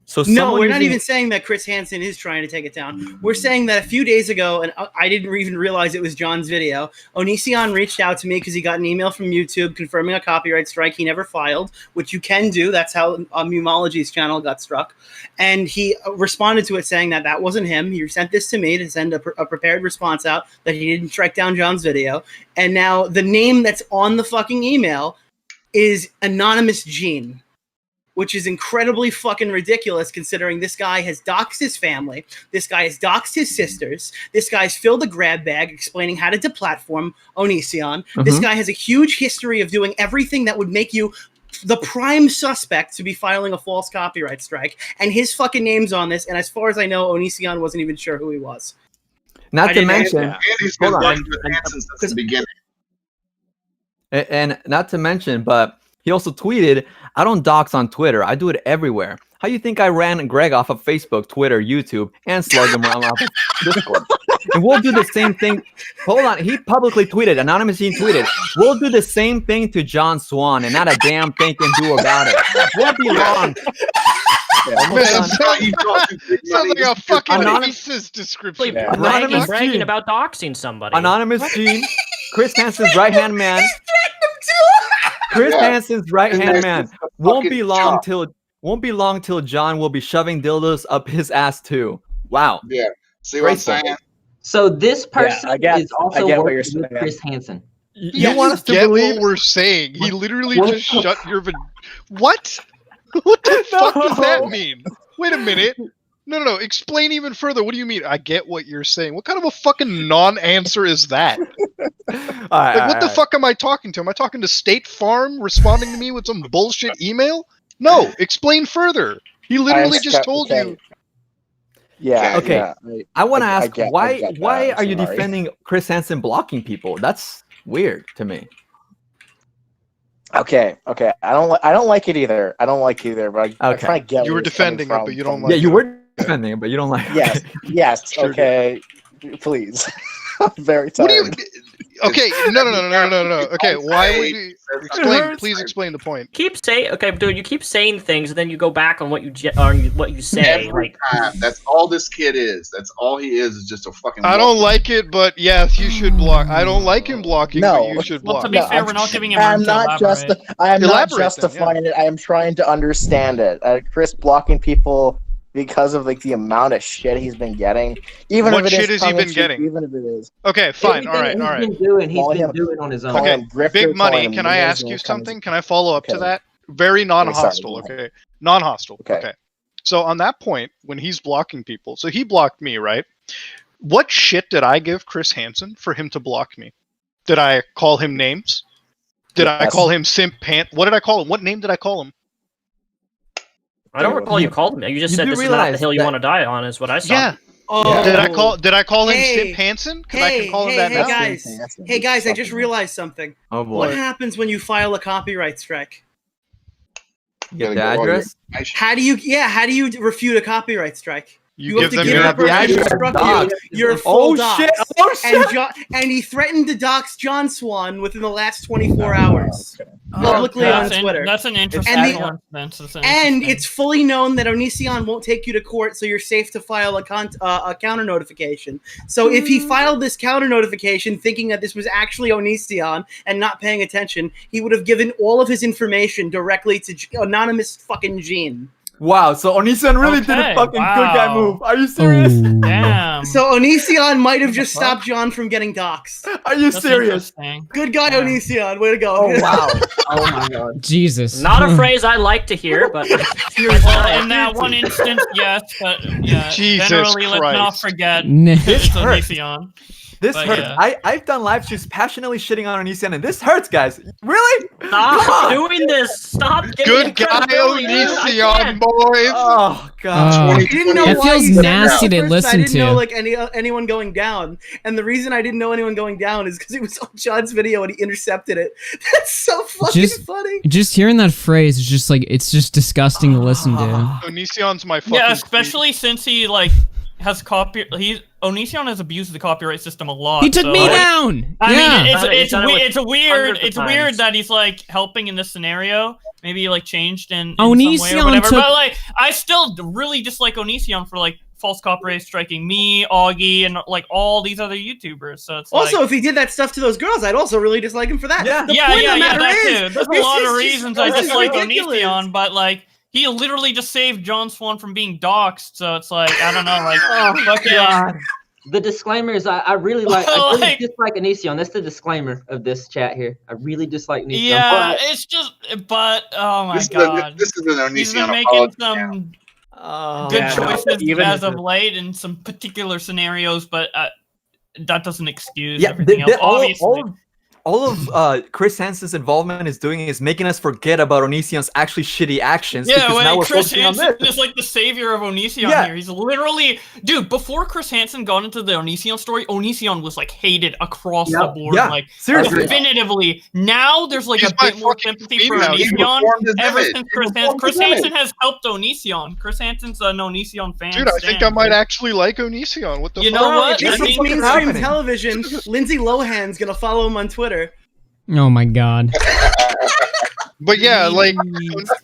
So no, we're not even saying that Chris Hansen is trying to take it down. We're saying that a few days ago, and I didn't even realize it was John's video, Onision reached out to me because he got an email from YouTube confirming a copyright strike he never filed, which you can do. That's how Mumology's channel got struck. And he responded to it saying that that wasn't him. He sent this to me to send a prepared response out that he didn't strike down John's video. And now the name that's on the fucking email is Anonymous Gene, which is incredibly fucking ridiculous considering this guy has doxed his family, this guy has doxed his sisters, this guy's filled a grab bag explaining how to deplatform Onision. This guy has a huge history of doing everything that would make you the prime suspect to be filing a false copyright strike, and his fucking name's on this, and as far as I know, Onision wasn't even sure who he was. Not to mention, he's been working with Hansen since the beginning. And not to mention, but he also tweeted, I don't dox on Twitter. I do it everywhere. How you think I ran Greg off of Facebook, Twitter, YouTube, and slugged him around off of Discord? And we'll do the same thing. Hold on. He publicly tweeted, Anonymous Gene tweeted, we'll do the same thing to John Swan and not a damn thing can do about it. Won't be long. Sounds like a fucking ISIS description. Bragging about doxing somebody. Anonymous Gene, Chris Hansen's right-hand man. Chris Hansen's right-hand man. Won't be long till John will be shoving dildos up his ass too. Wow. Yeah. See what I'm saying? So this person is also working with Chris Hansen. You want us to believe what we're saying? He literally just shut your. What? What the fuck does that mean? Wait a minute. No. Explain even further. What do you mean? I get what you're saying. What kind of a fucking non-answer is that? What the fuck am I talking to? Am I talking to State Farm responding to me with some bullshit email? No, explain further. He literally just told you. Yeah. Okay. Yeah, I want to ask why are you defending Chris Hansen blocking people? That's weird to me. Okay. I don't like it either. But I'm trying to get. You were defending it, but you don't like it. Yeah, you were defending it, but you don't like it. Yes. Okay. Please. I'm very tired. Okay, no. Okay, why would you explain? Please explain the point. Dude, you keep saying things, and then you go back on what you say. Every time. That's all this kid is. That's all he is just a fucking. I don't like it, but yes, you should block. I don't like him blocking, but you should block. Well, to be fair, we're not giving him I am room not justifying it. I am trying to understand it. Chris blocking people because of like the amount of shit he's been getting. Even what if it shit is has he been getting? Even if it is. Okay, fine. All right. He's been doing on his own. Okay, Big Money, can I ask you something? Can I follow up to that? Very non-hostile, Okay, sorry, okay? Non-hostile, Okay. okay. So on that point, when he's blocking people, so he blocked me, right? What shit did I give Chris Hansen for him to block me? Did I call him names? Did I call him simp pant? What did I call him? What name did I call him? I don't recall you called him. You just said this is not the hill you want to die on, is what I saw. Yeah. Oh. Did I call him Simp Hansen? Because I can call him that now. Hey guys, I just realized something. Oh boy. What happens when you file a copyright strike? Get the address? How do you refute a copyright strike? You have give to them give your the person who struck you your full dox. And he threatened to dox John Swan within the last 24 hours. Publicly on Twitter. That's an interesting one. And it's fully known that Onision won't take you to court, so you're safe to file a counter notification. So if he filed this counter notification thinking that this was actually Onision and not paying attention, he would have given all of his information directly to anonymous fucking Gene. Wow, so Onision really did a fucking good guy move. Are you serious? Damn. So Onision might have just stopped John from getting doxxed. Are you serious? Good guy, Onision. Way to go. Oh, wow. Oh, my God. Jesus. Not a phrase I like to hear, but... Well, in that one instance, yes, but yeah, Jesus generally, let's not Christ. forget This it's hurts. Onision. This But hurts. yeah. I've done live streams passionately shitting on Onision, and this hurts, guys. Really? Stop doing this. Stop getting Good guy, credibility, dude. I Onision, can't. boys. Oh, God. I didn't know It why feels you said nasty that to at first. listen I didn't know to. like anyone going down, and the reason I didn't know anyone going down is because it was on John's video and he intercepted it. That's so fucking funny. Just hearing that phrase is just like, it's just disgusting to listen to. Onision's my fucking. Yeah, especially since he has Onision has abused the copyright system a lot. He took so, me down. I Yeah. mean, it's weird. hundreds of It's weird times. that he's helping in this scenario. Maybe he changed in some Onision way or whatever. took- But I still really dislike Onision for false copyright striking me, Augie, and all these other YouTubers. So it's Also, if he did that stuff to those girls, I'd also really dislike him for that. Yeah. The yeah, point of the matter that is, too. There's a this lot is of just reasons I fucking dislike ridiculous. Onision, but he literally just saved John Swan from being doxxed. So it's I don't know, fucking. God. The disclaimer is I really like I really Like- dislike Onision. That's the disclaimer of this chat here. I really dislike Onision. Yeah, But it's just, but oh my This god, is an he's Onision been making apology. some Oh, good yeah. choices Even as if of late in some particular scenarios, but that doesn't excuse Yeah, everything else. Obviously, all of Chris Hansen's involvement is doing is making us forget about Onision's actually shitty actions. yeah, because now we're Chris focusing on Hansen this. is like the savior of Onision Yeah. here. He's literally, dude. Before Chris Hansen got into the Onision story, Onision was hated across the board, yeah, seriously. definitively. Now there's a He's my bit more fucking sympathy for female. He Onision. reformed his Ever image. since He reformed Chris his image. Hansen has helped Onision. Chris Hansen's an Onision fan. Dude, I think I might actually like Onision. What the You fuck? know what? This I is mean, mainstream happening? television. Lindsay Lohan's gonna follow him on Twitter. Oh my god. But yeah,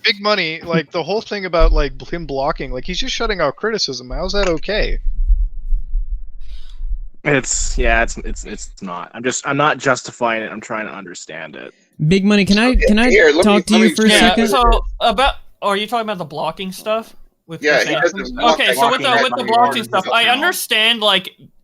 big money, the whole thing about him blocking, he's just shutting out criticism. How's that okay? It's not. I'm not justifying it. I'm trying to understand it. Big money. Can I Here, let talk me- to let you me- for a yeah, second? So are you talking about the blocking stuff? With Yeah, Chris he Hansen? doesn't block Okay, that so with blocking the that blocking money stuff, or I something. understand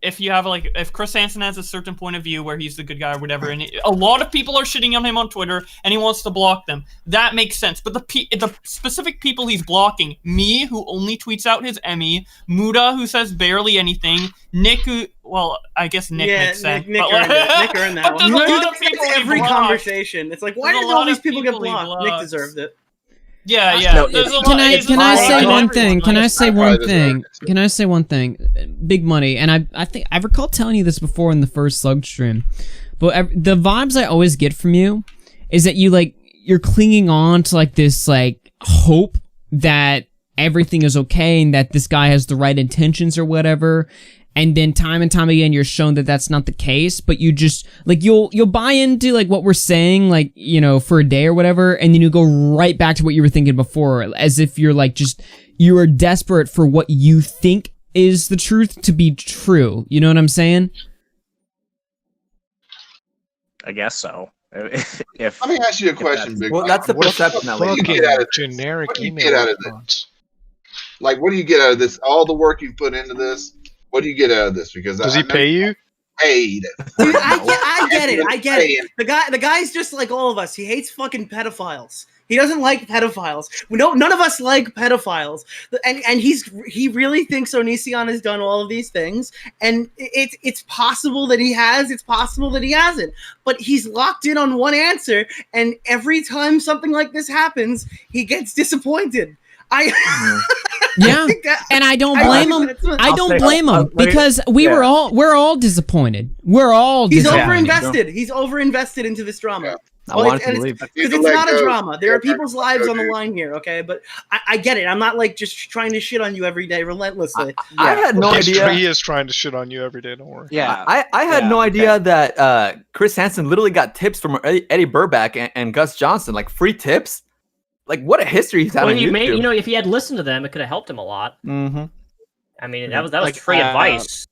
if you have if Chris Hansen has a certain point of view where he's the good guy or whatever, and a lot of people are shitting on him on Twitter, and he wants to block them. That makes sense. But the specific people he's blocking, me, who only tweets out his Emmy, Muda, who says barely anything, Nick, who, well, I guess Nick makes sense. Nick but, earned it. Nick earned that but one. there's a Dude, lot of people he every blocked. conversation. It's why There's a did all lot these of people get people he blocked? Nick blocked. deserved it. Yeah, yeah. No, There's a Can lot- I he's say blocking one everyone. thing? Can I say one probably thing? deserve it. Can I say one thing? Big money, and I think I recall telling you this before in the first Slug stream, but the vibes I always get from you is that you're clinging on to this hope that everything is okay and that this guy has the right intentions or whatever. And then time and time again, you're shown that that's not the case, but you just, you'll buy into, what we're saying, for a day or whatever, and then you go right back to what you were thinking before, as if you're, you are desperate for what you think is the truth to be true. You know what I'm saying? I guess so. If Let me ask you a question, Big Well, Mike. that's the What perception, at what do least. you get out of this? generic What do you email get out of response. this? What do you get out of this? All the work you put into this. What do you get out of this? Because Does I he know pay you? Paid. Dude, I get it. I get it. The guy's just like all of us. He hates fucking pedophiles. He doesn't like pedophiles. None of us like pedophiles. And he really thinks Onision has done all of these things. And it's possible that he has. It's possible that he hasn't. But he's locked in on one answer. And every time something like this happens, he gets disappointed. Yeah, and I don't blame him. I don't blame him because we're all disappointed. We're all overinvested. He's overinvested into this drama. Yeah. I want to believe because it's not a drama. There are people's lives on the line here. Okay, but I get it. I'm not like just trying to shit on you every day relentlessly. I had no idea. He is trying to shit on you every day. Don't worry. Yeah, I had no idea that Chris Hansen literally got tips from Eddie Burback and Gus Johnson, like free tips. Like, what a history he's had on YouTube. If he had listened to them, it could have helped him a lot. Mm-hmm. I mean, that was free advice.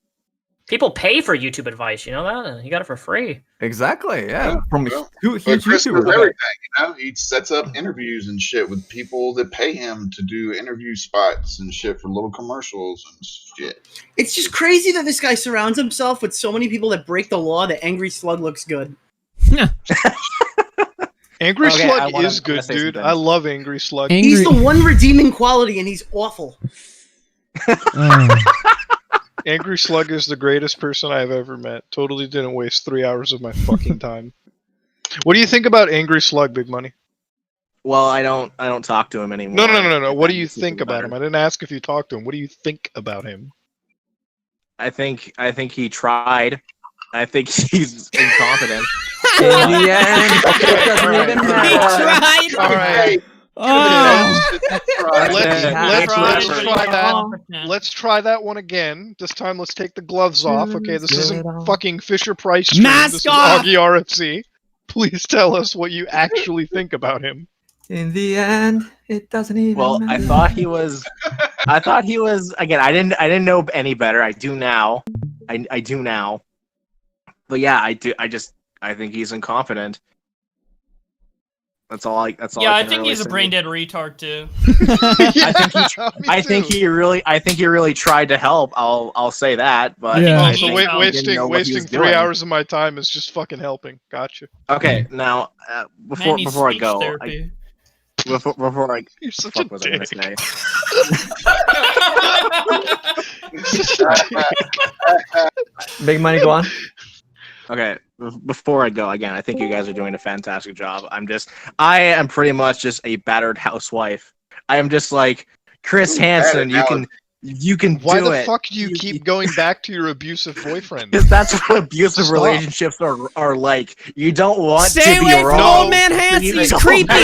People pay for YouTube advice, you know that? He got it for free. Exactly, yeah. From huge Chris does YouTubers. everything, you know? He sets up interviews and shit with people that pay him to do interview spots and shit for little commercials and shit. It's just crazy that this guy surrounds himself with so many people that break the law that Angry Slug looks good. Angry Slug is good, dude. I love Angry Slug. He's the one redeeming quality, and he's awful. Angry Slug is the greatest person I've ever met. Totally didn't waste 3 hours of my fucking time. What do you think about Angry Slug, Big Money? Well, I don't talk to him anymore. No. What do you think about him? I didn't ask if you talked to him. What do you think about him? I think he tried. I think he's incompetent. In the end, it doesn't even matter. He tried. All right. Let's try that one again. This time, let's take the gloves off. Okay, this isn't fucking Fisher Price. Mask this off. is AugieRFC. Please tell us what you actually think about him. In the end, it doesn't even matter. I thought he was. Again, I didn't know any better. I do now. I do now. But yeah, I do. I think he's incompetent. That's all. I think he's a brain dead retard too. I think he really tried to help. I'll say that. But so wasting 3 hours of my time is just fucking helping. Gotcha. Okay, now before I go, before I You're such fuck a was I gonna dick. say? Big Money, go on. Okay, before I go, again, I think you guys are doing a fantastic job. I am pretty much just a battered housewife. I am just like, Chris Hansen, you can do it. Why the fuck do you keep going back to your abusive boyfriend? Because that's what abusive relationships are like. You don't want Stay to be away from wrong. old man Hansen. He's creepy.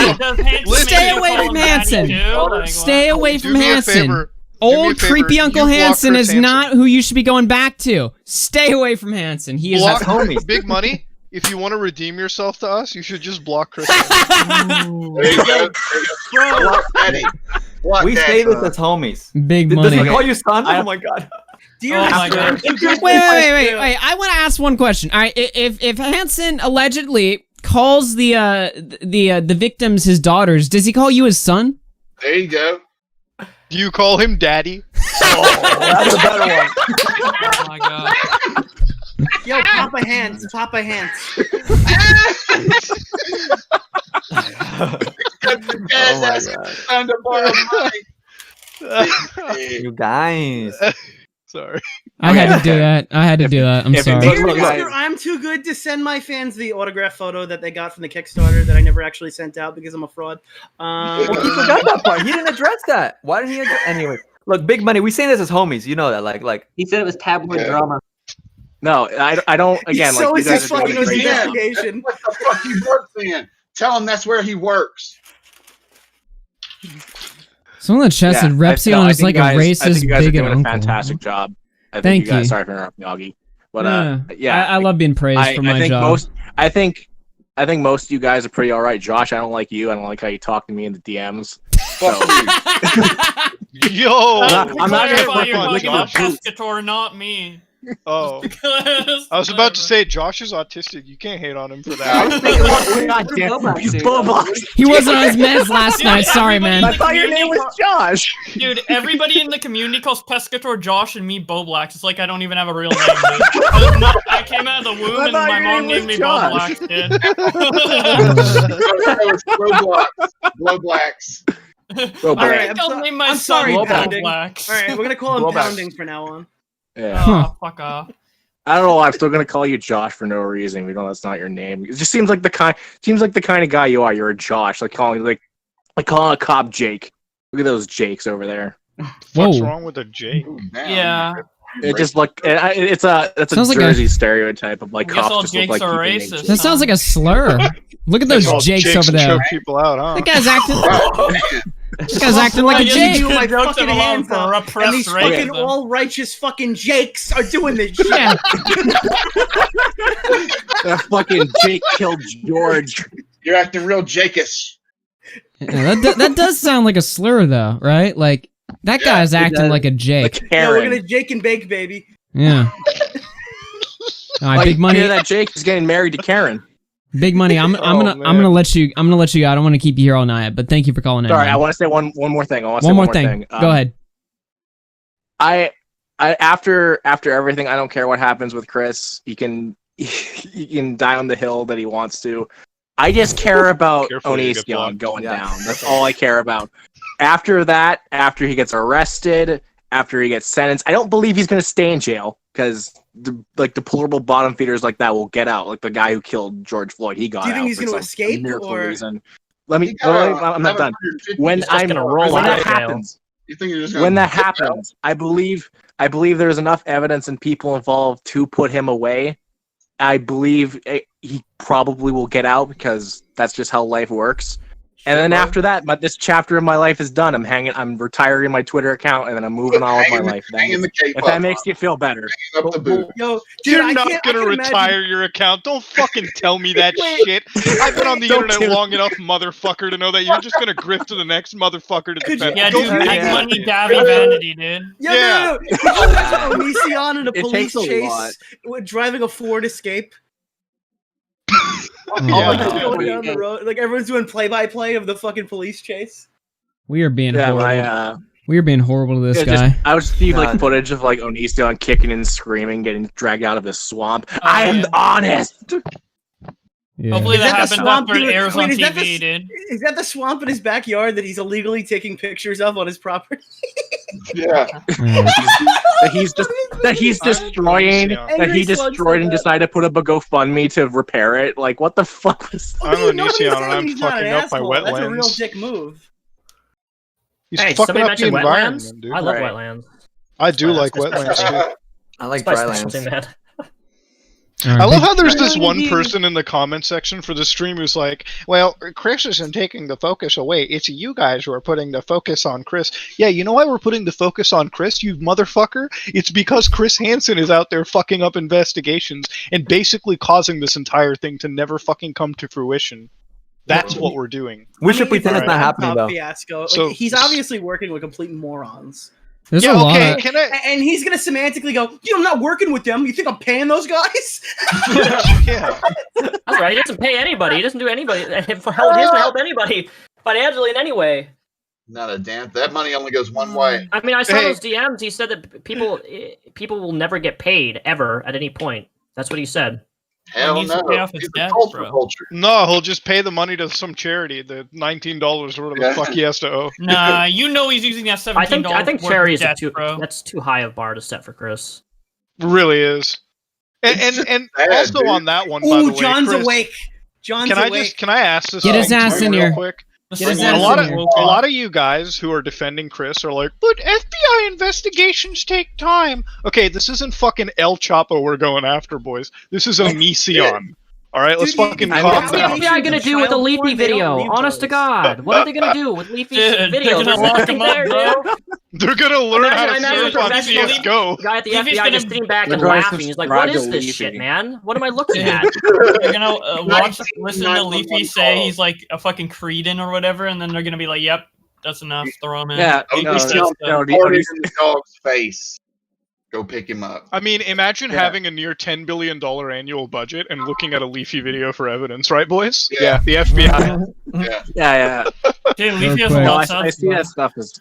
Stay away from Hansen. Stay away from Hansen. Old creepy Uncle Hansen is not who you should be going back to. Stay away from Hansen. He is block homies. Big Money. If you want to redeem yourself to us, you should just block Chris. There you go. Block Daddy. We say this as homies. Big Does Money. he call you son? Oh my god. Wait! I want to ask one question. All right, if Hansen allegedly calls the victims his daughters, does he call you his son? There you go. Do you call him Daddy? That's a better one. Oh my god. Yo, Papa Hands. Oh my god. You guys. Sorry. I had to do that. I'm sorry. Look, I'm too good to send my fans the autograph photo that they got from the Kickstarter that I never actually sent out because I'm a fraud. Well, he forgot that part. He didn't address that. Why didn't he address Anyway, look, Big Money, we say this as homies. You know that. Like he said it was tabloid drama. No, I don't. Again, so like is his fucking investigation. What the fuck he works in? Tell him that's where he works. Someone in the chat said Repzion is like a racist bigot uncle. Fantastic job. Thank you. Sorry for interrupting, Augie. But yeah, I love being praised for my job. I think most of you guys are pretty all right. Josh, I don't like you. I don't like how you talk to me in the DMs. So. Yo, I'm not going to you're talking about Pescator, not me. Oh, I was about to say Josh is autistic. You can't hate on him for that. He wasn't on his meds last night. Sorry, man. I thought your name was Josh. Dude, everybody in the community calls Pescator Josh and me Bowblax. It's like I don't even have a real name, dude. I came out of the womb and my mom named me Bowblax, dude. Blowblax. Alright, I'll name my I'm son sorry, Pounding. Bowblax. Alright, we're gonna call him Bowblax. Pounding for now on. Yeah. Oh, fuck off. I don't know. I'm still gonna call you Josh for no reason. We know that's not your name. It just seems like the kind of guy you are. You're a Josh. Like calling a cop Jake. Look at those Jakes over there. What's wrong with a Jake? Yeah. It just like it's a Sounds like Jersey stereotype of like I guess all cops just look Jakes like are keeping racist. names. That sounds like a slur. Look at those All Jakes over and there. choke people out, huh? That guy's acting. This guy's acting like a just Jake. do my jokes fucking that belong hands for up, repressed and these fucking racism. all righteous fucking Jakes are doing this shit. Yeah. That fucking Jake killed George. You're acting real Jakeish. Yeah, that does sound like a slur, though, right? Like that guy's acting like a Jake. Yeah, we're gonna Jake and bake, baby. Yeah. All right, Like, big money. I hear that Jake is getting married to Karen. Big money. I'm gonna let you go. I don't want to keep you here all night, but thank you for calling in. Sorry, man. I want to say one more thing. One more thing. Go ahead. I after everything, I don't care what happens with Chris. He can die on the hill that he wants to. I just care about Onision going down. That's all I care about. After that, after he gets arrested, after he gets sentenced, I don't believe he's going to stay in jail because the deplorable bottom feeders like that will get out. Like the guy who killed George Floyd, he got out. Do you think he's for going to some escape miracle or? reason. I'm not done. When that happens, You think you're just when that happens, I believe there's enough evidence and people involved to put him away. I believe he probably will get out because that's just how life works. And then after that, this chapter of my life is done. I'm retiring my Twitter account, and then I'm moving on with my life. If that makes you feel better. Yo, dude, You're not gonna retire your account. Don't fucking tell me that shit. I've been on the internet long enough, motherfucker, to know that you're just gonna grift to the next motherfucker to defend. Yeah, Don't dude, make big money, me- Davy Vanity, dude. No. Could you imagine Onision in a It police takes a chase lot. driving a Ford Escape? Yeah. Going down the road, like everyone's doing play-by-play of the fucking police chase. We are being horrible. Yeah, we are being horrible to this guy. I would see like footage of like Onision kicking and screaming, getting dragged out of the swamp. I am honest. Yeah. Hopefully Is that that the happens swamp after it dude? airs Wait, on is that TV, dude. Is that the swamp in his backyard that he's illegally taking pictures of on his property? Yeah. that he's destroying. That he destroyed and decided to put up a GoFundMe to repair it. Like what the fuck was? I'm Onision and I'm He's not fucking an up my asshole. That's a real wetlands. dick move. He's Hey, fucking somebody up the mentioned environment, wetlands. dude. I love Right. wetlands. I do like wetlands too. I like That's dry my specialty, lands. man. All right, I love big- how there's this one person in the comment section for the stream who's like, well, Chris isn't taking the focus away. It's you guys who are putting the focus on Chris. Yeah, you know why we're putting the focus on Chris, you motherfucker? It's because Chris Hansen is out there fucking up investigations and basically causing this entire thing to never fucking come to fruition. That's what we're doing. We should pretend it's not Alright. happening though. Fiasco. Like, So- he's obviously working with complete morons. There's Yeah, a lot okay, of- can I... And he's gonna semantically go, I'm not working with them. You think I'm paying those guys? Yeah. That's right. He doesn't pay anybody. He doesn't do anybody. He doesn't help anybody financially in any way. Not a damn. That money only goes one way. I mean, I saw Hey. those DMs. He said that people will never get paid ever at any point. That's what he said. Hell needs to no. pay off his It's debt, culture, bro. culture. No, he'll just pay the money to some charity, the $19 or whatever the Yeah. fuck he has to owe. Nah, you know he's using that $17 I think worth charity of is debt, too bro. that's too high of bar to set for Chris. It really is. It's And just and sad, also dude. on that one, by the Ooh, way, John's Chris, awake. John's awake. can I ask this Get his thing ass to you in real here. quick? Get his A ass lot in of here. a lot of you guys who are defending Chris are like, but FBI investigations take time. Okay, this isn't fucking El Chapo we're going after, boys. This is Onision. All right, let's Dude, fucking I mean, calm What's the down. FBI gonna do with a Child Leafy porn, they don't video? leave Honest to those. God, what are they gonna do with Leafy's Dude, video? they're gonna There's lock nothing him up, there, bro. dude. They're gonna learn how to Imagine surf on professional CS:GO. The guy at the Leafy's FBI gonna- just sitting back and They're gonna laughing. He's like, subscribe "What to is this Leafy. shit, man? What am I looking Dude, at?" They're gonna listen to 1991 Leafy say call. he's like a fucking Creedon or whatever, and then they're gonna be like, "Yep, that's enough. Throw him in." Yeah, Leafy no, says no, so. no, Farted in the dog's face. Go pick him up. I mean, imagine having a near $10 billion annual budget and looking at a Leafy video for evidence, right, boys? Yeah, the FBI. Yeah. Dude, Leafy has a lot of I see that stuff is.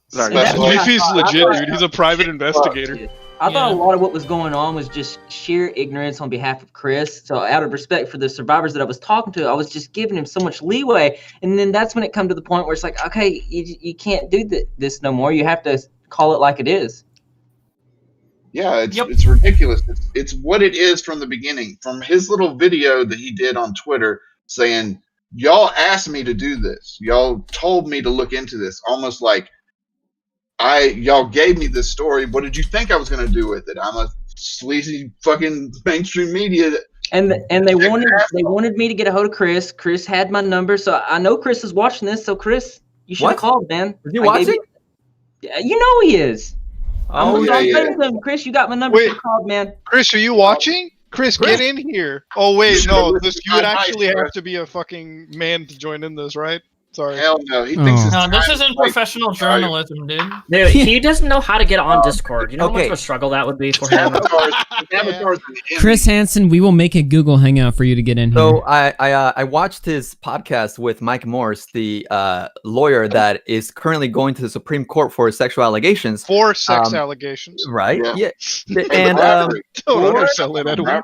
Sorry. Leafy's legit, dude. He's a private investigator. I thought a lot of what was going on was just sheer ignorance on behalf of Chris. So out of respect for the survivors that I was talking to, I was just giving him so much leeway. And then that's when it come to the point where it's like, okay, you can't do this no more. You have to call it like it is. Yeah, it's ridiculous. It's what it is from the beginning. From his little video that he did on Twitter saying, y'all asked me to do this. Y'all told me to look into this. Almost like y'all gave me this story. What did you think I was going to do with it? I'm a sleazy fucking mainstream media. And they wanted me to get a hold of Chris. Chris had my number, so I know Chris is watching this. So Chris, you should have called, man. Is he watching? You know he is. I'm him. Chris, you got my number. You called, man. Chris, are you watching? Chris, get in here. Oh wait, no, you would actually have to be a fucking man to join in this, right? Sorry. Hell no. He thinks no, this isn't professional journalism, dude. Dude, he doesn't know how to get on Discord. You know how much of a struggle that would be for him? Chris Hansen, we will make a Google Hangout for you to get in here. So I watched his podcast with Mike Morse, the lawyer that is currently going to the Supreme Court for sexual allegations. For sex allegations. Right? Yeah. And don't undersell it, Edwin.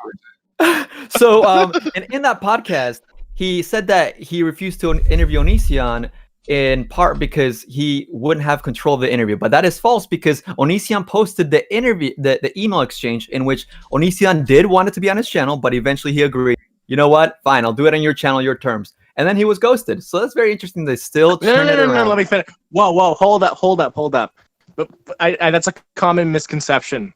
So and in that podcast, he said that he refused to interview Onision in part because he wouldn't have control of the interview. But that is false because Onision posted the interview, the email exchange in which Onision did want it to be on his channel, but eventually he agreed. You know what? Fine, I'll do it on your channel, your terms. And then he was ghosted. So that's very interesting. They still turn it around. No, let me finish. Whoa, hold up. But that's a common misconception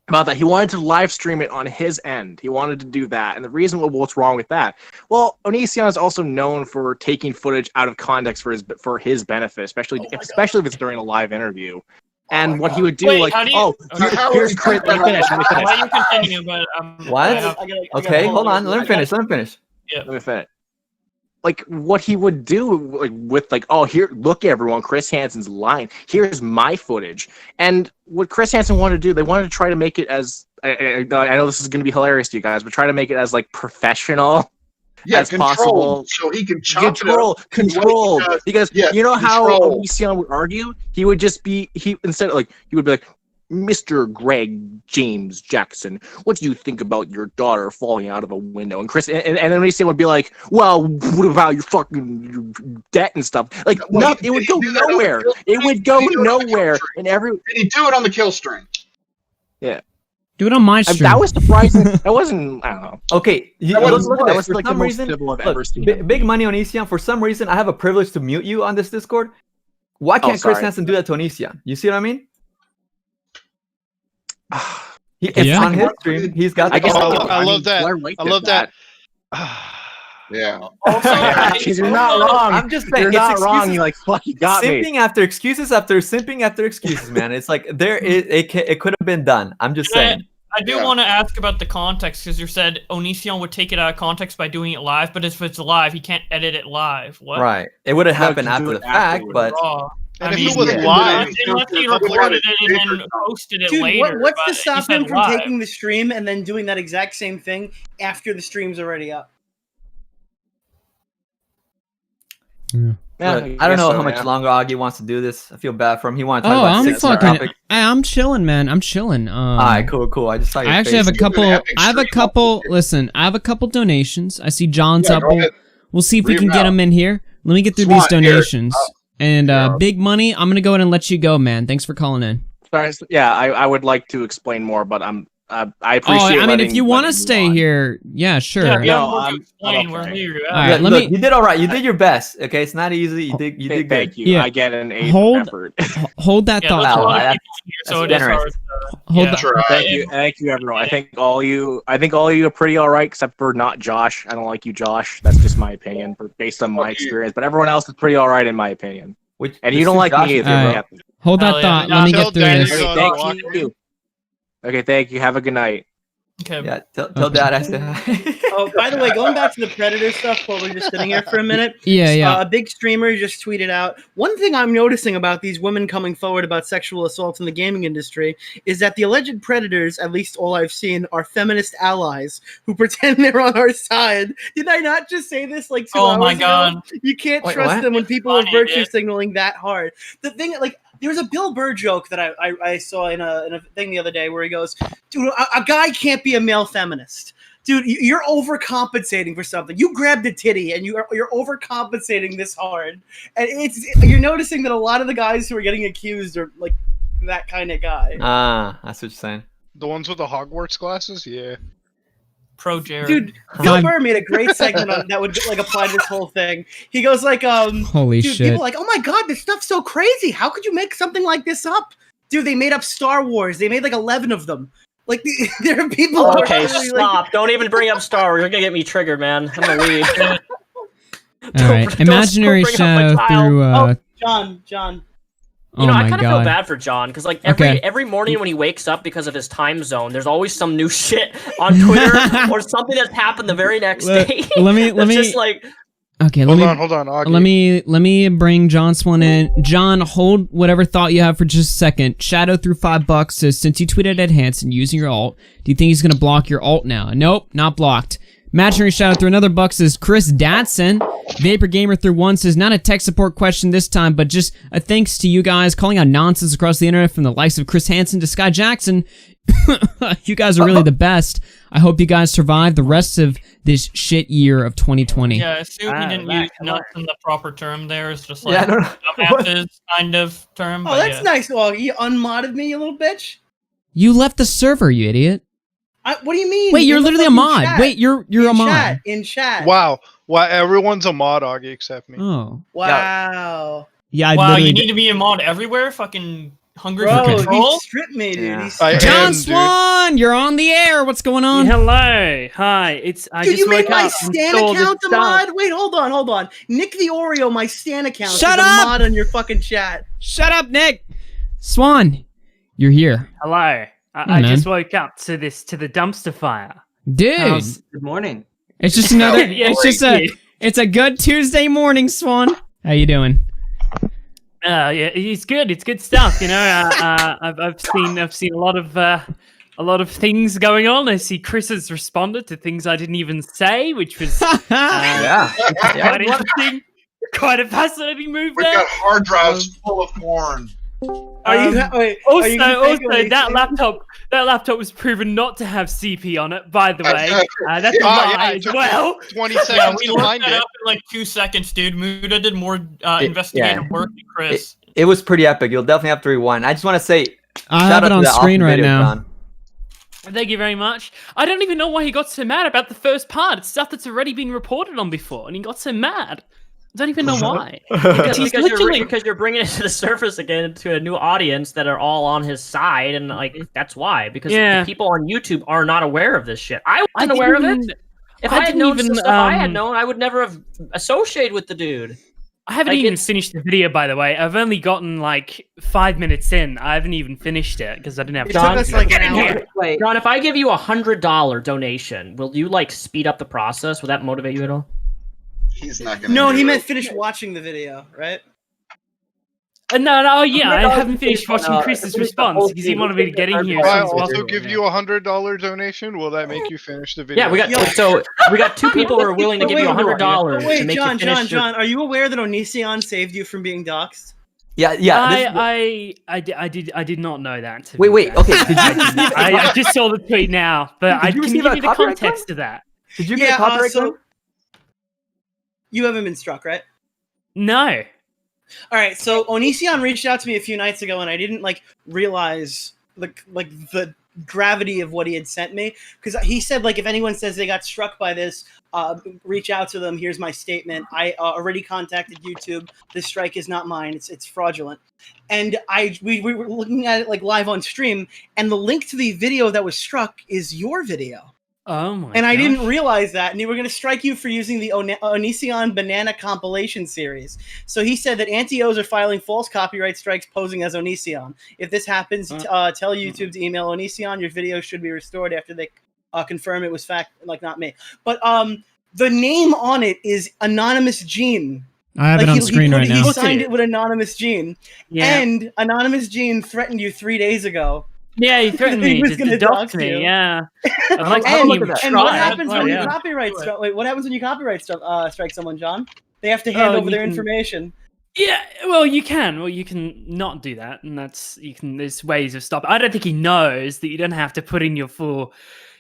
about that. He wanted to live stream it on his end. He wanted to do that. And the reason what's wrong with that? Well, Onision is also known for taking footage out of context for his benefit, especially if it's during a live interview. And what he would do, here's Chris. Let me finish. Why are you continuing? But what? Okay, hold on. Let him finish. Yeah. Let me finish. Like what he would do with here, look everyone, Chris Hansen's lying. Here's my footage. And what Chris Hansen wanted to do, they wanted to try to make it as I know this is going to be hilarious to you guys, but try to make it as professional as possible. So he can control because you know how Onision would argue? He would just be he would be like, Mr. Greg James Jackson, what do you think about your daughter falling out of a window? And Chris and then Onision would be like, well, what about your fucking debt and stuff? Like, no, it would go nowhere. It would go nowhere. And Did he do it on the kill stream? Yeah. Do it on my stream. That was surprising. That wasn't. I don't know. Okay, that was like the most civil I've ever seen. Big money Onision. For some reason, I have a privilege to mute you on this Discord. Why can't Chris Hansen do that to Onision? You see what I mean? It's on his stream. He's got. I love that. Yeah. Also, you're not wrong. I'm just saying, you're not wrong. You fucking got me. Simping after excuses, man. It's like it could have been done. I'm just saying. I do want to ask about the context because you said Onision would take it out of context by doing it live, but if it's live, he can't edit it live. What? Right. It would have happened after the fact, but. And if it was live, unless he recorded it and then posted it later. What's to stop him from taking the stream and then doing that exact same thing after the stream's already up? Yeah, I don't know how much longer Augie wants to do this. I feel bad for him. He wanted to talk about topics. I'm chilling, man. I'm chilling. All right, cool. I just saw your I actually face. have a couple. Listen, I have a couple donations. I see John's up. We'll see if we can get them in here. Let me get through these donations. And Big Money, I'm gonna go ahead and let you go, man. Thanks for calling in. Sorry, yeah, I would like to explain more, but I appreciate. I mean, if you want to stay here, yeah, sure. Yeah, explain. We're here. All right, you did all right. You did your best. Okay, it's not easy. You did good. Thank you. Yeah. I get an A effort. Hold that thought. Thank you, everyone. I think all you are pretty all right, except for not Josh. I don't like you, Josh. That's just my opinion, based on my experience. But everyone else is pretty all right in my opinion. And you don't like me either. Hold that thought. Let me get through this. Thank you. Okay, thank you. Have a good night. Okay. Yeah, tell Dad I said hi. Oh, by the way, going back to the Predator stuff while we're just sitting here for a minute. Yeah. A big streamer just tweeted out, one thing I'm noticing about these women coming forward about sexual assaults in the gaming industry is that the alleged predators, at least all I've seen, are feminist allies who pretend they're on our side. Did I not just say this like 2 hours Oh my ago? god. You can't Wait, trust what? them when people are Funny, virtue dude. signaling that hard. The thing, like, there was a Bill Burr joke that I saw in a thing the other day where he goes, dude, a guy can't be a male feminist. Dude, you're overcompensating for something. You grabbed a titty and you're overcompensating this hard. And you're noticing that a lot of the guys who are getting accused are like that kind of guy. Ah, that's what you're saying. The ones with the Hogwarts glasses, yeah. Pro Jared. Dude, Bill Burr made a great segment on that would like apply to this whole thing. He goes like, Holy dude, shit. people are like, oh my god, this stuff's so crazy. How could you make something like this up? Dude, they made up Star Wars. They made like 11 of them. Like there are people. who are Okay, actually, stop! like, Don't even bring up Star Wars. You're gonna get me triggered, man. I'm gonna leave. All right, imaginary bring up my shadow child. through. John. Oh You know, I my kind of feel god. bad for John because, like, Okay. every morning when he wakes up because of his time zone, there's always some new shit on Twitter or something that's happened the very next day. Let me. That's just like, Okay, Hold on, Augie. Let me bring John Swan in. John, hold whatever thought you have for just a second. Shadow through $5 says, since you tweeted at Hansen using your alt, do you think he's gonna block your alt now? Nope, not blocked. Imaginary Shadow through another buck says, Chris Datson. Vapor Gamer through 1 says, not a tech support question this time, but just a thanks to you guys calling out nonsense across the internet from the likes of Chris Hansen to Sky Jackson. You guys are really the best. I hope you guys survive the rest of this shit year of 2020. Yeah, I assume he didn't use nuts in the proper term there. It's just Yeah, like I don't know. dumbasses kind of term. Oh, but that's yeah. nice, Augie. You unmodded me, you little bitch. You left the server, you idiot. What do you mean? Wait, you're In the literally a fucking mod. chat. Wait, you're a in mod. Chat, in chat. Wow. Everyone's a mod, Augie, except me. Oh. Wow. Yeah, I Wow, literally you need to be a mod everywhere? Fucking hungry Bro, for he control? stripped me, dude. Yeah. He John Swan, you're on the air. What's going on? Hello, hi. It's I Dude, just you made woke my up and Stan saw this account a stuff. mod? Wait, hold on. Nick the Oreo, my Stan account, Shut is up! a mod on your fucking chat. Shut up, Nick. Swan, you're here. Hello. I man. just woke up to the dumpster fire. Dude. Good morning. It's just another Yeah, it's a good Tuesday morning, Swan. How you doing? Yeah, it's good. It's good stuff. You know, I've seen a lot of things going on. I see Chris has responded to things I didn't even say, which was quite interesting. Quite a fascinating move We've there. got hard drives full of porn. Are you Also, that laptop was proven not to have CP on it. By the way, that's a lie as well. 20 Yeah, seconds we to looked find that it. up in like 2 seconds, dude. Muda did more investigative work than Chris. It was pretty epic. You'll definitely have to rewind. I just want to say, I shout have out it to on that screen awesome right video, now. John. Thank you very much. I don't even know why he got so mad about the first part. It's stuff that's already been reported on before, and he got so mad. I don't even know why. because He's you're bringing it to the surface again to a new audience that are all on his side, and like that's why. Because the people on YouTube are not aware of this shit. I wasn't aware of it. If I had known the stuff I had known, I would never have associated with the dude. I haven't even finished the video, by the way. I've only gotten like 5 minutes in. I haven't even finished it because I didn't have time. John, if I give you $100 donation, will you like speed up the process? Will that motivate you at all? He's not gonna. No, do he it. meant finish watching the video, right? No, I haven't finished watching Chris's response because he wanted me to get in here. Will I also give you $100 donation? Will that make you finish the video? Yeah, we got two people who are willing to give you $100 to Wait, make you finish. John, are you aware that Onision saved you from being doxxed? Yeah. I did not know that. Wait. Okay. Did you I just saw the tweet now, but Did you can you receive give a me the copyright context of that? Did you get a copyright claim? You haven't been struck, right? No. All right, so Onision reached out to me a few nights ago, and I didn't realize the gravity of what he had sent me, because he said if anyone says they got struck by this, reach out to them. Here's my statement. I already contacted YouTube. This strike is not mine. It's fraudulent. And we were looking at it live on stream, and the link to the video that was struck is your video. Oh my! And I didn't realize that, and they were going to strike you for using the Onision Banana compilation series. So he said that anti-Os are filing false copyright strikes posing as Onision. If this happens, tell YouTube to email Onision. Your video should be restored after they confirm it was fact, like not me. But the name on it is Anonymous Gene. I have it on screen right now. He signed it with Anonymous Gene, and Anonymous Gene threatened you 3 days ago. Yeah, he threatened me. He was going to dox me. you. Yeah. And what happens when you copyright strike? Wait, what happens when you copyright strike someone, John? They have to hand over their information. Yeah, well, you can. Well, you can not do that, and there's ways of stopping. I don't think he knows that you don't have to put in your full.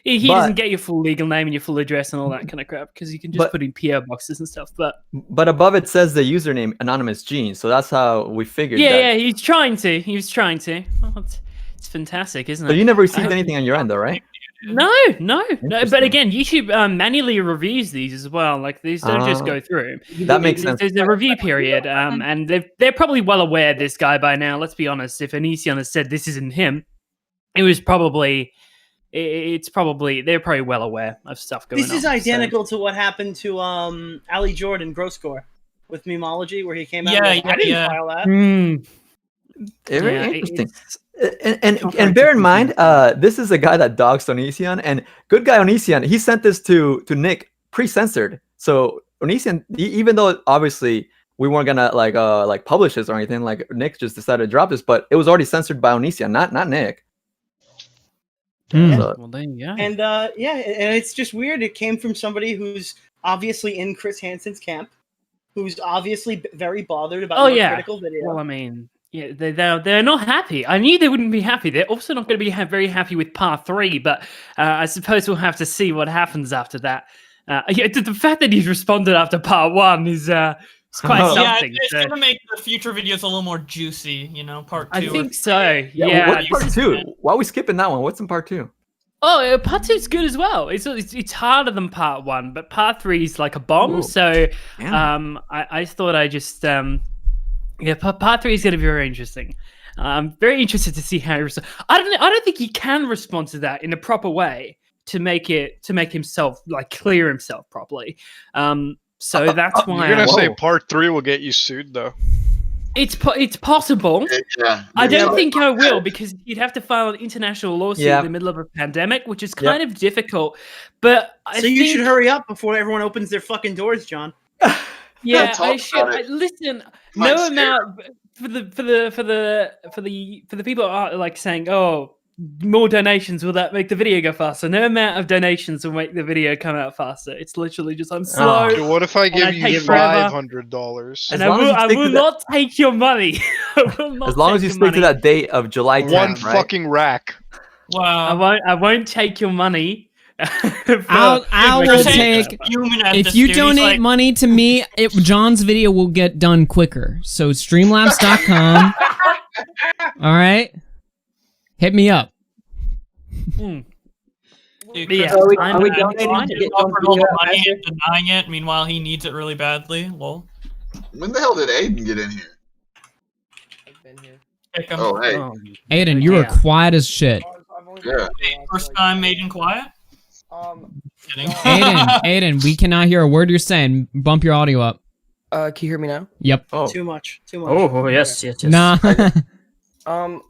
He doesn't get your full legal name and your full address and all that kind of crap because you can just put in PO boxes and stuff. But above it says the username Anonymous Gene, so that's how we figured. Yeah, he's trying to. He was trying to. Oh, it's fantastic, isn't it? So you never received anything on your end, though, right? No. But again, YouTube manually reviews these as well. Like these don't just go through. That makes sense. There's a review period, and they're probably well aware of this guy by now. Let's be honest. If Onision has said this isn't him, it was probably. It's probably they're probably well aware of stuff going on. This is identical to what happened to Ali Jordan Grosscore with Memology, where he came out. I didn't file that. Very interesting. And bear in mind, this is a guy that doxed Onision, and good guy Onision, he sent this to Nick pre-censored. So Onision, even though obviously we weren't gonna like publish this or anything, like Nick just decided to drop this, but it was already censored by Onision, not Nick. Well, then, yeah. And and it's just weird. It came from somebody who's obviously in Chris Hansen's camp, who's obviously very bothered about critical video. Well, I mean, yeah, they're not happy. I knew they wouldn't be happy. They're also not going to be very happy with part 3, but I suppose we'll have to see what happens after that. The fact that he's responded after part 1 is quite something. Yeah, it's going to make the future videos a little more juicy, part 2. I think so. What's part 2? Why are we skipping that one? What's in part 2? Oh, part 2 is good as well. It's harder than part 1, but part 3 is like a bomb. Ooh. So, I thought I just part 3 is going to be very interesting. I'm very interested to see how he responds. I don't think he can respond to that in a proper way to make himself clear himself properly. So that's why you're gonna say part 3 will get you sued, though. It's possible. Yeah. I don't think I will, because you'd have to file an international lawsuit in the middle of a pandemic, which is kind of difficult. But you should hurry up before everyone opens their fucking doors, John. Yeah, I should. Listen, no amount for the people are saying, "Oh, more donations, will that make the video go faster?" No amount of donations will make the video come out faster. It's literally just I'm slow. Dude, what if I give you $500? And I will not take your money. As long as you stick to that date of July 10th, one fucking rack. Wow. I won't take your money. I will take. If you donate money to me, John's video will get done quicker. So Streamlabs.com. All right. Hit me up. Dude, are we donating to get offered all the money and denying it? Meanwhile, he needs it really badly. Lol. When the hell did Aiden get in here? I've been here. Oh, hey. Aiden, you are quiet as shit. Yeah. First time Aiden quiet? Aiden, we cannot hear a word you're saying. Bump your audio up. Can you hear me now? Yep. Oh. Too much. Oh, yes. Nah.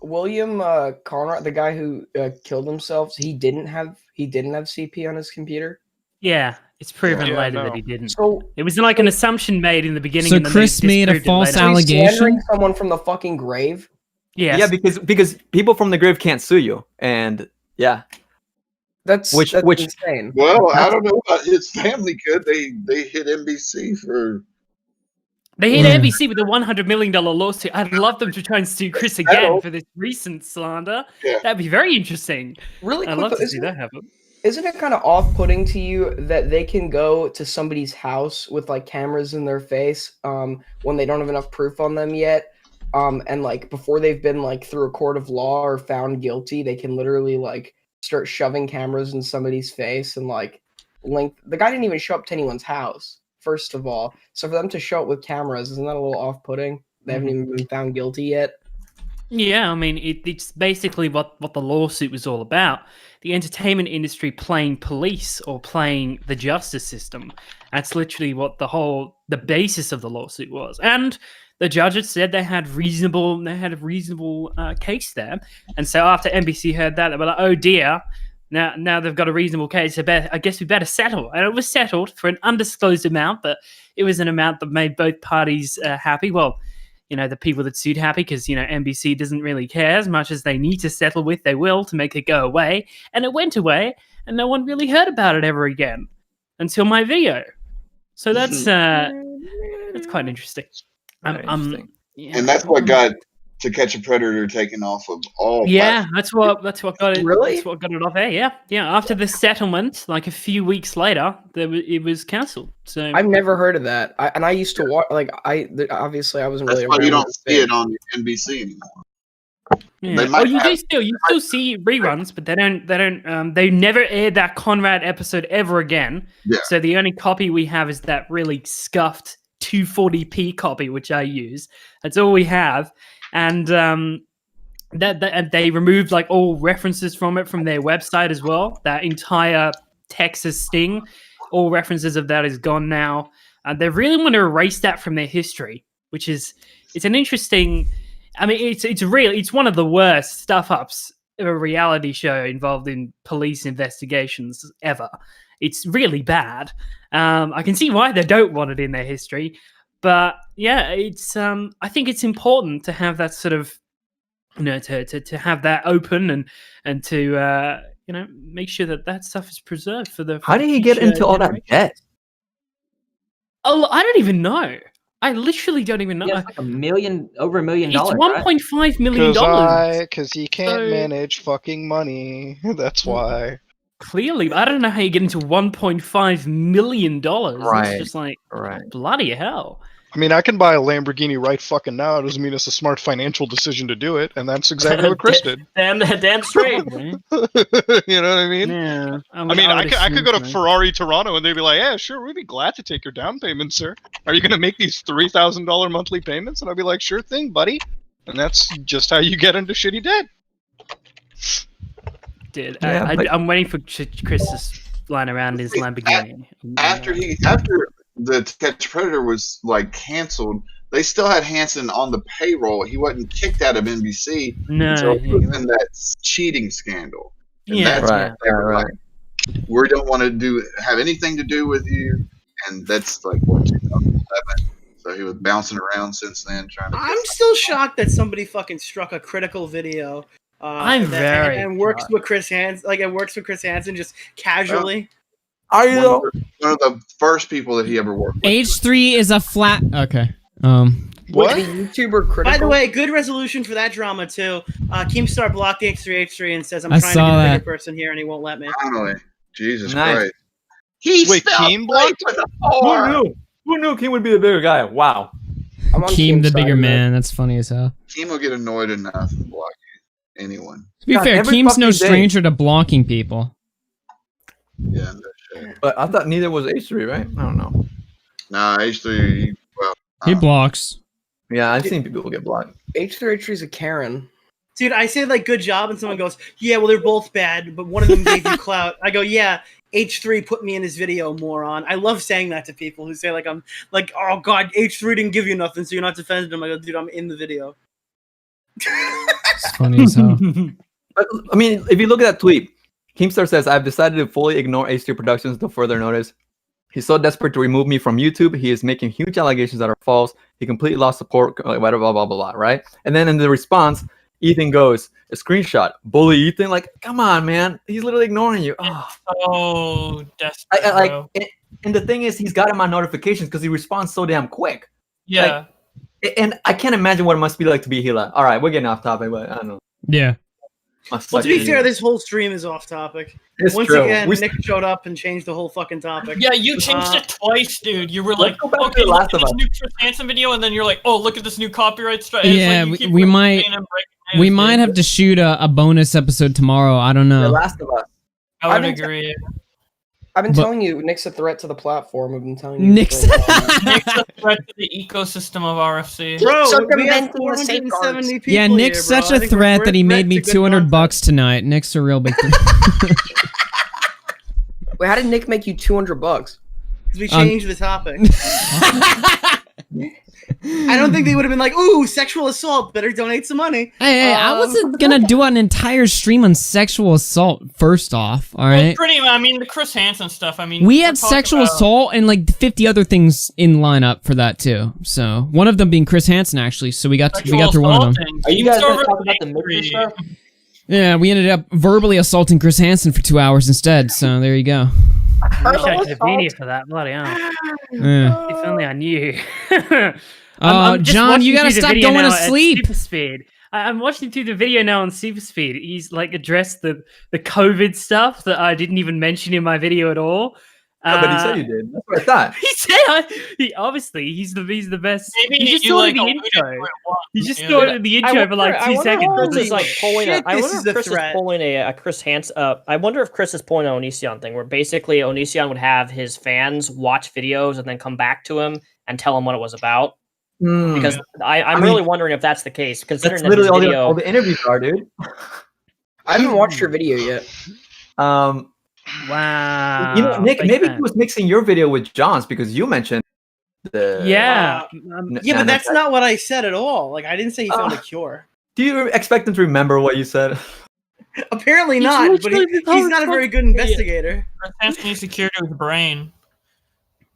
William Conrad, the guy who killed himself, he didn't have CP on his computer. Yeah, it's proven later that he didn't. So it was like an assumption made in the beginning. So Chris made a false allegation. Someone from the fucking grave. Yeah, because people from the grave can't sue you, and that's insane. Well, I don't know about his family. Could they hit NBC for? They hit NBC with a $100 million lawsuit. I'd love them to try and sue Chris again for this recent slander. Yeah. That'd be very interesting. Really, I'd love to see that happen. Isn't it kind of off-putting to you that they can go to somebody's house with cameras in their face when they don't have enough proof on them yet, and before they've been through a court of law or found guilty, they can literally start shoving cameras in somebody's face and link. The guy didn't even show up to anyone's house. First of all, so for them to show it with cameras, isn't that a little off-putting? They haven't even been found guilty yet. Yeah, I mean, it's basically what the lawsuit was all about. The entertainment industry playing police or playing the justice system. That's literally what the basis of the lawsuit was. And the judges said they had a reasonable case there. And so after NBC heard that, they were like, oh dear, Now they've got a reasonable case. I guess we better settle. And it was settled for an undisclosed amount, but it was an amount that made both parties happy. Well, the people that sued happy because, NBC doesn't really care as much as they need to settle with. They will to make it go away. And it went away, and no one really heard about it ever again until my video. So that's quite interesting. And that's what got To Catch a Predator taken off of all. Yeah, that's what got it. Really? That's what got it off air. Yeah. After the settlement, like a few weeks later, it was cancelled. So I've never heard of that. I used to watch. Obviously, I wasn't That's really. why around you don't with see it on NBC anymore. Yeah. You still see reruns, but they never aired that Conrad episode ever again. Yeah. So the only copy we have is that really scuffed 240p copy, which I use. That's all we have. And that they removed like all references from it from their website as well. That entire Texas sting, all references of that is gone now. They really want to erase that from their history, which is it's an interesting. I mean, it's one of the worst stuff ups of a reality show involved in police investigations ever. It's really bad. I can see why they don't want it in their history. But yeah, it's. I think it's important to have that sort of, to have that open and to make sure that stuff is preserved for the. How did he get into all that debt? Oh, I don't even know. I literally don't even know. Yeah, it's like over $1 million. It's $1.5 million. Because he can't manage fucking money. That's why. Clearly, I don't know how you get into $1.5 million. Right. It's just like, bloody hell. I mean, I can buy a Lamborghini right fucking now. It doesn't mean it's a smart financial decision to do it, and that's exactly what Chris did. Damn straight. You know what I mean? Yeah. I could go to Ferrari Toronto, and they'd be like, "Yeah, sure, we'd be glad to take your down payment, sir. Are you going to make these $3,000 monthly payments?" And I'd be like, "Sure thing, buddy." And that's just how you get into shitty debt. Dude, Yeah, I'm waiting for Chris to line around his Lamborghini. After the To Catch a Predator was like canceled, they still had Hansen on the payroll. He wasn't kicked out of NBC until he was in that cheating scandal. And that's when they were like, we don't want to have anything to do with you. And that's like 2011. So he was bouncing around since then trying to. I'm still shocked that somebody fucking struck a critical video. And works with Chris Hansen. Like it works with Chris Hansen just casually. Are you one of the first people that he ever worked with? H3 is a flat. Okay. What? YouTuber critical. By the way, good resolution for that drama too. Keemstar blocked the H3 and says, "I'm I trying to saw get a that. bigger person here, and he won't let me." Finally, Jesus Nice. Christ! Wait, Keem blocked? Who knew Keem would be the bigger guy? Wow. I'm on Keem the Keem's bigger side, man. That's funny as hell. Keem will get annoyed enough and block anyone. To be God, fair, every Keem's no fucking day. stranger to blocking people. Yeah, no shit. But I thought neither was H3, right? I don't know. Nah, H3. Well, He blocks. Yeah, I've seen people get blocked. H3 is a Karen. Dude, I say like good job, and someone goes, "Yeah, well they're both bad, but one of them gave you clout." I go, "Yeah, H3 put me in his video, moron." I love saying that to people who say like I'm like, "Oh God, H3 didn't give you nothing, so you're not defending him." I go, "Dude, I'm in the video." It's funny as hell. But, I mean, if you look at that tweet, Keemstar says, "I've decided to fully ignore H3 Productions until further notice. He's so desperate to remove me from YouTube. He is making huge allegations that are false. He completely lost support, blah, blah, blah, blah, blah, right?" And then in the response, Ethan goes, a screenshot, bully Ethan. Like, come on, man. He's literally ignoring you. Oh, desperate, bro. And the thing is, he's got him on notifications because he responds so damn quick. Yeah. And I can't imagine what it must be like to be Hila. All right, we're getting off topic, but I don't know. Yeah. Well, to be fair, this whole stream is off topic. Once again, Nick showed up and changed the whole fucking topic. Yeah, you changed it twice, dude. You were like, okay, look at this new Chris Hansen video, and then you're like, oh, look at this new copyright strike. Yeah, like we might have to shoot a bonus episode tomorrow. I don't know. The Last of Us. I would agree. I've been telling you, Nick's a threat to the platform. I've been telling you. Nick's a threat to the ecosystem of RFC. Bro, we have 470 people Yeah, Nick's here, such bro. a threat that he made me $200 tonight. Nick's a real big threat. Wait, how did Nick make you $200? Because we changed the topic. I don't think they would have been like, "Ooh, sexual assault. Better donate some money." Hey, I wasn't gonna do an entire stream on sexual assault. First off, all right. Well, I mean, the Chris Hansen stuff. I mean, We had sexual assault and like 50 other things in lineup for that too. So one of them being Chris Hansen, actually. So we got through one of them. Are you guys gonna talk about the mixer stuff? Yeah, we ended up verbally assaulting Chris Hansen for 2 hours instead. So there you go. I wish I could have been here for that. Bloody hell. Yeah. If only I knew. John, you gotta stop going to sleep. Super speed. I'm watching through the video now on super speed. He's like addressed the COVID stuff that I didn't even mention in my video at all. No, but he said you did. That's what I thought. He said obviously he's the best. Maybe he just you, saw like, it in the intro. He just saw it in the intro for like 2 seconds. Chris is like pulling shit, I this wonder is if a Chris is threat. pulling a Chris Hansen. I wonder if Chris is pulling an Onision thing, where basically Onision would have his fans watch videos and then come back to him and tell him what it was about. Because I'm really wondering if that's the case. Considering That's literally that his video, all the interviews are, dude. I haven't watched your video yet. Wow. You know, Nick, maybe he was mixing your video with John's because you mentioned the. Yeah. Yeah, but that's not what I said at all. Like, I didn't say he found a cure. Do you expect him to remember what you said? Apparently not, but he's not a very good investigator. Chris Hansen needs to cure to his brain.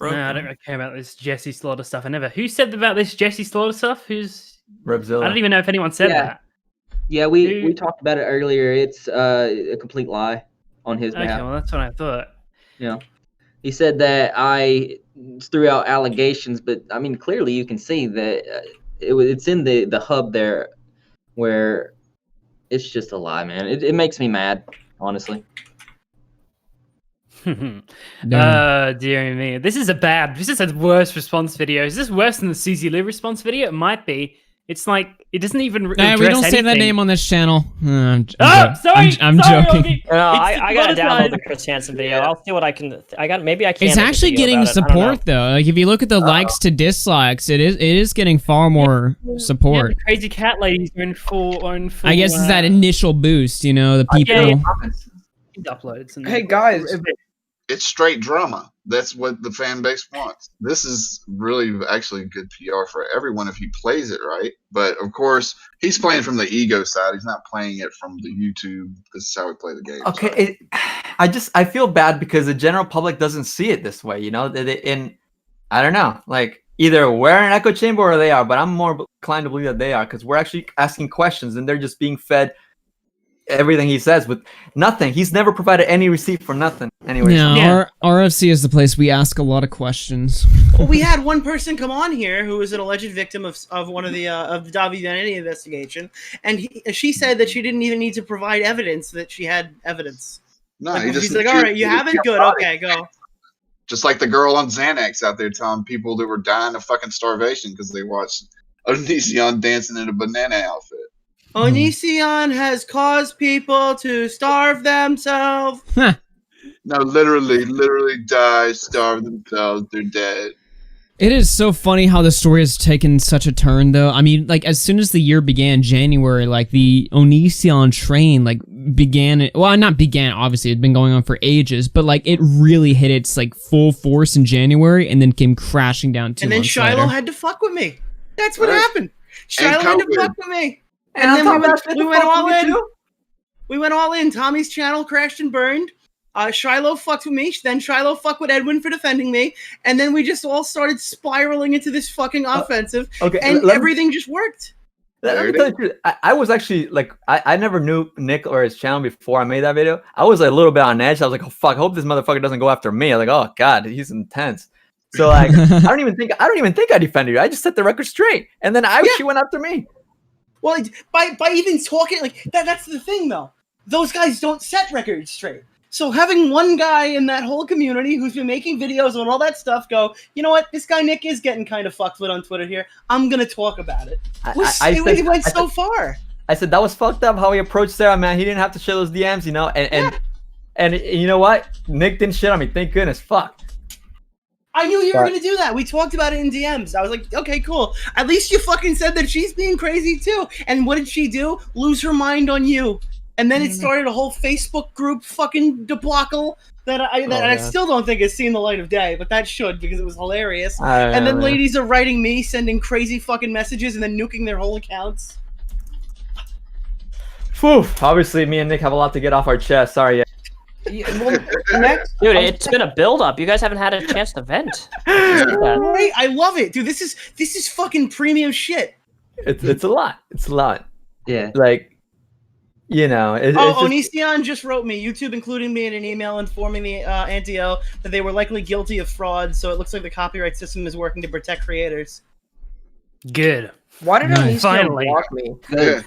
No, I don't really care about this Jesse Slaughter stuff. I never. Who said about this Jesse Slaughter stuff? Who's Repzilla? I don't even know if anyone said that. Yeah, we talked about it earlier. It's a complete lie on his behalf. Okay, well that's what I thought. Yeah, he said that I threw out allegations, but I mean clearly you can see that it's in the hub there, where it's just a lie, man. It makes me mad, honestly. Dear me, this is a worse response video. Is this worse than the Susie Liu response video? It might be. It's like it doesn't even. We don't say that name on this channel. I'm sorry. I'm joking. I gotta download the Chris Hansen video. I'll see what I can. Maybe I can. It's actually getting support though. Like if you look at the likes to dislikes, it is getting far more support. Yeah, crazy cat ladies are in full. I guess it's that initial boost, you know, the people. Uploads. And Hey guys, It's straight drama. That's what the fan base wants. This is really actually good PR for everyone if he plays it right. But of course, he's playing from the ego side. He's not playing it from the YouTube. This is how we play the game. Okay, I feel bad because the general public doesn't see it this way. You know, and I don't know, like either we're in an echo chamber or they are. But I'm more inclined to believe that they are because we're actually asking questions and they're just being fed everything he says with nothing. He's never provided any receipt for nothing. Anyway, our RFC is the place we ask a lot of questions. Well, we had one person come on here who was an alleged victim of one of the Davi Vanity investigation, and she said that she didn't even need to provide evidence that she had evidence. No, like, he's like, all right, you haven't? Good, okay, go. Just like the girl on Xanax out there telling people they were dying of fucking starvation because they watched Onision dancing in a banana outfit. Onision has caused people to starve themselves. No, literally die, starve themselves, they're dead. It is so funny how the story has taken such a turn, though. I mean, like, as soon as the year began, January, like, the Onision train, like, began... Well, not began, obviously. It had been going on for ages, but, like, it really hit its, like, full force in January and then came crashing down 2 months And then Shiloh later. had to fuck with me. That's what happened. Shiloh had to fuck with me. And then we went all in. Too? We went all in. Tommy's channel crashed and burned. Shiloh fucked with me. Then Shiloh fucked with Edwin for defending me. And then we just all started spiraling into this fucking offensive. Okay, and everything just worked. Let me tell you the truth. I was actually like, I never knew Nick or his channel before I made that video. I was like, a little bit on edge. I was like, oh fuck, I hope this motherfucker doesn't go after me. I was like, oh god, he's intense. So like, I don't even think I defended you. I just set the record straight, and then she went after me. Well, by even talking like that's the thing though. Those guys don't set records straight. So having one guy in that whole community who's been making videos and all that stuff go, you know what, this guy Nick is getting kind of fucked with on Twitter here. I'm gonna talk about it. It went so far. I said that was fucked up how he approached Sarah, man. He didn't have to share those DMs, you know. And you know what? Nick didn't shit on me. Thank goodness. Fuck. I knew you were going to do that. We talked about it in DMs. I was like, okay, cool. At least you fucking said that she's being crazy too. And what did she do? Lose her mind on you. and then it started a whole Facebook group fucking debacle that I still don't think has seen the light of day, but that should, because it was hilarious. And then ladies are writing me, sending crazy fucking messages, and then nuking their whole accounts. Whew. Obviously, me and Nick have a lot to get off our chest. Sorry. Dude, it's been a build-up. You guys haven't had a chance to vent. Right? I love it, dude. This is fucking premium shit. It's a lot. It's a lot. Yeah. Like, you know. Onision just wrote me. YouTube including me in an email informing the Antio that they were likely guilty of fraud. So it looks like the copyright system is working to protect creators. Good. Why did Onision finally block me? Yeah.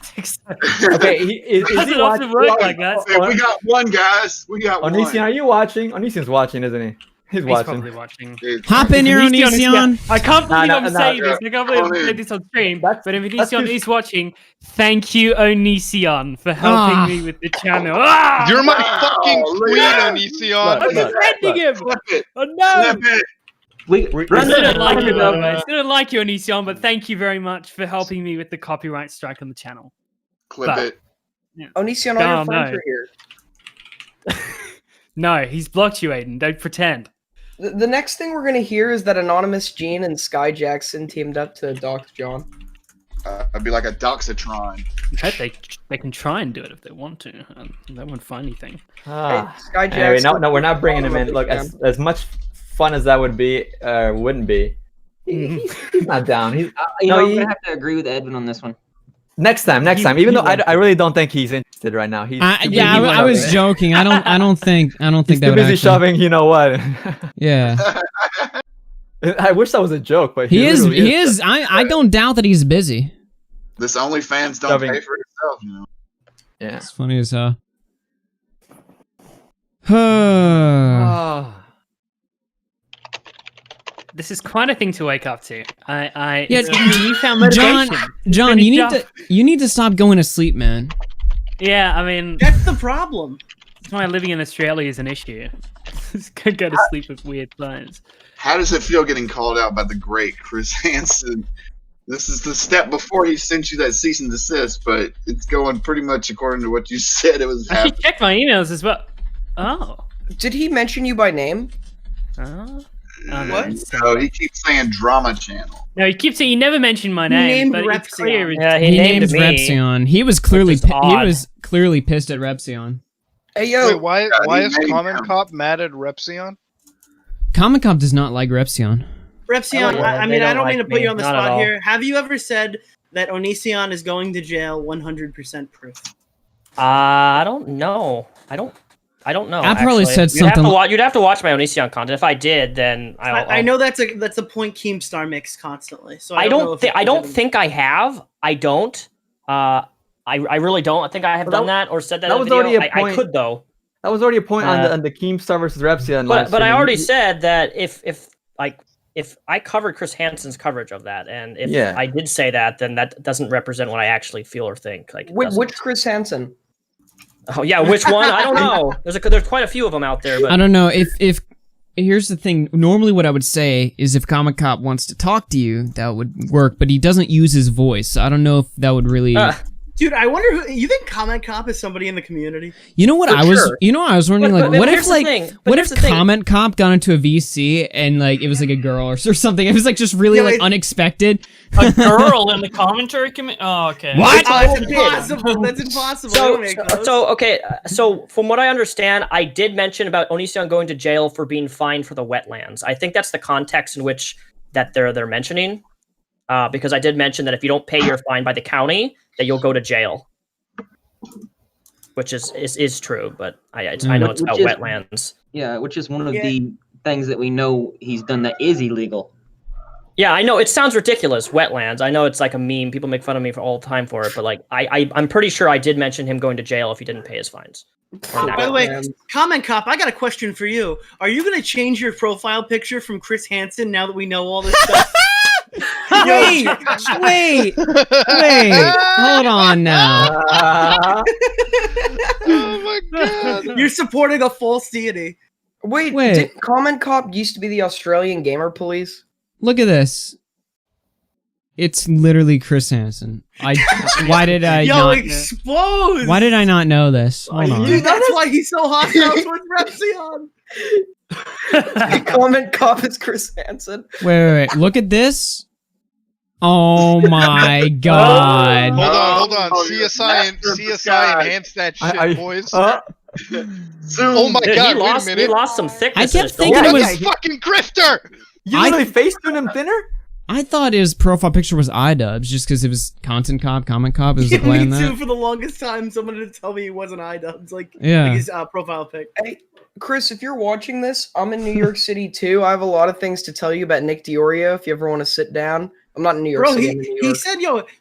Okay, is he watching? Like that? Hey, we got one, guys. We got one. Onision, are you watching? Onision's watching, isn't he? He's watching. Probably watching. Hop in here, Onision. I can't believe I'm saying this. I can't believe I'm saying this on stream. But if Onision is watching, thank you, Onision, for helping me with the channel. You're my fucking queen, Onision. I'm defending him. Oh no. We didn't like you, by the way. Didn't like you, Onision, but thank you very much for helping me with the copyright strike on the channel. Clip it. Yeah. Onision, all your friends are here. No, he's blocked you, Aiden. Don't pretend. The next thing we're going to hear is that Anonymous Gene and Sky Jackson teamed up to dox John. I'd be like a doxatron. They can try and do it if they want to. They won't find anything. Sky Anyway, Jackson. no, we're not bringing him in. Look, as much fun as that would be, wouldn't be. He's not down. I'm gonna have to agree with Edwin on this one. Next time. Even though I really don't think he's interested right now. I was joking. I don't think he's that too would busy shoving. You know what? Yeah. I wish that was a joke, but he is. I don't doubt that he's busy. This OnlyFans don't pay for itself, you know. Yeah. It's funny as hell. This is quite a thing to wake up to. You found motivation. John, you need to stop going to sleep, man. Yeah, I mean that's the problem. That's why living in Australia is an issue. Could go to sleep with weird plans. How does it feel getting called out by the great Chris Hansen? This is the step before he sent you that cease and desist, but it's going pretty much according to what you said it was I happening. should check my emails as well. Oh. Did he mention you by name? What? No, he keeps saying drama channel. No, he keeps saying he never mentioned my name. But it's clear. Yeah, he named Repzion. He was clearly pissed at Repzion. Hey yo, wait, why is Common Cop mad at Repzion? Common Cop does not like Repzion. Repzion, I mean, I don't mean to put you on the spot here. Have you ever said that Onision is going to jail 100% proof? I don't know. I don't know. I probably said something. You'd have to watch my Onision content. If I did, then I know that's a point Keemstar makes constantly. So I don't think I have. I don't. I really don't. I think I have done that or said that. That in was video. already a point. I could though. That was already a point on the Keemstar versus Repzion. But I already said that if I covered Chris Hansen's coverage of that, and if I did say that, then that doesn't represent what I actually feel or think. Like which Chris Hansen? Oh yeah, which one? I don't know. There's quite a few of them out there. But I don't know if here's the thing. Normally, what I would say is if Comic Cop wants to talk to you, that would work. But he doesn't use his voice. So I don't know if that would really. Dude, I wonder who you think Comment Cop is somebody in the community? You know what I was wondering, But what if Comment Cop got into a VC and like it was like a girl or something? It was like just really unexpected. A girl in the commentary committee? Oh, okay. What? That's impossible. That's impossible. So from what I understand, I did mention about Onision going to jail for being fined for the wetlands. I think that's the context in which that they're mentioning. Because I did mention that if you don't pay your fine by the county, that you'll go to jail, which is true. But I know it's about wetlands. Yeah, which is one of the things that we know he's done that is illegal. Yeah, I know it sounds ridiculous. Wetlands. I know it's like a meme. People make fun of me for all the time for it. But like, I'm pretty sure I did mention him going to jail if he didn't pay his fines. By the way, Comment Cop, I got a question for you. Are you going to change your profile picture from Chris Hansen now that we know all this stuff? Wait, hold on now. Oh my god. You're supporting a false deity. Wait. Did Comment Cop used to be the Australian Gamer Police? Look at this. It's literally Chris Hansen. Why did I Yo, not exposed! Why did I not know this? Hold on. Dude, that's why he's so hostile towards Repzion. Comment cop is Chris Hansen. Wait. Look at this. Oh my god. Hold on. CSI enhance that shit, boys. Oh my god, wait a minute. He lost some thickness. I kept thinking it was fucking grifter. You really Facetune him thinner? I thought his profile picture was iDubbbz just because it was Content Cop, Comment Cop. It was the play on Me that. too. For the longest time, someone had to tell me he wasn't iDubbbz. Like his profile pic. Hey, Chris, if you're watching this, I'm in New York City too. I have a lot of things to tell you about Nick Diorio. If you ever want to sit down, I'm not in New York City. I'm in New York.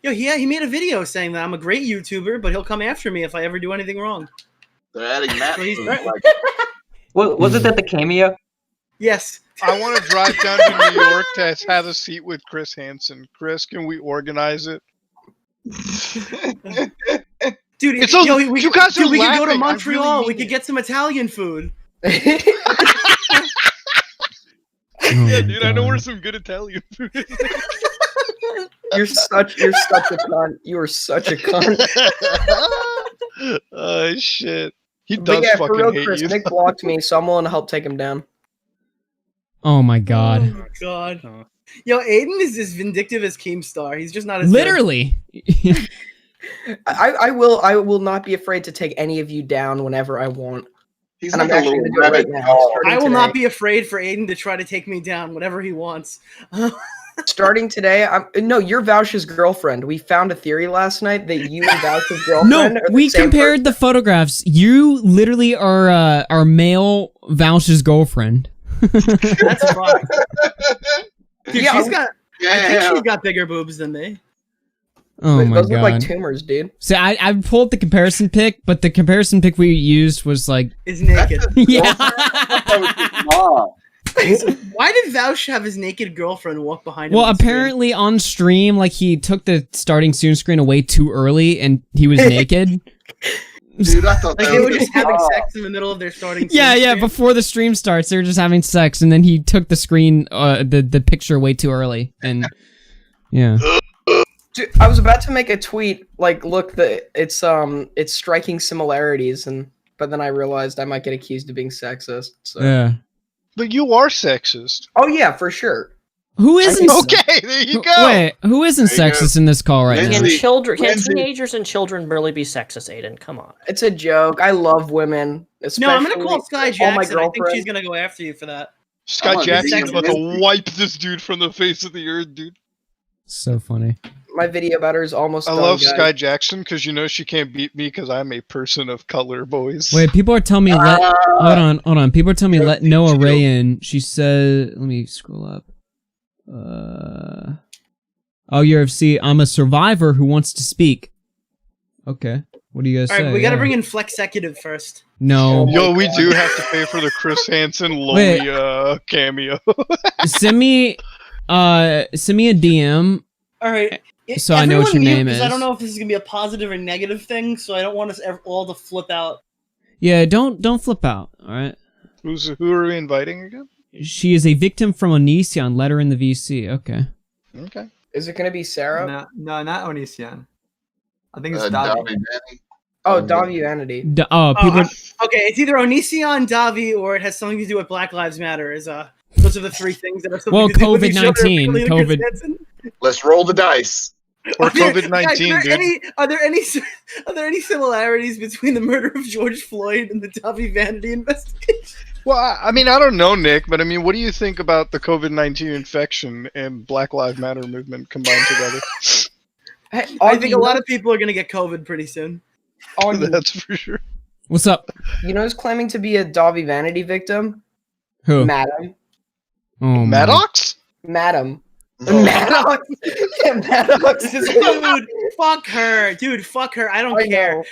He said, he made a video saying that I'm a great YouTuber, but he'll come after me if I ever do anything wrong. They're adding Matt. Was it at the cameo? Yes. I want to drive down to New York to have a seat with Chris Hansen. Chris, can we organize it? Dude, you guys are we could go to laughing. Montreal. We could get some Italian food. Yeah, dude, I know where some good Italian food is. You're such a cunt. You are such a cunt. Oh shit. He But does yeah, for fucking real, hate Chris, you. Nick blocked me, so I'm willing to help take him down. Oh my god. Oh my god. Yo, Aiden is as vindictive as Keemstar. He's just not as Literally. I will not be afraid to take any of you down whenever I want. He's And like I'm a actually little gonna do it rabbit right now, dog. starting I will today. not be afraid for Aiden to try to take me down whenever he wants. Starting today, you're Vouch's girlfriend. We found a theory last night that you and Vouch's girlfriend No, are the we same compared the photographs. You literally are our male Vouch's girlfriend. That's fine. Dude, Yeah, she's got. I think Yeah. she's got bigger boobs than me. Oh person. my Those look like god. tumors, dude. So I pulled the comparison pic, but the comparison pic we used was like Is naked. yeah. Why did Vouch have his naked girlfriend walk behind him? Well, on screen? apparently on stream, like he took the starting soon screen away too early, and he was naked. Dude, I thought Like that they was were just having sex in the middle of their starting. Yeah, scene yeah. stream. Before the stream starts, they were just having sex, and then he took the screen, the picture way too early, and yeah. Dude, I was about to make a tweet like, look, it's striking similarities, but then I realized I might get accused of being sexist. So. Yeah. But you are sexist. Oh yeah, for sure. Who isn't? Okay, there you go. Wait, who isn't There you sexist in this call right now? Can teenagers and children really be sexist, Aiden? Come on. It's a joke. I love women. No, I'm gonna call especially Sky all my Jackson. I think girlfriends. she's gonna go after you for that. Scott Jackson's about to sexist. wipe this dude from the face of the earth, dude. So funny. My video about her is almost I done, love guys. Sky Jackson because you know she can't beat me because I'm a person of color, boys. Wait, people are telling me hold on. People are telling me let Noah Ray in. She said, let me scroll up. RFC, I'm a survivor who wants to speak. Okay. What do you guys All say? right, we gotta Yeah. bring in Flexecutive first. No. Yo, we do have to pay for the Chris Hansen Wait. Loli cameo. Send me a DM. All right. So I know what your Everyone mute, name 'cause is. I don't know if this is gonna be a positive or negative thing, so I don't want us all to flip out. Yeah, don't flip out, alright? Who are we inviting again? She is a victim from Onision, letter in the VC. Okay. Okay. Is it gonna be Sarah? No, not Onision. I think it's Davi Davi. Danny. Oh, DaviUnity. People. Okay, it's either Onision, Davi, or it has something to do with Black Lives Matter. Those are the three things that have something Well, to do with each other. COVID-19, Apparently, COVID. Chris Hansen. Let's roll the dice. Or Guys, COVID-19, dude. Are there any similarities between the murder of George Floyd and the Davi Vanity investigation? Well, I mean, I don't know, Nick, but I mean, what do you think about the COVID-19 infection and Black Lives Matter movement combined together? Hey, I think a lot of people are gonna get COVID pretty soon. That's for sure. What's up? You know who's claiming to be a Davi Vanity victim? Who? Madam. Oh, Maddox? Madam. Oh. Maddox. Yeah, Maddox is Dude, fuck her. Dude, fuck her. I don't care. Alright,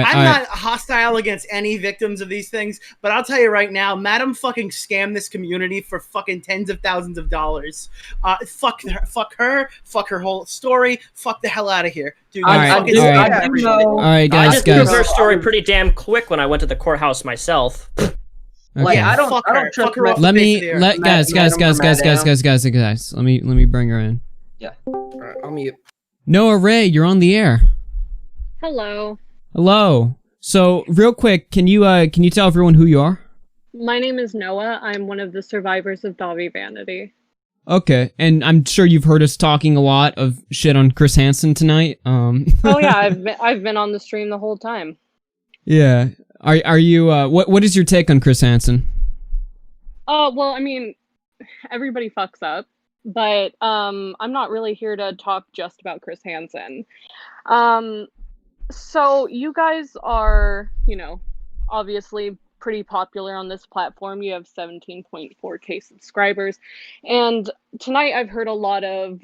I'm alright. not hostile against any victims of these things, but I'll tell you right now, Madam fucking scammed this community for fucking tens of thousands of dollars. Fuck her, fuck her whole story, fuck the hell out of here. Dude, Alright, fucking alright. scam everybody. Alright, I guys, just guys. proved her story pretty damn quick when I went to the courthouse myself. Okay. I don't Fuck her trust off the Let face me of the earth. let guys. Let me bring her in. Yeah. All right, I'll mute. Noah Ray, you're on the air. Hello. Hello. So, real quick, can you tell everyone who you are? My name is Noah. I'm one of the survivors of Dobby Vanity. Okay, and I'm sure you've heard us talking a lot of shit on Chris Hansen tonight. Oh yeah, I've been on the stream the whole time. Yeah. Are you what is your take on Chris Hansen? Oh, well, I mean, everybody fucks up, but I'm not really here to talk just about Chris Hansen. So you guys are, obviously pretty popular on this platform. You have 17.4K subscribers, and tonight I've heard a lot of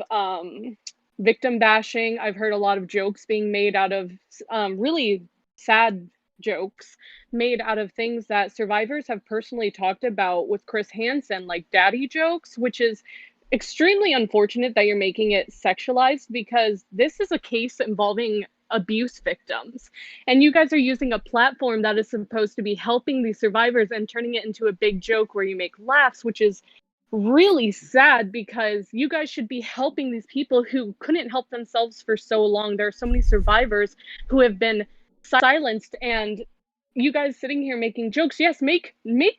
victim bashing. I've heard a lot of jokes being made out of really sad jokes made out of things that survivors have personally talked about with Chris Hansen, like daddy jokes, which is extremely unfortunate that you're making it sexualized, because this is a case involving abuse victims, and you guys are using a platform that is supposed to be helping these survivors and turning it into a big joke where you make laughs, which is really sad, because you guys should be helping these people who couldn't help themselves for so long. There are so many survivors who have been silenced, and you guys sitting here making jokes. Yes, make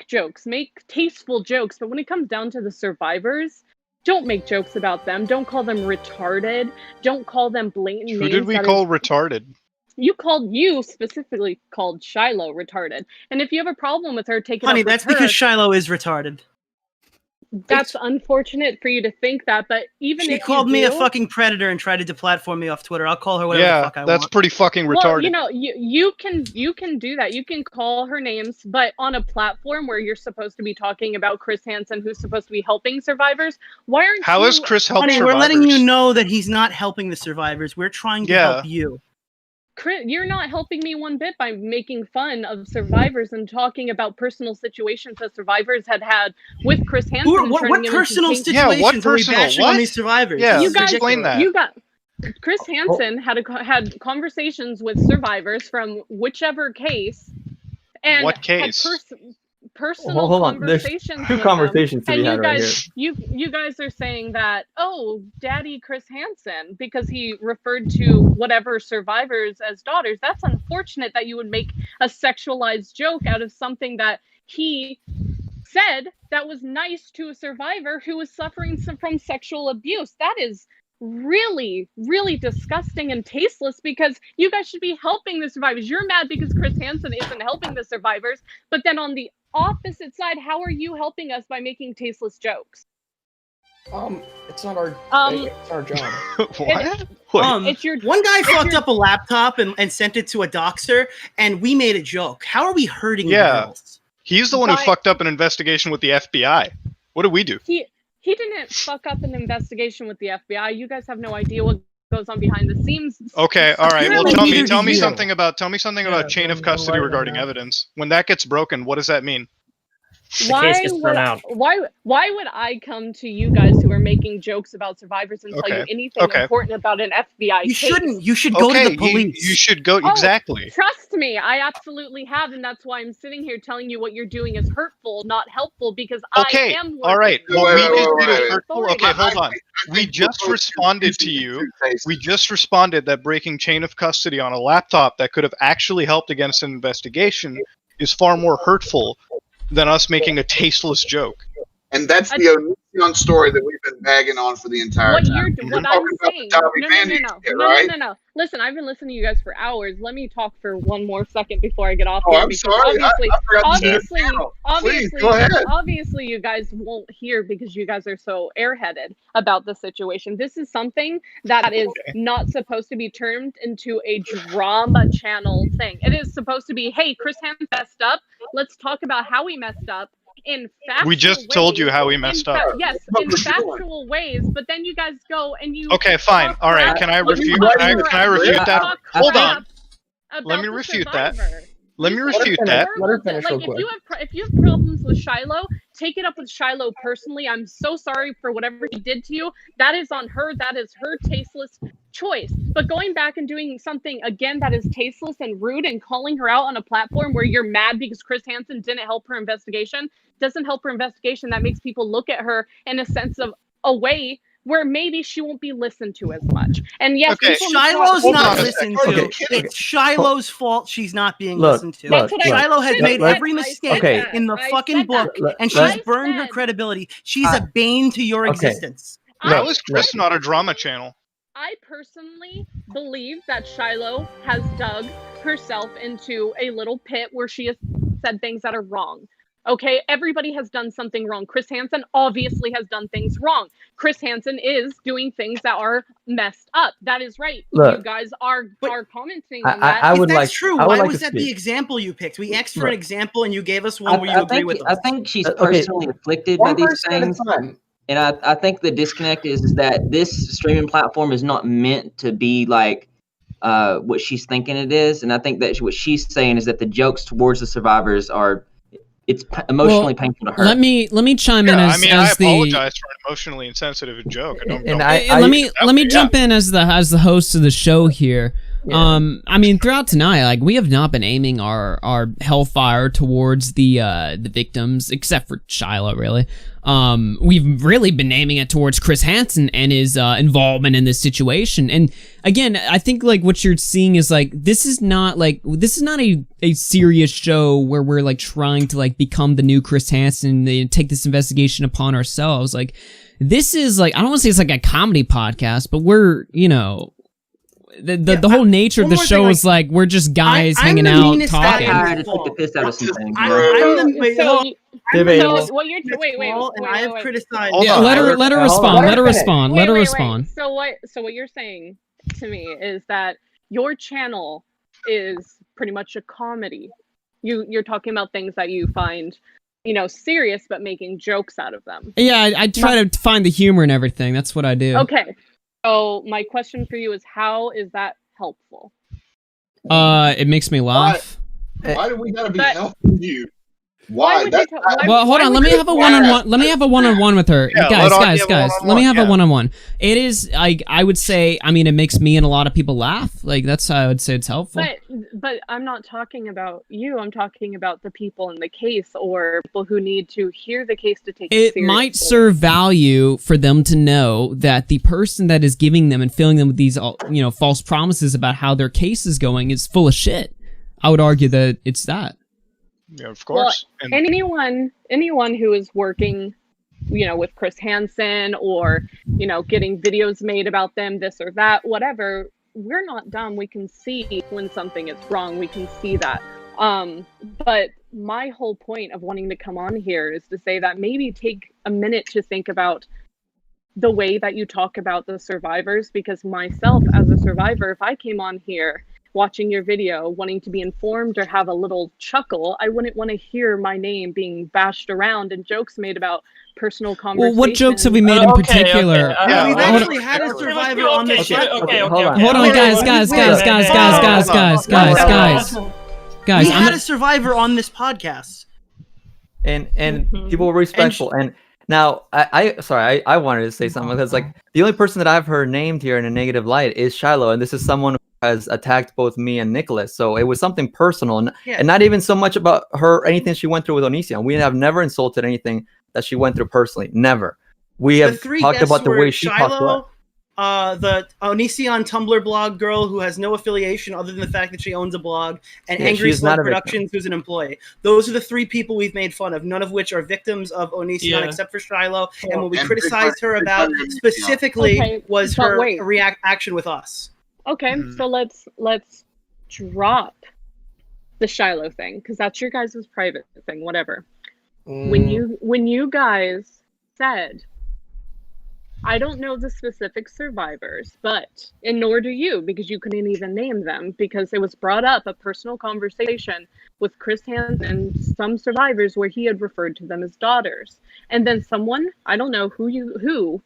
jokes, make tasteful jokes, but when it comes down to the survivors, don't make jokes about them. Don't call them retarded. Don't call them blatant names. Who did we call retarded? You specifically called Shiloh retarded. And if you have a problem with her, take it up Honey, with that's her. because Shiloh is retarded. That's unfortunate for you to think that, but even She if called you me a do, fucking predator and tried to deplatform me off Twitter. I'll call her whatever the fuck I want. Yeah, that's pretty fucking retarded. Well, you can do that. You can call her names, but on a platform where you're supposed to be talking about Chris Hansen, who's supposed to be helping survivors, why aren't How you... has Chris helped Honey, survivors? we're letting you know that he's not helping the survivors. We're trying to help you. Chris, you're not helping me one bit by making fun of survivors and talking about personal situations that survivors had with Chris Hansen. What personal situations are we bashing on these survivors? Yeah, you guys, explain that. You got Chris Hansen had conversations with survivors from whichever case, and what case? Personal hold on. There's conversations. two with conversations them. to be had And right you guys are saying that, oh, Daddy Chris Hansen, because he referred to whatever survivors as daughters. That's unfortunate that you would make a sexualized joke out of something that he said that was nice to a survivor who was suffering from sexual abuse. That is really, really disgusting and tasteless, because you guys should be helping the survivors. You're mad because Chris Hansen isn't helping the survivors, but then on the opposite side, how are you helping us by making tasteless jokes? It's not our it's our job. It's your one guy fucked up a laptop and sent it to a doxer, and we made a joke. How are we hurting girls? He's the one who fucked up an investigation with the FBI. What did we do? He didn't fuck up an investigation with the FBI. You guys have no idea what goes on behind the scenes. Okay, all right. Well, Apparently tell me neither do something about chain of custody regarding evidence. When that gets broken, what does that mean? Why would I come to you guys who are making jokes about survivors and tell you anything important about an FBI case? You should go to the police. You should go exactly. Trust me, I absolutely have, and that's why I'm sitting here telling you what you're doing is hurtful, not helpful, because I am. All right. What we just did is hurtful. Authority. Okay, hold on. We just responded to you. We just responded that breaking chain of custody on a laptop that could have actually helped against an investigation is far more hurtful than us making a tasteless joke. And that's the Onision story that we've been bagging on for the entire time. What I'm saying, no. Listen, I've been listening to you guys for hours. Let me talk for one more second before I get off here. I'm sorry. Please, go ahead. Obviously, you guys won't hear because you guys are so airheaded about the situation. This is something that is not supposed to be turned into a drama channel thing. It is supposed to be, hey, Chris Hansen messed up. Let's talk about how he messed up. In factual We just told you how we messed up. Yes, in factual ways, but then you guys go and you... Okay, fine. All right, can I refute that? Hold on. Let me refute that. Let me refute that. Let her finish real Like, quick. if you have problems with Shiloh, take it up with Shiloh personally. I'm so sorry for whatever he did to you. That is on her. That is her tasteless choice. But going back and doing something again that is tasteless and rude and calling her out on a platform where you're mad because Chris Hansen didn't help her investigation, doesn't help her investigation. That makes people look at her in a sense of a way where maybe she won't be listened to as much. And yes, Shiloh's not listened to. It's Shiloh's fault she's not being listened to. Shiloh has made every mistake in the fucking book, and she's burned her credibility. She's a bane to your existence. How is Chris not a drama channel? I personally believe that Shiloh has dug herself into a little pit where she has said things that are wrong. Okay, everybody has done something wrong. Chris Hansen obviously has done things wrong. Chris Hansen is doing things that are messed up. That is right. Look, you guys are commenting on that. If that's true, why was that the example you picked? We asked for an example and you gave us one where you agree with us. I think she's personally afflicted by these things. And I think the disconnect is that this streaming platform is not meant to be like what she's thinking it is. And I think that what she's saying is that the jokes towards the survivors are emotionally painful to her. Let me chime in as I the apologize for an emotionally insensitive joke. let me jump in as the host of the show here. Yeah. I mean, throughout tonight, like, we have not been aiming our hellfire towards the victims, except for Shiloh, really. We've really been aiming it towards Chris Hansen and his involvement in this situation. And again, I think like what you're seeing is like this is not a serious show where we're like trying to like become the new Chris Hansen and take this investigation upon ourselves. Like, this is like, I don't want to say it's like a comedy podcast, but we're, you know, the whole nature of the show is like we're just guys hanging out talking. I to take the piss out of some things. And I have criticized. Yeah, let her respond. So what you're saying to me is that your channel is pretty much a comedy. You're talking about things that you find, you know, serious, but making jokes out of them. Yeah, I try to find the humor in everything. That's what I do. Okay. So my question for you is, how is that helpful? It makes me laugh. Why do we gotta be helping you? Why? Well, hold on. Let me have a one-on-one. Let me have a one-on-one with her, guys. Let me have a one-on-one. It is, I would say. I mean, it makes me and a lot of people laugh. Like, that's how I would say it's helpful. But I'm not talking about you. I'm talking about the people in the case, or people who need to hear the case to take it seriously. Might serve value for them to know that the person that is giving them and filling them with these, you know, false promises about how their case is going is full of shit. I would argue that it's that. Yeah, of course. Well, anyone who is working, you know, with Chris Hansen, or, you know, getting videos made about them, this or that, whatever, we're not dumb. We can see when something is wrong. We can see that. But my whole point of wanting to come on here is to say that maybe take a minute to think about the way that you talk about the survivors, because myself as a survivor, if I came on here watching your video wanting to be informed or have a little chuckle, I wouldn't want to hear my name being bashed around and jokes made about personal conversations. Well, what jokes have we made in particular? We've actually had a survivor on the show. Hold on, guys. We had a survivor on this podcast. And people were respectful. And now, I wanted to say something, because like the only person that I've heard named here in a negative light is Shiloh, and this is someone who has attacked both me and Nicholas. So it was something personal, and not even so much about her, anything she went through with Onision. We have never insulted anything that she went through personally. Never. We have talked about the way she talked to us. The Onision Tumblr blog girl who has no affiliation other than the fact that she owns a blog, and Angry Slug Productions, who's an employee. Those are the three people we've made fun of, none of which are victims of Onision except for Shiloh. And what we criticized her about specifically was her reaction with us. Okay, so let's drop the Shiloh thing, because that's your guys' private thing, whatever. When you guys said, I don't know the specific survivors, but, and nor do you, because you couldn't even name them, because it was brought up a personal conversation with Chris Hansen and some survivors where he had referred to them as daughters. And then someone, I don't know who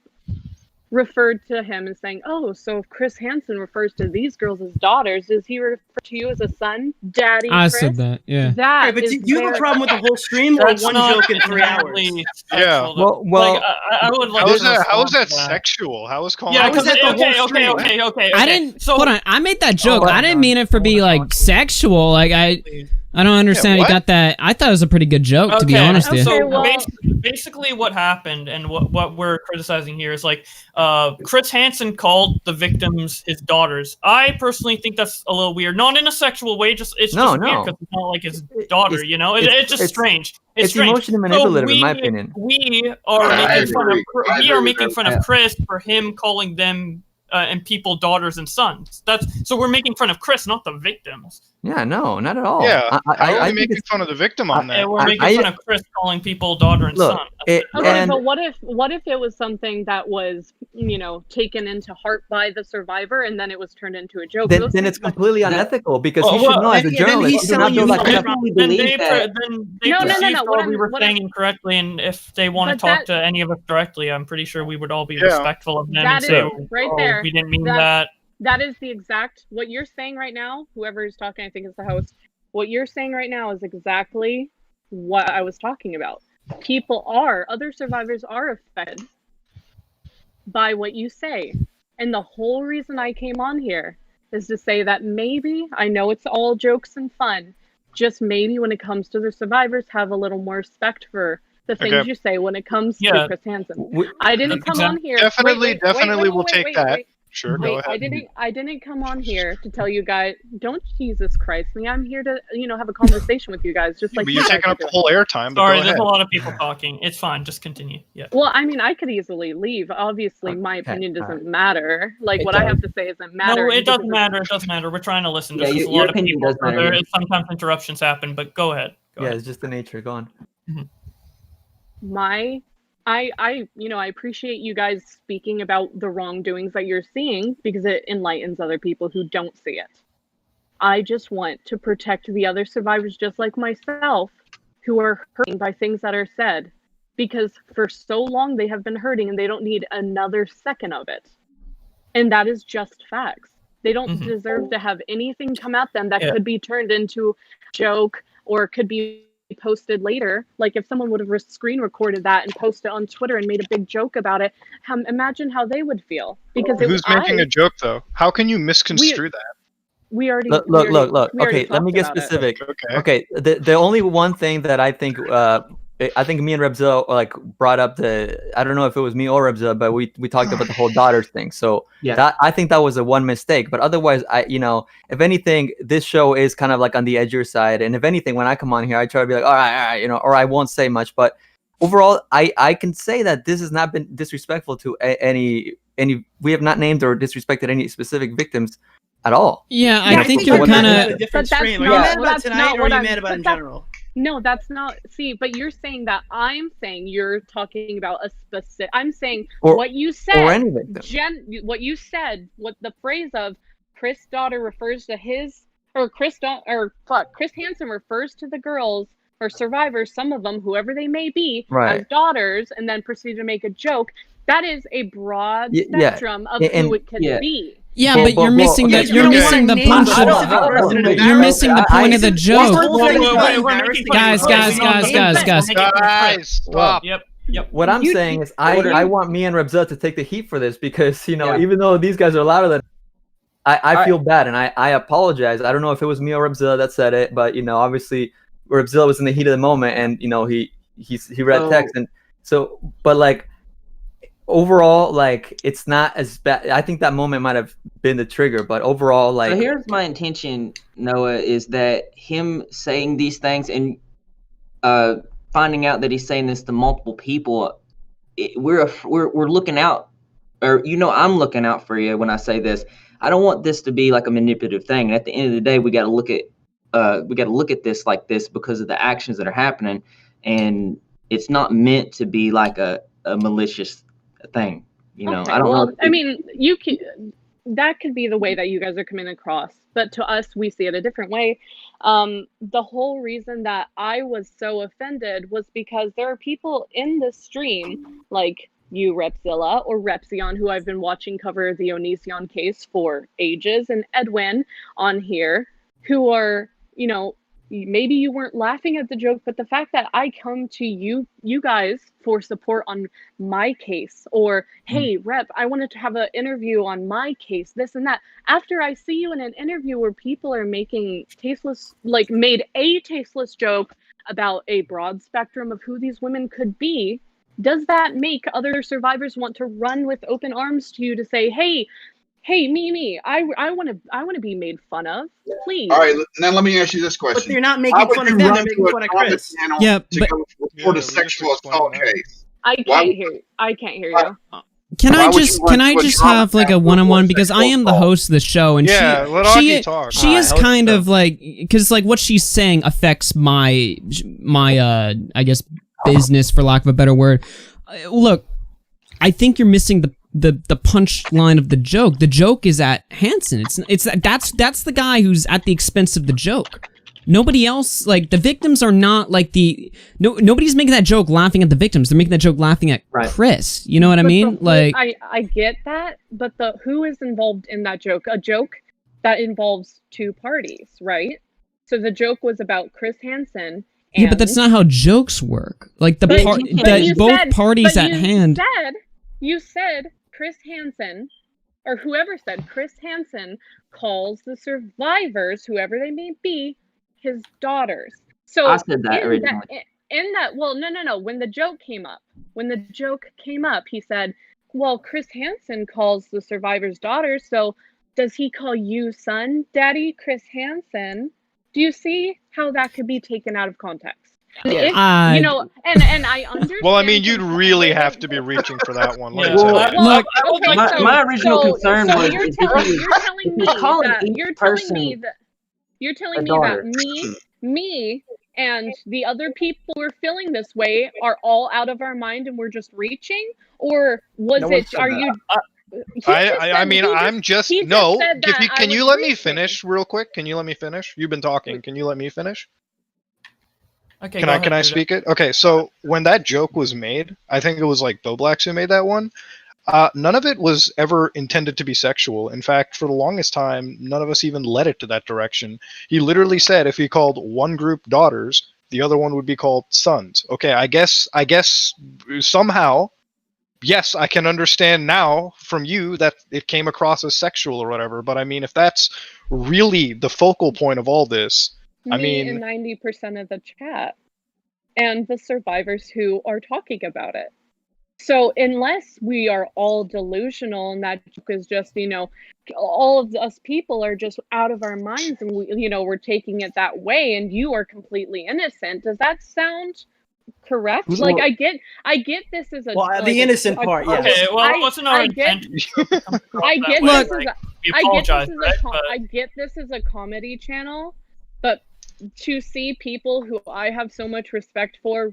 referred to him as saying, oh, so if Chris Hansen refers to these girls as daughters, does he refer to you as a son, daddy? I Chris? said that, yeah. But do you have a problem with the whole stream, or one joke in 3 hours? Yeah. Well, like, I would like how is that sexual? How is calling? Yeah, because okay. I didn't. Hold on. I made that joke. I didn't mean it for be like sexual. Like I don't understand how you got that. I thought it was a pretty good joke, to be honest with you. basically what happened and what we're criticizing here is like Chris Hansen called the victims his daughters. I personally think that's a little weird, not in a sexual way, just weird because it's not like his daughter, it's just strange. It's strange. Emotionally manipulative, in my opinion. We are making fun of Chris for him calling them and people daughters and sons. So we're making fun of Chris, not the victims. Yeah, no, not at all. Yeah, I'm making fun of the victim on that. We're making fun of Chris calling people daughter and son. But what if it was something that was, taken into heart by the survivor and then it was turned into a joke? Then it's completely unethical because you should know as a journalist. Then we were saying incorrectly, and if they want to talk to any of us directly, I'm pretty sure we would all be respectful of them and say, we didn't mean that. That is the exact, what you're saying right now, whoever is talking, I think is the host, what you're saying right now is exactly what I was talking about. Other survivors are affected by what you say. And the whole reason I came on here is to say that maybe, I know it's all jokes and fun, just maybe when it comes to the survivors, have a little more respect for the things you say when it comes to Chris Hansen. I didn't come on here. Definitely we'll take that. Sure, go ahead. I didn't come on here to tell you guys, don't Jesus Christ me. I'm here to, have a conversation with you guys. Just like you're taking up the whole airtime. Sorry, there's a lot of people talking. It's fine. Just continue. Yeah. Well, I could easily leave. Obviously, my opinion doesn't matter. Like what I have to say isn't matter. No, it doesn't matter. It doesn't matter. We're trying to listen. There's a lot of people. Sometimes interruptions happen, but go ahead. It's just the nature. Go on. I appreciate you guys speaking about the wrongdoings that you're seeing because it enlightens other people who don't see it. I just want to protect the other survivors just like myself who are hurting by things that are said because for so long they have been hurting and they don't need another second of it. And that is just facts. They don't deserve to have anything come at them that could be turned into a joke or could be posted later. Like if someone would have screen recorded that and posted it on Twitter and made a big joke about it, imagine how they would feel. Because who's making a joke though? How can you misconstrue that? We already look. Okay, let me get specific. Okay, the only one thing that I think me and Repzilla brought up I don't know if it was me or Repzilla, but we talked about the whole daughters thing. So I think that was a one mistake. But otherwise, if anything, this show is kind of like on the edgier side. And if anything, when I come on here, I try to be like, all right, or I won't say much. But overall, I can say that this has not been disrespectful to any. We have not named or disrespected any specific victims at all. Yeah, I think you're kind of. Different stream. Are you mad about tonight or are you mad about in general? No, that's not. See, but you're saying that I'm saying you're talking about a specific. I'm saying what you said. Or any victim. What you said. What the phrase of Chris' daughter refers to his, or Chris Hansen refers to the girls or survivors, some of them, whoever they may be, as daughters, and then proceed to make a joke. That is a broad spectrum of who it could be. Yeah, but you're missing the punch. You're missing the point of the joke. Guys, stop. Yep. What I'm saying is I want me and Repzilla to take the heat for this because even though these guys are louder than I feel bad and I apologize. I don't know if it was me or Repzilla that said it, but obviously Repzilla was in the heat of the moment and he read text and so but overall, it's not as bad. I think that moment might have been the trigger, but overall, So here's my intention, Noah, is that him saying these things and finding out that he's saying this to multiple people, we're looking out, or I'm looking out for you when I say this. I don't want this to be like a manipulative thing. And at the end of the day, we got to look at this like this because of the actions that are happening, and it's not meant to be like a malicious thing, I don't know. I mean, that could be the way that you guys are coming across, but to us, we see it a different way. The whole reason that I was so offended was because there are people in this stream, like you, Repzilla, or Repzion, who I've been watching cover the Onision case for ages, and Edwin on here, who are, maybe you weren't laughing at the joke, but the fact that I come to you guys for support on my case, or hey, Rep, I wanted to have an interview on my case, this and that. After I see you in an interview where people are making made a tasteless joke about a broad spectrum of who these women could be, does that make other survivors want to run with open arms to you to say, hey, me, I want to be made fun of, please? All right, now let me ask you this question. But you're not making fun of them, you're making fun of Chris. Yeah, to go report a sexual assault case. I can't hear you. Can I just have like a one-on-one, because I am the host of the show, and she is kind of like, because like what she's saying affects my I guess business, for lack of a better word. Look, I think you're missing the punchline of the joke. The joke is at Hansen. That's the guy who's at the expense of the joke. Nobody else, like, the victims are not like nobody's making that joke laughing at the victims. They're making that joke laughing at Chris. You know what I mean? Like, I get that, but who is involved in that joke? A joke that involves two parties, right? So the joke was about Chris Hansen. Yeah, but that's not how jokes work. Like both parties at hand. You said Chris Hansen, or whoever said Chris Hansen calls the survivors, whoever they may be, his daughters. So I said that originally. No. When the joke came up, he said, well, Chris Hansen calls the survivors' daughters, so does he call you son, Daddy, Chris Hansen? Do you see how that could be taken out of context? And I understand. Well, I mean, you'd really have to be reaching for that one. Look, my original concern was you're telling me that me and the other people who are feeling this way are all out of our mind and we're just reaching, or was it? Are you? Can you let me finish real quick? Can you let me finish? You've been talking. Can you let me finish? Okay. Can I speak it? Okay, so when that joke was made, I think it was like Bowblax who made that one. None of it was ever intended to be sexual. In fact, for the longest time, none of us even led it to that direction. He literally said if he called one group daughters, the other one would be called sons. Okay, I guess somehow, yes, I can understand now from you that it came across as sexual or whatever. But I mean, if that's really the focal point of all this, and 90% of the chat and the survivors who are talking about it. So unless we are all delusional and that joke is just, all of us people are just out of our minds and we're taking it that way and you are completely innocent. Does that sound correct? Like I get this is the innocent part, yeah. Okay, well, wasn't our intent? I get this is a comedy channel, but to see people who I have so much respect for,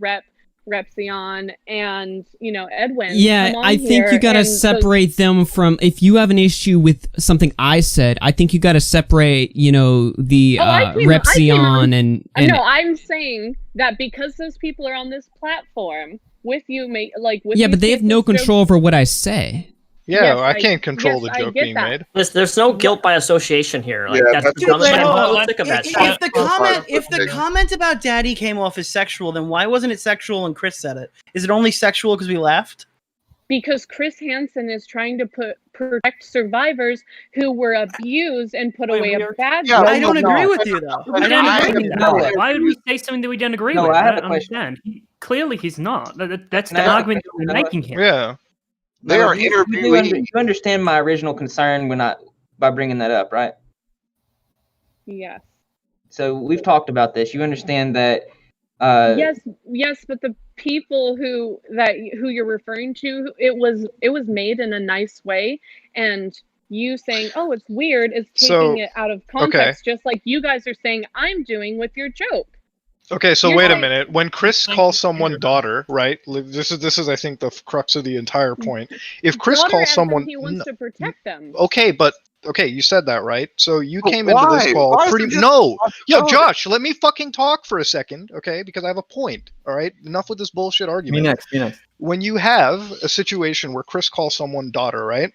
Repzion and Edwins. Yeah, I think you gotta separate them from. If you have an issue with something I said, I think you gotta separate. Repzion and. No, I'm saying that because those people are on this platform with you, but they have no control over what I say. Yeah, yes, I can't control the joke being made. There's no guilt by association here. Like, if the comment about Daddy came off as sexual, then why wasn't it sexual when Chris said it? Is it only sexual because we laughed? Because Chris Hansen is trying to protect survivors who were abused and put away a bad. Yeah, I don't agree with you though. Why would we say something that we don't agree with? I don't understand. Clearly, he's not. That's the argument that we're making here. Yeah. They are interviewing. You understand my original concern by bringing that up, right? Yes. So we've talked about this. You understand that. Yes, but the people who you're referring to, it was made in a nice way, and you saying, "Oh, it's weird," is taking it out of context, just like you guys are saying I'm doing with your joke. Okay, so wait a minute. When Chris calls someone daughter, right? This is I think the crux of the entire point. If Chris calls someone, he wants to protect them. Okay, you said that, right? So you came into this call Josh, let me fucking talk for a second, okay? Because I have a point. All right, enough with this bullshit argument. Me next. When you have a situation where Chris calls someone daughter, right?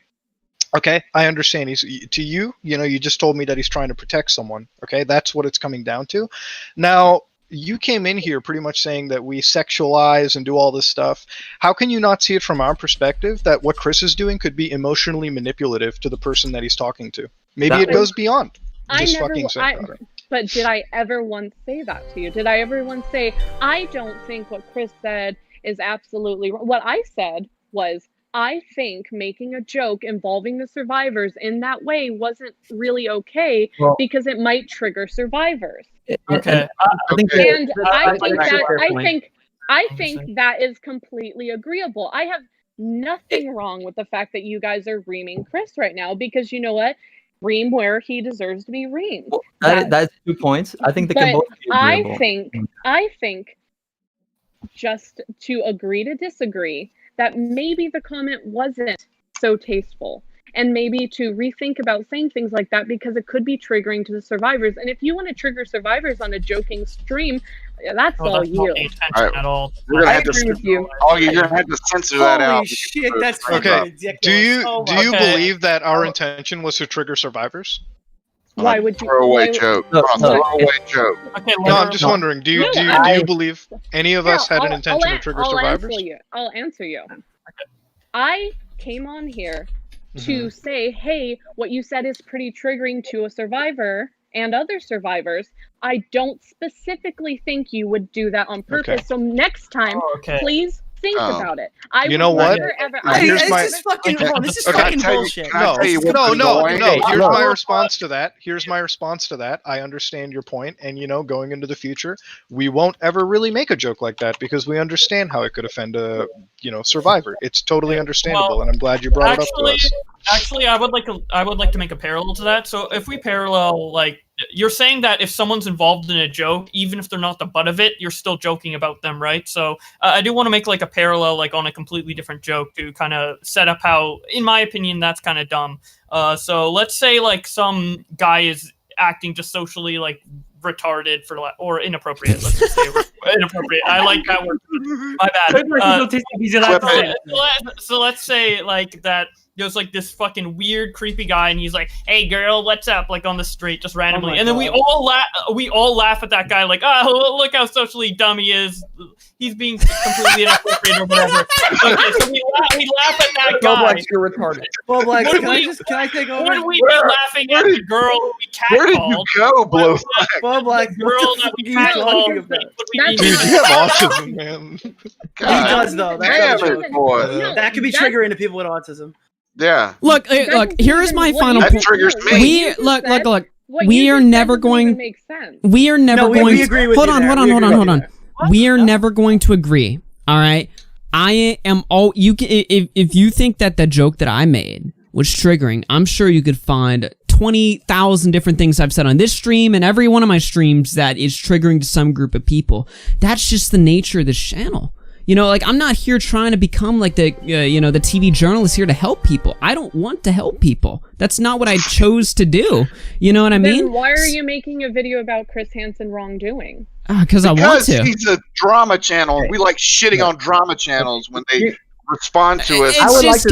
Okay, I understand. You just told me that he's trying to protect someone. Okay, that's what it's coming down to. Now. You came in here pretty much saying that we sexualize and do all this stuff. How can you not see it from our perspective that what Chris is doing could be emotionally manipulative to the person that he's talking to? Maybe it goes beyond just fucking saying daughter. But did I ever once say that to you? Did I ever once say, I don't think what Chris said is absolutely wrong? What I said was, I think making a joke involving the survivors in that way wasn't really okay because it might trigger survivors. Okay. I think that is completely agreeable. I have nothing wrong with the fact that you guys are reaming Chris right now, because you know what? Ream where he deserves to be reamed. Well, that's 2 points. I think they can both be agreeable. I think just to agree to disagree, that maybe the comment wasn't so tasteful, and maybe to rethink about saying things like that, because it could be triggering to the survivors. And if you want to trigger survivors on a joking stream, that's all you. Not the intention at all. I agree with you. Oh, you're gonna have to censor that out. Holy shit, that's fucking Okay. ridiculous. Do you Oh do my you God. believe that our intention was to trigger survivors? Why would you? Throwaway joke. Throwaway joke. Okay, No, I'm just wondering. Do you believe any of us had an intention to trigger survivors? I'll answer you. I came on here to say, hey, what you said is pretty triggering to a survivor and other survivors. I don't specifically think you would do that on purpose. Okay. So next time, please think about it. I You know would what? never, ever, Here's I- my- This is fucking, Okay. this is Okay. fucking Can I tell you- bullshit. can I tell you what's No. annoying? Here's Look, my response to that. Here's my response to that. I understand your point, and going into the future, we won't ever really make a joke like that because we understand how it could offend a, survivor. It's totally understandable, and I'm glad you brought it up to us. Actually, I would like to make a parallel to that. So if we parallel, like, you're saying that if someone's involved in a joke, even if they're not the butt of it, you're still joking about them, right? So I do want to make like a parallel, like on a completely different joke to kind of set up how, in my opinion, that's kind of dumb. So let's say like some guy is acting just socially like retarded or inappropriate. Let's just say inappropriate. I like that word. My bad. So let's say like that. There's like this fucking weird, creepy guy, and he's like, "Hey, girl, what's up?" Like on the street, just randomly, and then we all laugh at that guy, like, "Oh, look how socially dumb he is. He's being completely inappropriate or whatever." Okay, so we laugh at that guy. Bowblax, you're retarded. Bowblax, can I take over? Would we be laughing at the girl we catcalled? Where did you go, Bowblax? Bowblax, Girl that we catcalled. Dude, you have autism, man. He does though. Damn it, boy. That could be triggering to people with autism. Yeah. Look, here is my final That point. triggers me. Look. We are never going. We are never going. We agree with hold you on, there. hold on. We are never going to agree. All right. I am all you. If you think that the joke that I made was triggering, I'm sure you could find 20,000 different things I've said on this stream and every one of my streams that is triggering to some group of people. That's just the nature of this channel. I'm not here trying to become like the, the TV journalist here to help people. I don't want to help people. That's not what I chose to do. You know what I mean? Then why are you making a video about Chris Hansen wrongdoing? Because I want to. Because he's a drama channel. We like shitting on drama channels when they respond to us. It's just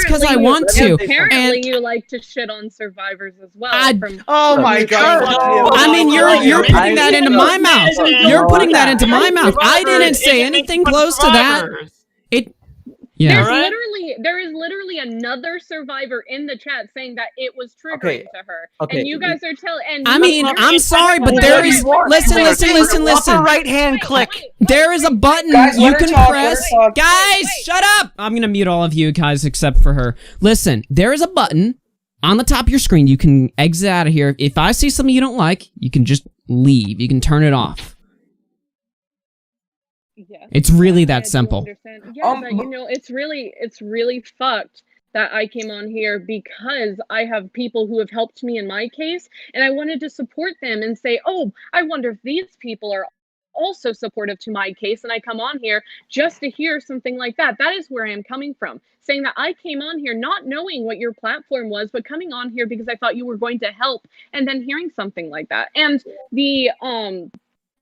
because I want to. Apparently, you like to shit on survivors as well. Oh my God! I mean, you're putting that into my mouth. You're putting that into my mouth. I didn't say anything close to that. Yeah. There is literally another survivor in the chat saying that it was triggering to her, and you guys are telling. I mean, I'm sorry, but there is. Listen. Upper right hand click. There is a button you can press. Guys, shut up! I'm gonna mute all of you guys except for her. Listen, there is a button on the top of your screen. You can exit out of here. If I see something you don't like, you can just leave. You can turn it off. Yes. It's really that simple. Yeah, but it's really fucked that I came on here because I have people who have helped me in my case, and I wanted to support them and say, oh, I wonder if these people are also supportive to my case, and I come on here just to hear something like that. That is where I am coming from, saying that I came on here not knowing what your platform was, but coming on here because I thought you were going to help, and then hearing something like that. And the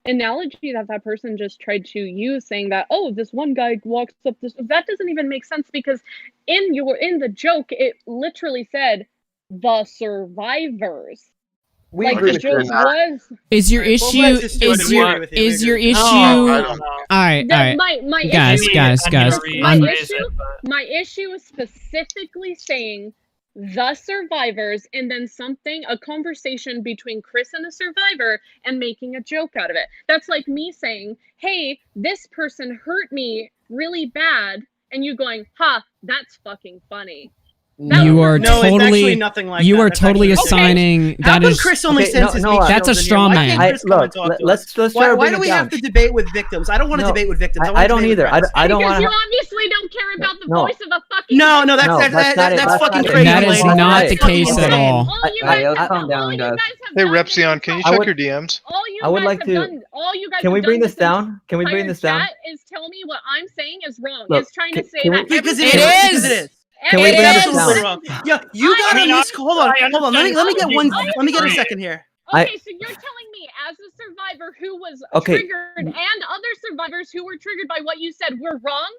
analogy that person just tried to use, saying that, oh, this one guy walks up this, that doesn't even make sense, because in the joke it literally said the survivors. Like the joke was. Is your issue? Is your issue? All right. My guys. My issue is specifically saying the survivors and then a conversation between Chris and a survivor and making a joke out of it. That's like me saying, hey, this person hurt me really bad, and you going, ha, that's fucking funny. You are No, it's totally actually nothing like you that. are That's totally actually- assigning How that come is Chris only senses that's a straw man. Let's why do we have to debate with victims? I don't want to debate with victims. I don't either. I don't Because want you to. obviously don't care about the No. voice of a fucking No, victim. that's fucking it. crazy. That is lady. not That's the case fucking at insane. all. Calm down, guys. Hey, Repzion, can you check your DMs? I would like to. Can we bring this down? Can we bring this down? Chat is telling me what I'm saying is wrong. Look, It's trying to say can we- that Because everything- it is. Can we bring this Absolutely down? wrong. Yeah, you got on this. Hold on. Let me get one. Let me get a second here. Okay, so you're telling me, as a survivor who was Okay. triggered, and other survivors who were triggered by what you said, we're wrong.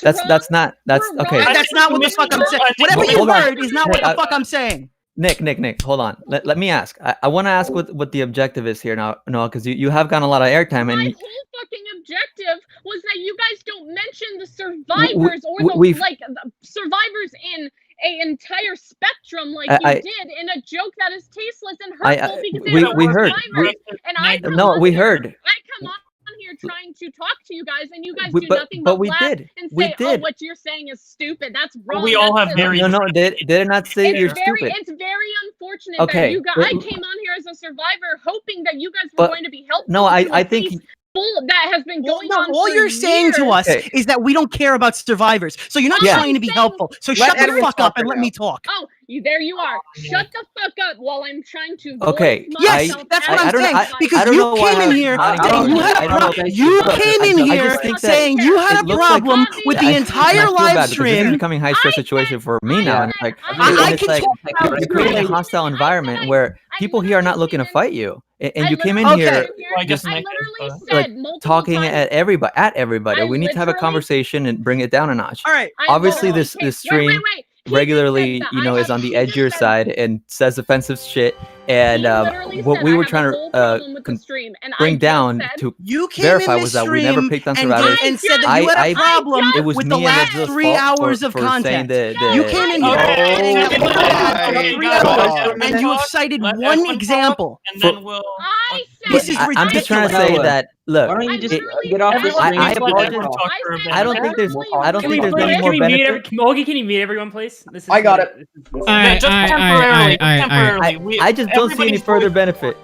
That's not. That's okay. That's not what the fuck I'm saying. Whatever you Hold on. heard is not what the fuck I'm saying. Nick, hold on. Let me ask. I want to ask what the objective is here now, because you have gotten a lot of airtime My and whole fucking objective was that you guys don't mention the survivors or the we've- the survivors in a entire spectrum like I- you did in a joke that is tasteless and I- hurtful because we- they we were heard. survivors. And I come No, on we here- heard. I come on here trying to talk to you guys, and you guys We- do but- nothing but but we laugh did. and We say, "Oh, did. what you're saying is stupid. That's wrong." We all That's have it." very No, did I not say you're stupid? It's very unfortunate Okay, that you guys. I but- came on here as a survivor, hoping that you guys were But- going to be helpful. No, I to a think. case full that has been going No, on. all for you're saying to us years. is that we don't care about survivors. So you're not Yeah. trying to be helpful. So Let shut the Edwin fuck talk up and right let now. me talk. Oh, there you are. Shut the fuck up while I'm trying to. Okay, voice Yes, myself that's as what I I'm don't know- saying. I Because don't you know why came in I'm here not saying going you had to- I a don't know problem. if You I- came in I just here think that saying you had it a looks like- problem with I- the and I entire feel bad live because this is stream. becoming a high stress situation for me now, and it's like I it's can like talk about you're creating a you. hostile environment where people here are not looking to fight you, and you came in Okay. here I guess just Nick literally is, like said multiple talking times. at everybody. I We need to have a literally- conversation and bring it down a notch. All right. Obviously, literally this came- stream wait. He just regularly, said that you know, I is have- on the he just edgier said- side and says offensive shit. And He literally what said we I were have a trying whole problem with the stream, and I bring just down said- to You came verify in was this that we never stream picked on and survivors. and said that you had a problem it was with me the and last Repzilla's 3 fault hours for, of for saying content. the You came in here saying that we had 3 hours, and you have cited one example. and then we'll. I said This is I'm just trying to say ridiculous. that. Look, Why don't you just it- get off the Everyone screen? I needs to let apologize. everyone talk for a bit. I don't think there's. I don't Can think we, there's any can more we mute benefit. Augie, can you mute everyone, please? This is I got it. Yeah, just temporarily. Temporarily. I just don't see any everybody's further voice- benefit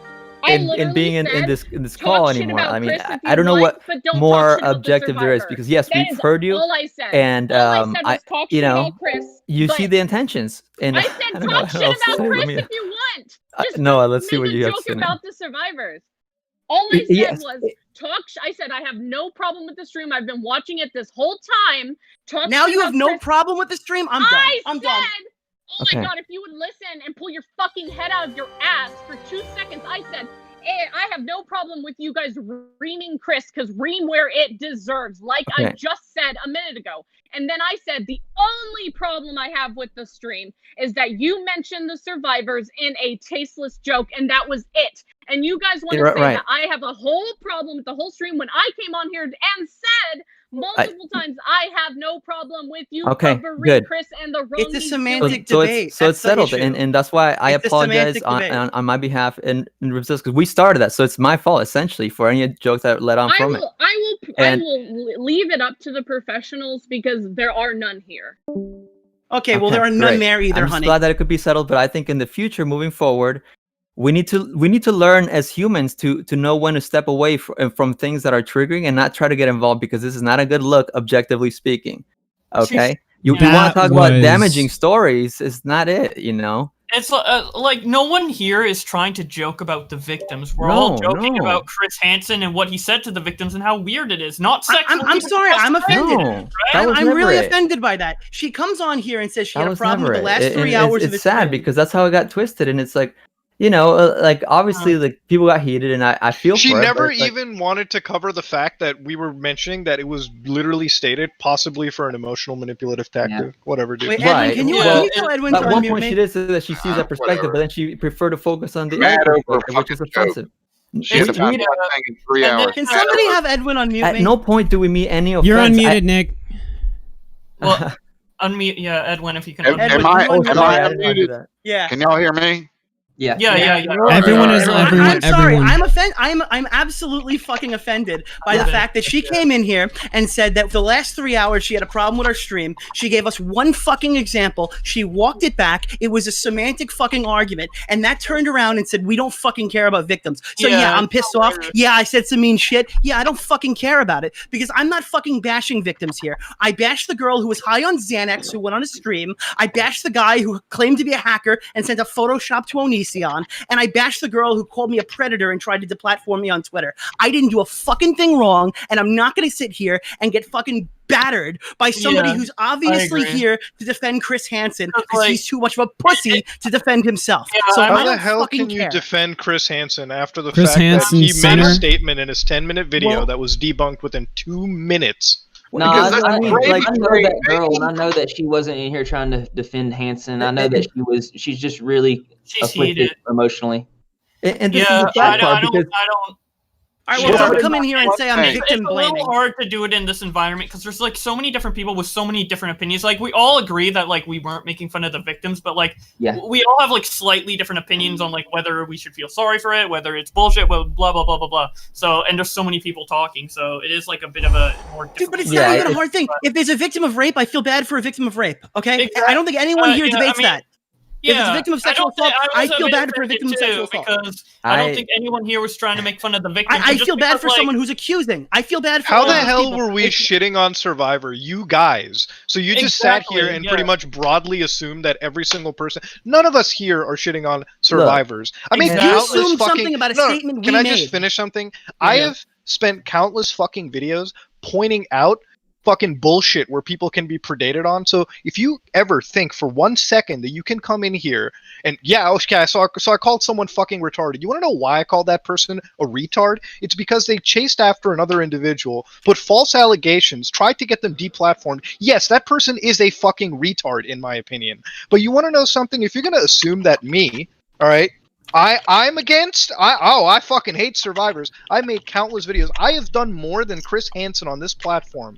I in literally being in said, this talk call shit anymore. about I mean, Chris if I you don't know want, what but don't more talk shit about the objective there is survivor. because yes, That we've is heard you, all I said. and All I said was talk you shit know, about Chris, you but see the intentions, and I said I don't know talk what shit else to about say. Chris Let me- if you want. Just Noah, let's see make what a you have joke to say now. about the survivors. All I said Yes. was talk. I said I have no problem with the stream. I've been watching it this whole time. Talk. Now shit you have about no Chris. problem with the stream? I'm done. I'm done. Oh Okay. my god, if you would listen and pull your fucking head out of your ass for 2 seconds, I said, hey, I have no problem with you guys reaming Chris, because ream where it deserves, like I Okay. just said a minute ago. And then I said, the only problem I have with the stream is that you mentioned the survivors in a tasteless joke, and that was it. And you guys want to Right, say right. that I have a whole problem with the whole stream when I came on here and said multiple times I have no problem with you Okay, covering good. Chris and the wrong It's a he's semantic so debate. it's That's the settled, issue. and that's why I It's a apologize semantic on, debate. on my behalf and because we started that, so it's my fault essentially for any jokes that led on from it. I And- will leave it up to the professionals because there are none here. Okay, well, Okay, there are none great. there either, I'm just honey. glad that it could be settled, but I think in the future, moving forward, we need to learn as humans to know when to step away from things that are triggering and not try to get involved, because this is not a good look, objectively speaking. Okay, you want That to talk about was- damaging stories? Is not it, you know? It's like no one here is trying to joke about the victims. We're all No, joking no. about Chris Hansen and what he said to the victims and how weird it is. Not sexual. I'm sorry, I'm offended. No, that was I'm never really it. offended by that. She comes on here and says she That had a was problem with never the last it. 3 And hours of it's it. sad because that's how it got twisted, and it's like, you know, like obviously like people got heated, and I feel She for it, never but it's like- even wanted to cover the fact that we were mentioning that it was literally stated, possibly for an emotional manipulative tactic. Whatever, dude. Wait, Edwin, can you tell Edwin to at one unmute point me? she did say that she sees that perspective, but then she preferred to focus on the Mad other over a perspective, which is fucking joke. offensive. She had to find one thing in 3 hours. Can somebody have Edwin unmute At me? no point do we meet any offense. You're unmuted, Nick. Well, unmute. Yeah, Edwin, if you can. Am unmute. I Sorry, unmuted? Yeah. Can y'all hear me? Yeah. Everyone is everyone. I'm sorry. Everyone. I'm absolutely fucking offended by the fact that she came in here and said that for the last 3 hours she had a problem with our stream. She gave us one fucking example. She walked it back. It was a semantic fucking argument, and that turned around and said we don't fucking care about victims. So yeah, I'm pissed off. Yeah, I said some mean shit. Yeah, I don't fucking care about it because I'm not fucking bashing victims here. I bashed the girl who was high on Xanax who went on a stream. I bashed the guy who claimed to be a hacker and sent a Photoshop to Onision. And I bashed the girl who called me a predator and tried to deplatform me on Twitter. I didn't do a fucking thing wrong, and I'm not going to sit here and get fucking battered by somebody who's obviously here to defend Chris Hansen because he's too much of a pussy to defend himself. So how I the don't hell fucking can you care. defend Chris Hansen after the Chris fact Hansen, that he made a center? statement in his 10-minute video that was debunked within 2 minutes? No, I know that girl, and I know that she wasn't in here trying to defend Hansen. I know that she's just really afflicted emotionally. And this is the bad part because All right, well, don't come in here and say I'm victim blaming. It's a little hard to do it in this environment because there's like so many different people with so many different opinions. Like we all agree that like we weren't making fun of the victims, but like we all have like slightly different opinions on like whether we should feel sorry for it, whether it's bullshit, blah blah blah blah blah blah. So and there's so many people talking, so it is like a bit of a more. Dude, but it's not even a hard thing. If there's a victim of rape, I feel bad for a victim of rape. Okay, Exactly. I don't think anyone here debates that. If it's a victim of sexual assault, I was feel a bad bit for a victim of offended sexual too, assault. because I don't think anyone here was trying to make fun of the victim. I feel bad for someone who's accusing. I feel bad for How all the those hell people. were we shitting on Survivor? You guys. So you just sat here and pretty much broadly assumed that every single person. None of us here are shitting on survivors. I mean, you countless assumed fucking. something about a No, statement can we I made. just finish something? I have spent countless fucking videos pointing out fucking bullshit where people can be predated on. So if you ever think for 1 second that you can come in here and okay, so I called someone fucking retarded. You want to know why I called that person a retard? It's because they chased after another individual, put false allegations, tried to get them deplatformed. Yes, that person is a fucking retard in my opinion. But you want to know something? If you're going to assume that me, all right, I'm against. I fucking hate survivors. I made countless videos. I have done more than Chris Hansen on this platform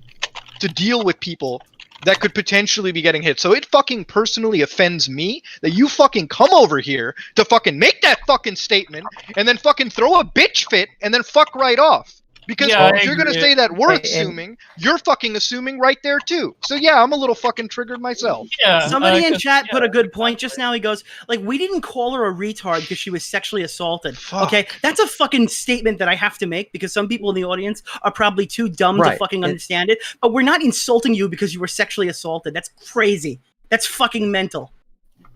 to deal with people that could potentially be getting hit. So it fucking personally offends me that you fucking come over here to fucking make that fucking statement and then fucking throw a bitch fit and then fuck right off. Because if you're going to say that we're assuming, you're fucking assuming right there too. So yeah, I'm a little fucking triggered myself. Somebody in chat put a good point just now. He goes, like, we didn't call her a retard because she was sexually assaulted. Okay, that's a fucking statement that I have to make because some people in the audience are probably too dumb to fucking understand it. But we're not insulting you because you were sexually assaulted. That's crazy. That's fucking mental.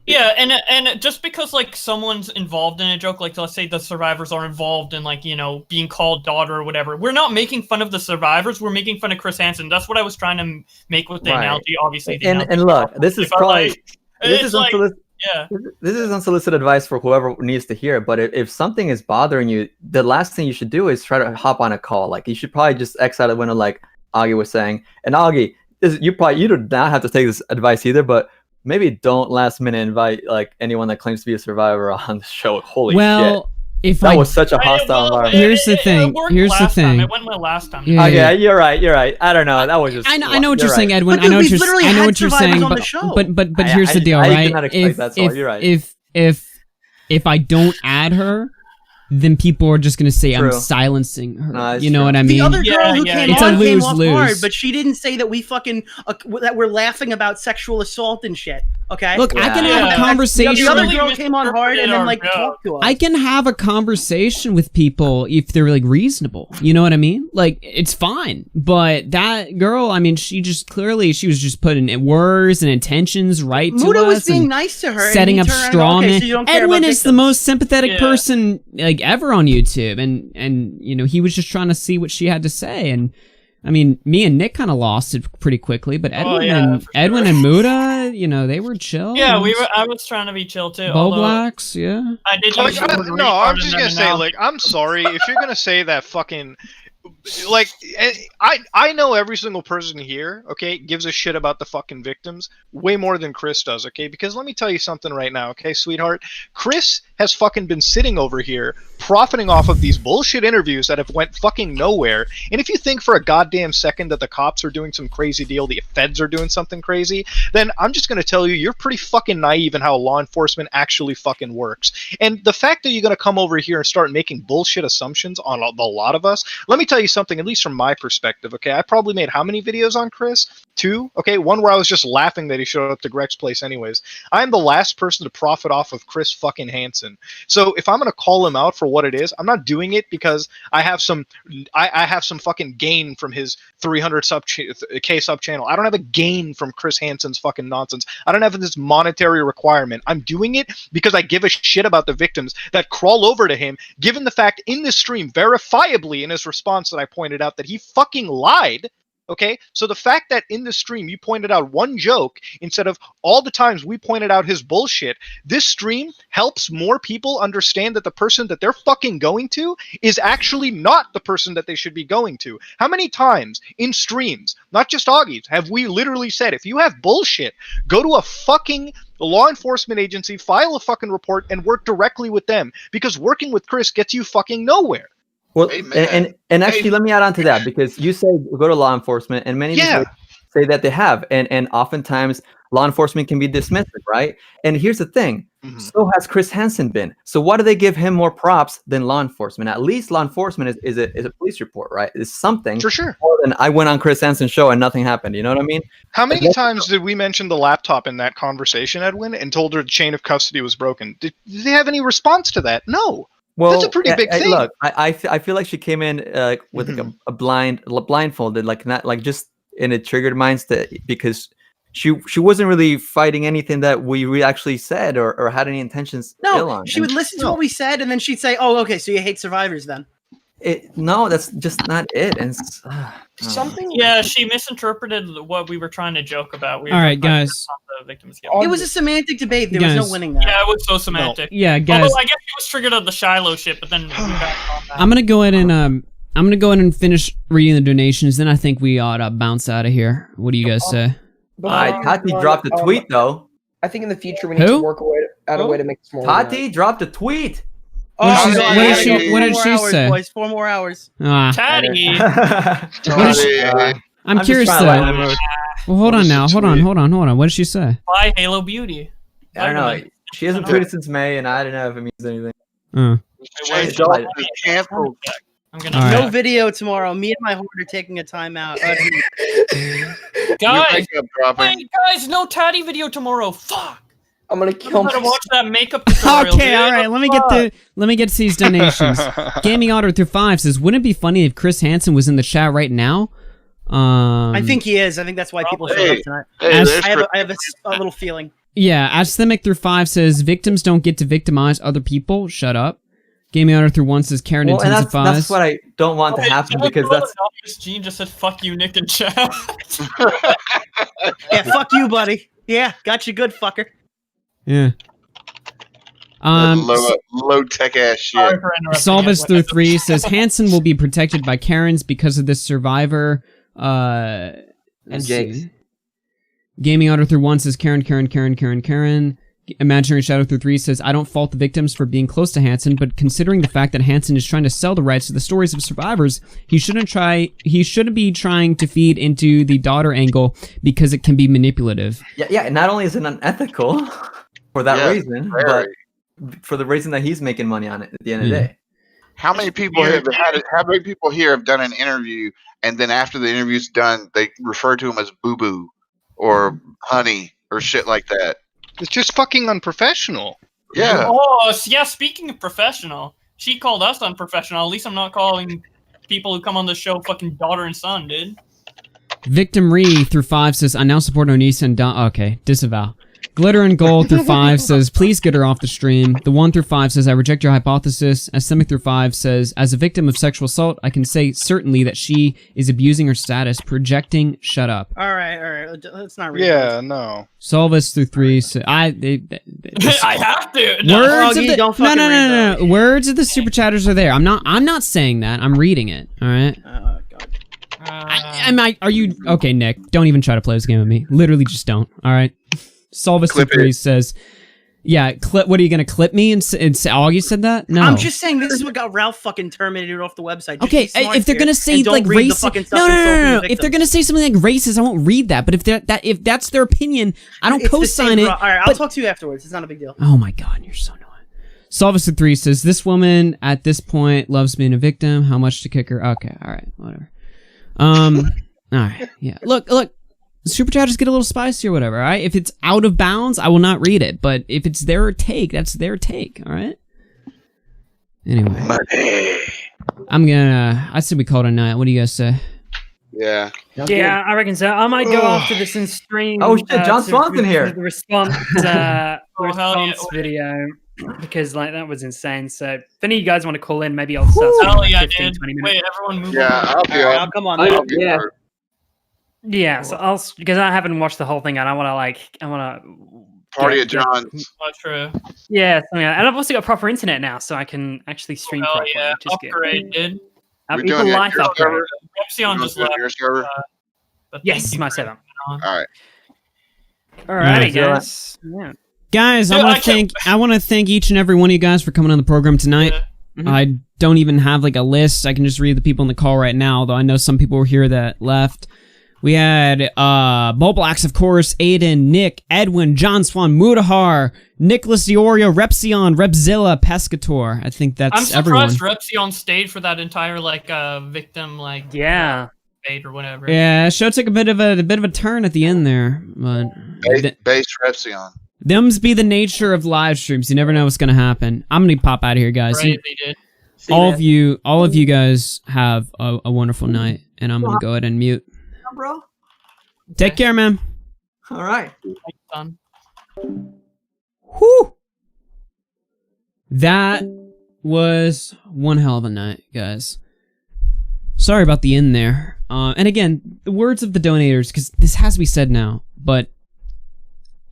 Yeah, and just because like someone's involved in a joke, like let's say the survivors are involved in like, you know, being called daughter or whatever, we're not making fun of the survivors, we're making fun of Chris Hansen. That's what I was trying to make with the analogy, obviously. And look, this is probably this is unsolicited advice for whoever needs to hear it, but if something is bothering you, the last thing you should do is try to hop on a call. Like you should probably just X out of the window like Augie was saying. And Augie, you do not have to take this advice either, but maybe don't last minute invite like anyone that claims to be a survivor on the show. Holy shit. If that was such a hostile environment. Here's the thing. Here's the thing. It went well last time. Yeah, you're right. I don't know. That was just. I know what you're saying, Edwin. I know what you're saying. But here's the deal, right? If I don't add her, then people are just gonna say I'm silencing her. You know what I mean? The other girl who came it's on a came off lose-lose. hard, but she didn't say that we fucking that we're laughing about sexual assault and shit. Okay. Look, I can have a conversation. The other girl came on hard and then like talked to us. I can have a conversation with people if they're like reasonable. You know what I mean? Like it's fine. But that girl, I mean, she was just putting in words and intentions right to us. Muta was being nice to her, setting up straw men. So Edwin is the most sympathetic person like ever on YouTube, and you know he was just trying to see what she had to say, and I mean, me and Nick kind of lost it pretty quickly, but Edwin and Muta, you know, they were chill. Yeah, I was trying to be chill too. Bowblax, yeah. I did. I'm just gonna say, like, I'm sorry if you're gonna say that fucking like, I know every single person here, okay, gives a shit about the fucking victims way more than Chris does, okay? Because let me tell you something right now, okay, sweetheart? Chris has fucking been sitting over here profiting off of these bullshit interviews that have went fucking nowhere. And if you think for a goddamn second that the cops are doing some crazy deal, the feds are doing something crazy, then I'm just gonna tell you, you're pretty fucking naive in how law enforcement actually fucking works. And the fact that you're gonna come over here and start making bullshit assumptions on a lot of us, let me tell you something, at least from my perspective, okay? I probably made how many videos on Chris? 2? Okay, one where I was just laughing that he showed up to Greg's place anyways. I'm the last person to profit off of Chris fucking Hansen. So if I'm gonna call him out for what it is, I'm not doing it because I have some fucking gain from his 300 K sub channel. I don't have a gain from Chris Hansen's fucking nonsense. I don't have this monetary requirement. I'm doing it because I give a shit about the victims that crawl over to him, given the fact in this stream, verifiably in his response that I pointed out that he fucking lied. Okay, so the fact that in the stream you pointed out one joke instead of all the times we pointed out his bullshit, this stream helps more people understand that the person that they're fucking going to is actually not the person that they should be going to. How many times in streams, not just Augie's, have we literally said, if you have bullshit, go to a fucking law enforcement agency, file a fucking report, and work directly with them, because working with Chris gets you fucking nowhere. Well, and actually, let me add on to that, because you say go to law enforcement, and many say that they have, and oftentimes law enforcement can be dismissive, right? And here's the thing: so has Chris Hansen been. So why do they give him more props than law enforcement? At least law enforcement is a police report, right? It's something for sure. More than I went on Chris Hansen's show and nothing happened. You know what I mean? How many times did we mention the laptop in that conversation, Edwin, and told her the chain of custody was broken? Did they have any response to that? No. Well, that's a pretty big thing. Look, I feel like she came in with like a blindfolded, like not like just in a triggered mindset, because she wasn't really fighting anything that we actually said or had any intentions. No, she would listen to what we said, and then she'd say, "Oh, okay, so you hate survivors then." No, that's just not it. And something. Yeah, she misinterpreted what we were trying to joke about. All right, guys. The victims it was a semantic debate. There was no winning that. Yeah, it was so semantic. No. Yeah, guys. Although I guess she was triggered on the Shiloh shit, but then we got on that. I'm gonna go ahead and finish reading the donations. Then I think we ought to bounce out of here. What do you guys say? Tati dropped a tweet though. I think in the future we need to work out a way to make this more. Tati dropped a tweet. What did she say? Boys, 4 more hours. Tati. I'm curious though. Well, hold on now. Hold on. What did she say? Bye, Halo Beauty. I don't know. She hasn't tweeted since May, and I don't know if it means anything. No video tomorrow. Me and my horde are taking a timeout. Guys, no Tati video tomorrow. Fuck. I'm gonna kill myself. Watch that makeup tutorial. Okay, all right. Let me get to these donations. Gaming Otter through 5 says, "Wouldn't it be funny if Chris Hansen was in the chat right now?" I think he is. I think that's why people showed up tonight. I have a little feeling. Yeah, Asthemic through 5 says, "Victims don't get to victimize other people." Shut up. Gaming Otter through 1 says, "Karen intensifies." That's what I don't want to happen, because that's. Gene just said, "Fuck you, Nick and chat." Yeah, fuck you, buddy. Yeah, got you good, fucker. Yeah. Low tech ass shit. Salvage through 3 says, "Hansen will be protected by Karens because of this survivor." And Jake's. Gaming Otter through 1 says, Karen. Imaginary Shadow through 3 says, "I don't fault the victims for being close to Hansen, but considering the fact that Hansen is trying to sell the rights to the stories of survivors, he shouldn't be trying to feed into the daughter angle because it can be manipulative." Yeah. Not only is it unethical for that reason, but for the reason that he's making money on it at the end of the day. How many people have done an interview, and then after the interview's done, they refer to him as boo boo or honey or shit like that? It's just fucking unprofessional. Yeah. Oh, yeah. Speaking of professional, she called us unprofessional. At least I'm not calling people who come on the show fucking daughter and son, dude. Victim Re through 5 says, "I now support Onisa and okay, disavow." Glitter and Gold through 5 says, please get her off the stream. The 1 through 5 says, I reject your hypothesis. Asemic through 5 says, as a victim of sexual assault, I can say certainly that she is abusing her status, projecting, shut up. All right. Let's not read Yeah, no. Solvus through 3 says, I have to. Words of the, no. Words of the super chatters are there. I'm not saying that. I'm reading it. All right. Are you okay, Nick? Don't even try to play this game with me. Literally, just don't. All right. Solvus through 3 says, yeah, clip. What are you gonna clip me and Augie said that? No. I'm just saying this is what got Ralph fucking terminated off the website. Just okay, if they're gonna say like racist, no. If they're gonna say something like racist, I won't read that. But if that's their opinion, I don't co-sign it. All right, I'll talk to you afterwards. It's not a big deal. Oh my god, you're so annoying. Solvus through 3 says, this woman at this point loves being a victim. How much to kick her? Okay, all right, whatever. All right, yeah. Look. Super chatters get a little spicy or whatever, all right? If it's out of bounds, I will not read it. But if it's their take, that's their take, all right? Anyway. I said we call it a night. What do you guys say? Yeah. Yeah, I reckon so. I might go after this and stream. Oh shit, John Swan's in here. The response, video. Because like that was insane. So if any of you guys want to call in, maybe I'll start. Hell yeah, 15, dude. 20 minutes. Wait, everyone move Yeah, on. I'll come on. Yeah, so because I haven't watched the whole thing, and I want to Party of Johns. Oh, true. Yeah, and I've also got proper internet now, so I can actually stream properly. Yeah, which is good. upgrade, dude. People life upgrade. Repzion just left. Your server? Yes, my server. All right. Alrighty, guys. Yeah. Guys, I want to thank each and every one of you guys for coming on the program tonight. Yeah. I don't even have like a list. I can just read the people in the call right now, although I know some people were here that left. We had Bowblax, of course, Aiden, Nick, Edwin, John Swan, Mutahar, Nicholas Diorio, Repzion, Repzilla, Pescator. I think that's everyone. I'm surprised Repzion stayed for that entire victim fate or whatever. Yeah, show took a bit of a turn at the end there, but base Repzion. Them's be the nature of live streams. You never know what's gonna happen. I'm gonna pop out of here, guys. Right, they did. All of you guys have a wonderful night, and I'm gonna go ahead and mute. Bro. Take care, man. All right. Whew. That was one hell of a night, guys. Sorry about the end there. And again, the words of the donators, because this has to be said now, but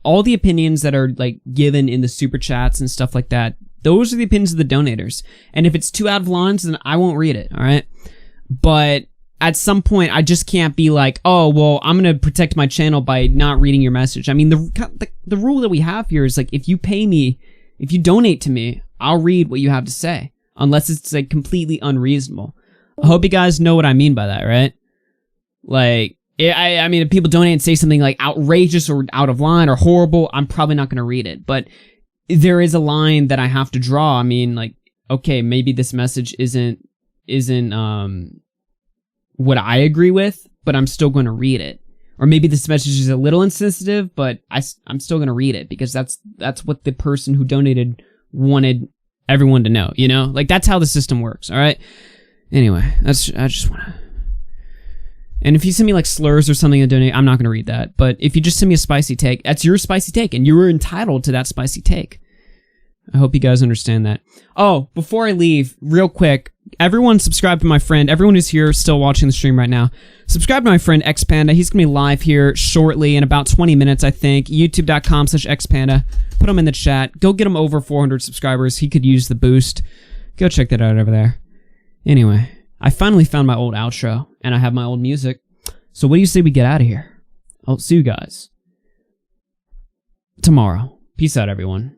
all the opinions that are like given in the super chats and stuff like that, those are the opinions of the donators. And if it's too out of lines, then I won't read it, all right? But at some point, I just can't be like, oh, well, I'm going to protect my channel by not reading your message. I mean, the rule that we have here is like, if you pay me, if you donate to me, I'll read what you have to say, unless it's like completely unreasonable. I hope you guys know what I mean by that, right? Like, I mean, if people donate and say something like outrageous or out of line or horrible, I'm probably not going to read it. But there is a line that I have to draw. I mean, like, okay, maybe this message isn't what I agree with, but I'm still going to read it. Or maybe this message is a little insensitive, but I'm still going to read it because that's what the person who donated wanted everyone to know, you know? Like, that's how the system works, all right? Anyway, I just want to... And if you send me, like, slurs or something to donate, I'm not going to read that. But if you just send me a spicy take, that's your spicy take, and you were entitled to that spicy take. I hope you guys understand that. Oh, before I leave, real quick, everyone subscribe to my friend. Everyone who's here still watching the stream right now, subscribe to my friend ExedPanda. He's going to be live here shortly in about 20 minutes, I think. YouTube.com/ExedPanda. Put him in the chat. Go get him over 400 subscribers. He could use the boost. Go check that out over there. Anyway, I finally found my old outro, and I have my old music. So what do you say we get out of here? I'll see you guys tomorrow. Peace out, everyone.